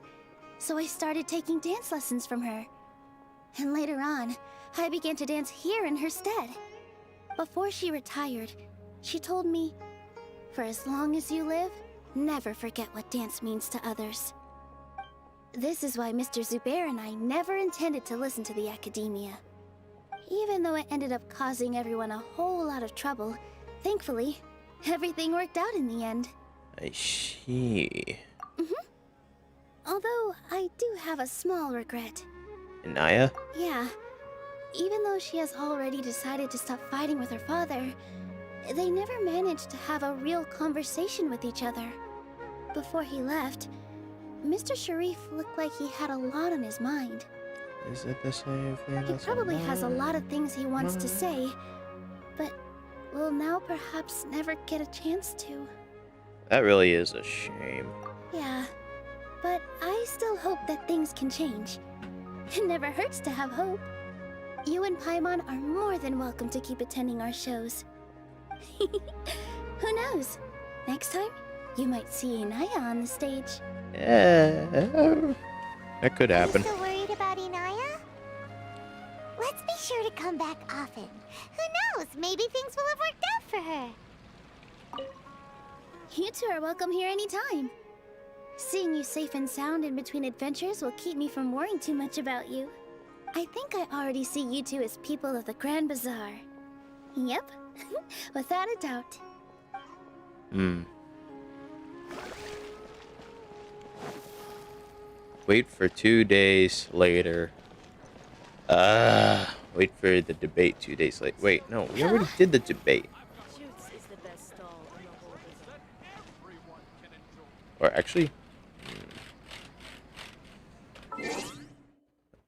so I started taking dance lessons from her. And later on, I began to dance here in her stead. Before she retired, she told me, for as long as you live, never forget what dance means to others. This is why Mr. Zubair and I never intended to listen to the academia. Even though it ended up causing everyone a whole lot of trouble, thankfully, everything worked out in the end. I see. Although, I do have a small regret. Inaya? Yeah. Even though she has already decided to stop fighting with her father, they never managed to have a real conversation with each other. Before he left, Mr. Sharif looked like he had a lot on his mind. Is it the same thing? He probably has a lot of things he wants to say, but will now perhaps never get a chance to. That really is a shame. Yeah, but I still hope that things can change. It never hurts to have hope. You and Paimon are more than welcome to keep attending our shows. Who knows? Next time, you might see Inaya on the stage. Yeah, that could happen. You so worried about Inaya? Let's be sure to come back often. Who knows? Maybe things will have worked out for her. You two are welcome here anytime. Seeing you safe and sound in between adventures will keep me from worrying too much about you. I think I already see you two as people of the Grand Bazaar. Yep, without a doubt. Wait for 2 days later. Wait for the debate 2 days later. Wait, no, we already did the debate. Or actually...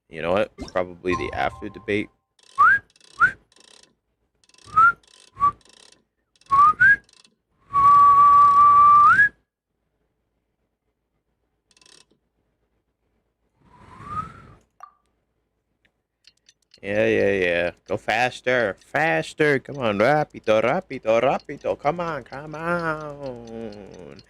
You know what? Probably the after debate. Yeah. Go faster. Faster. Come on. Rápido. Come on. Come on.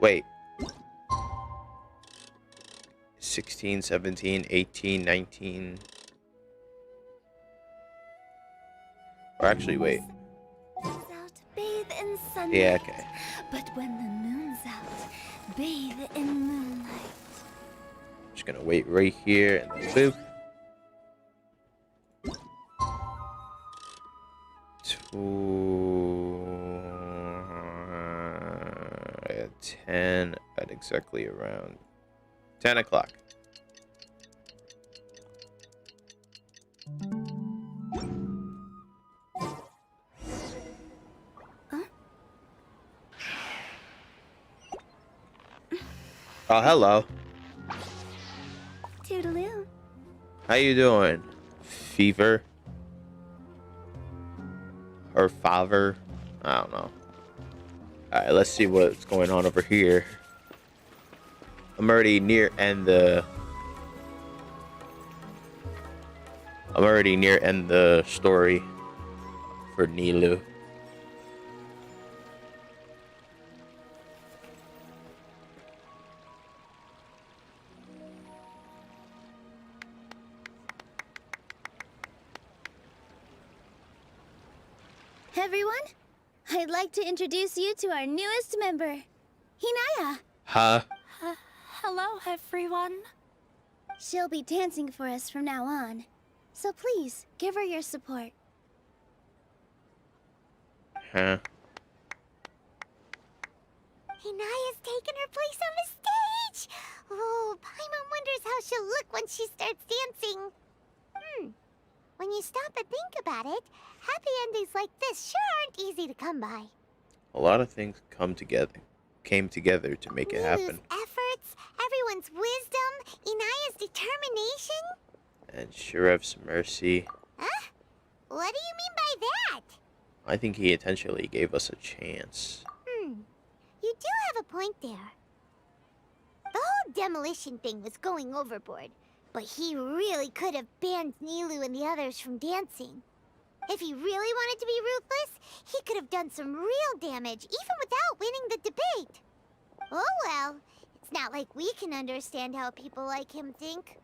Wait. 16, 17, 18, 19. Or actually, wait. Out, bathe in sunlight. Yeah, okay. But when the moon's out, bathe in moonlight. Just gonna wait right here and then boop. 10 at exactly around 10 o'clock. Oh, hello. Toodaloo. How you doing? Fever? Or favor? I don't know. Alright, let's see what's going on over here. I'm already near end the story for Nilou. Everyone, I'd like to introduce you to our newest member, Hinaya. Huh? Hello, everyone. She'll be dancing for us from now on, so please give her your support. Huh? Inaya's taken her place on the stage! Oh, Paimon wonders how she'll look when she starts dancing. When you stop and think about it, happy endings like this sure aren't easy to come by. A lot of things came together to make it happen. Nilou's efforts, everyone's wisdom, Inaya's determination. And Shirev's mercy. Huh? What do you mean by that? I think he intentionally gave us a chance. You do have a point there. The whole demolition thing was going overboard, but he really could have banned Nilou and the others from dancing. If he really wanted to be ruthless, he could have done some real damage, even without winning the debate. Oh well, it's not like we can understand how people like him think.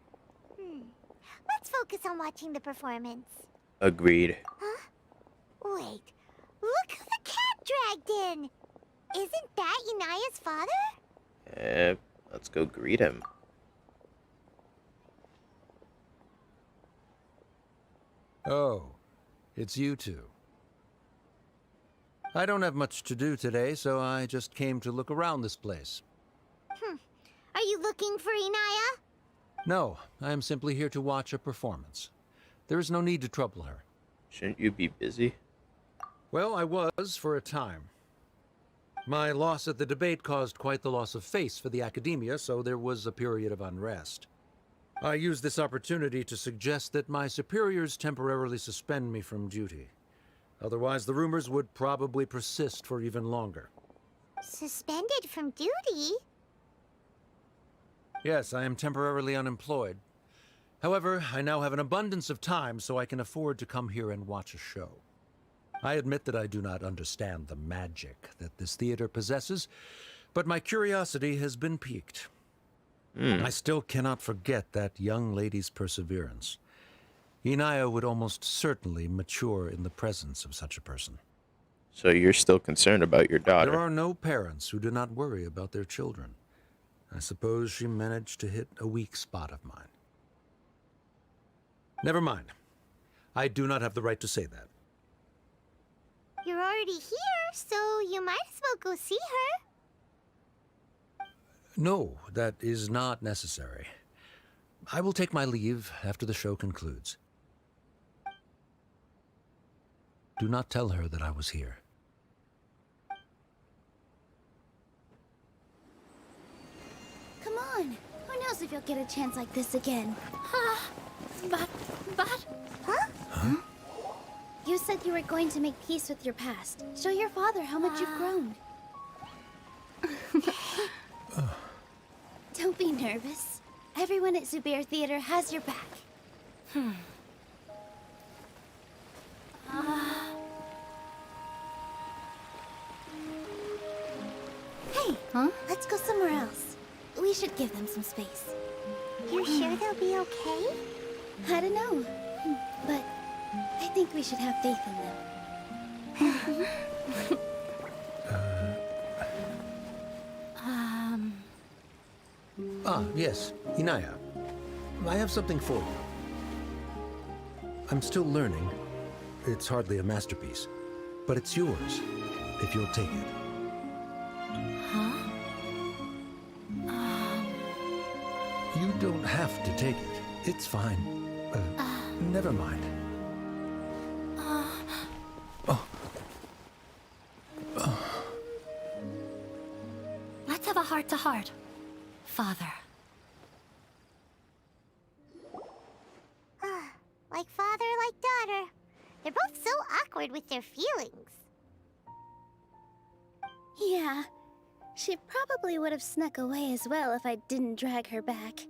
Let's focus on watching the performance. Agreed. Huh? Wait, look who the cat dragged in! Isn't that Inaya's father? Let's go greet him. Oh, it's you two. I don't have much to do today, so I just came to look around this place. Are you looking for Inaya? No, I am simply here to watch a performance. There is no need to trouble her. Shouldn't you be busy? Well, I was for a time. My loss at the debate caused quite the loss of face for the academia, so there was a period of unrest. I used this opportunity to suggest that my superiors temporarily suspend me from duty. Otherwise, the rumors would probably persist for even longer. Suspended from duty? Yes, I am temporarily unemployed. However, I now have an abundance of time, so I can afford to come here and watch a show. I admit that I do not understand the magic that this theater possesses, but my curiosity has been piqued. I still cannot forget that young lady's perseverance. Inaya would almost certainly mature in the presence of such a person. So you're still concerned about your daughter? There are no parents who do not worry about their children. I suppose she managed to hit a weak spot of mine. Never mind. I do not have the right to say that. You're already here, so you might as well go see her. No, that is not necessary. I will take my leave after the show concludes. Do not tell her that I was here. Come on. Who knows if you'll get a chance like this again? But... Huh? You said you were going to make peace with your past. Show your father how much you've grown. Don't be nervous. Everyone at Zubair Theater has your back. Hey, let's go somewhere else. We should give them some space. You're sure they'll be okay? I don't know, but I think we should have faith in them. Yes, Inaya. I have something for you. I'm still learning. It's hardly a masterpiece, but it's yours, if you'll take it. You don't have to take it. It's fine. Never mind. Let's have a heart-to-heart, Father. Like father, like daughter. They're both so awkward with their feelings. Yeah, she probably would have snuck away as well if I didn't drag her back.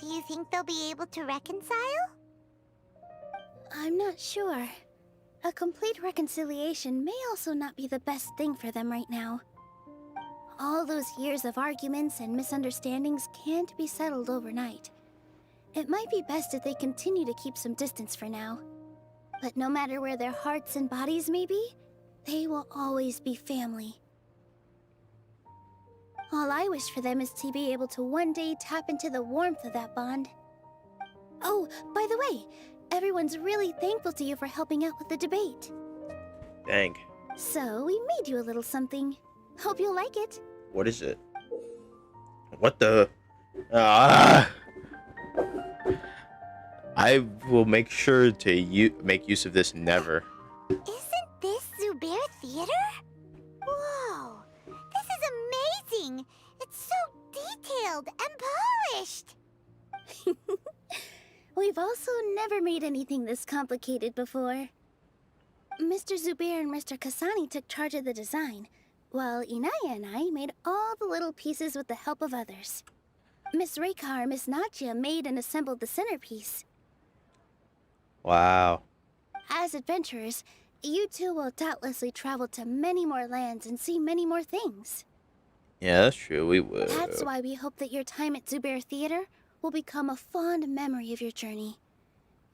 Do you think they'll be able to reconcile? I'm not sure. A complete reconciliation may also not be the best thing for them right now. All those years of arguments and misunderstandings can't be settled overnight. It might be best if they continue to keep some distance for now. But no matter where their hearts and bodies may be, they will always be family. All I wish for them is to be able to one day tap into the warmth of that bond. Oh, by the way, everyone's really thankful to you for helping out with the debate. Dang. So, we made you a little something. Hope you'll like it. What is it? What the? Ah! I will make sure to make use of this never. Isn't this Zubair Theater? Whoa, this is amazing! It's so detailed and polished! We've also never made anything this complicated before. Mr. Zubair and Mr. Kasani took charge of the design, while Inaya and I made all the little pieces with the help of others. Miss Reikar and Miss Nadia made and assembled the centerpiece. Wow. As adventurers, you two will doubtlessly travel to many more lands and see many more things. Yeah, that's true. We would. That's why we hope that your time at Zubair Theater will become a fond memory of your journey.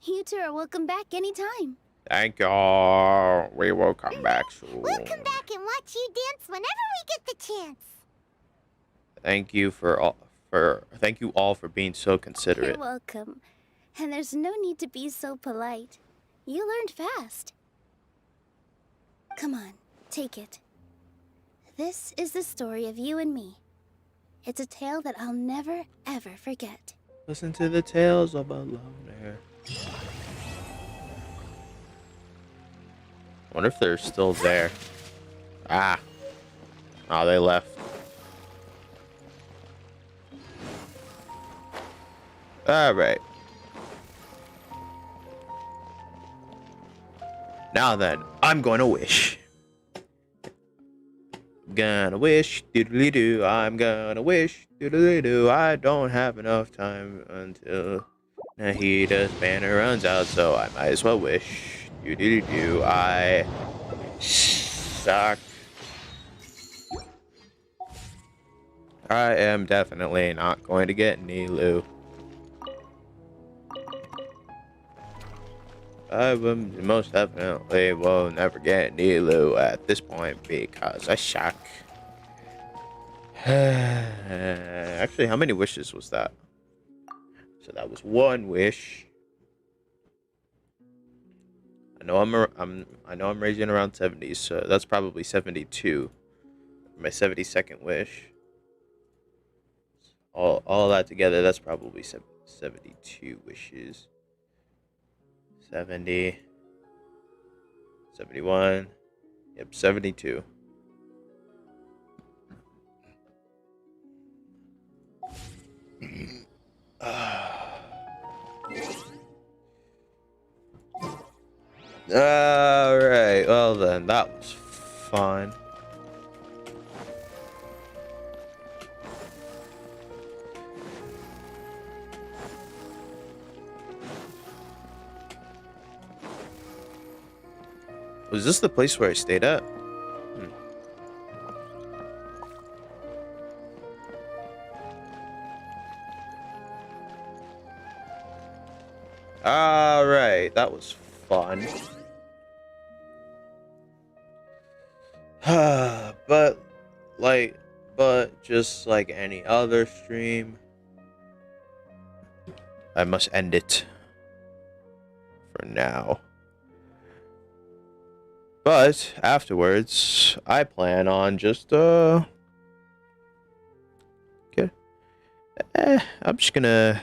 You two are welcome back anytime. Thank y'all. We will come back soon. We'll come back and watch you dance whenever we get the chance. Thank you thank you all for being so considerate. You're welcome. And there's no need to be so polite. You learned fast. Come on, take it. This is the story of you and me. It's a tale that I'll never, ever forget. Listen to the tales of a loner. I wonder if they're still there. Ah. Oh, they left. Alright. Now then, I'm going to wish. Gonna wish, doodly-doo, I'm gonna wish, doodly-doo. I don't have enough time until Nahida's banner runs out, so I might as well wish. Doodly-doo, I suck. I am definitely not going to get Nilou. I will most definitely will never get Nilou at this point because I suck. Actually, how many wishes was that? So that was one wish. I know I'm raising around 70, so that's probably 72. My 72nd wish. All that together, that's probably 72 wishes. 70, 71, yep, 72. Alright, well then, that was fun. Was this the place where I stayed at? Alright, that was fun. but just like any other stream, I must end it for now. But afterwards, I plan on just I'm just gonna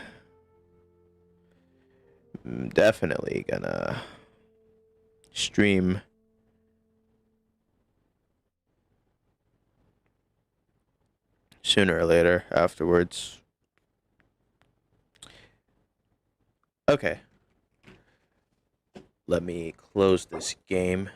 definitely gonna stream sooner or later afterwards. Okay. Let me close this game.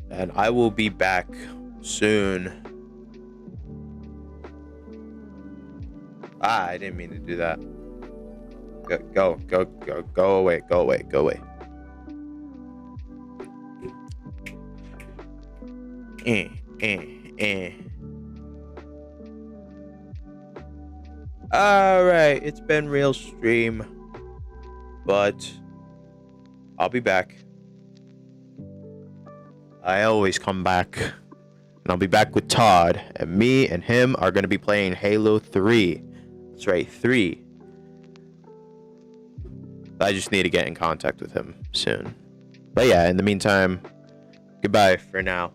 And I will be back soon. I didn't mean to do that. Go away, go away, go away. Alright, it's been real stream, but I'll be back. I always come back. And I'll be back with Todd, and me and him are going to be playing Halo 3. That's right, 3. I just need to get in contact with him soon. But yeah, in the meantime, goodbye for now.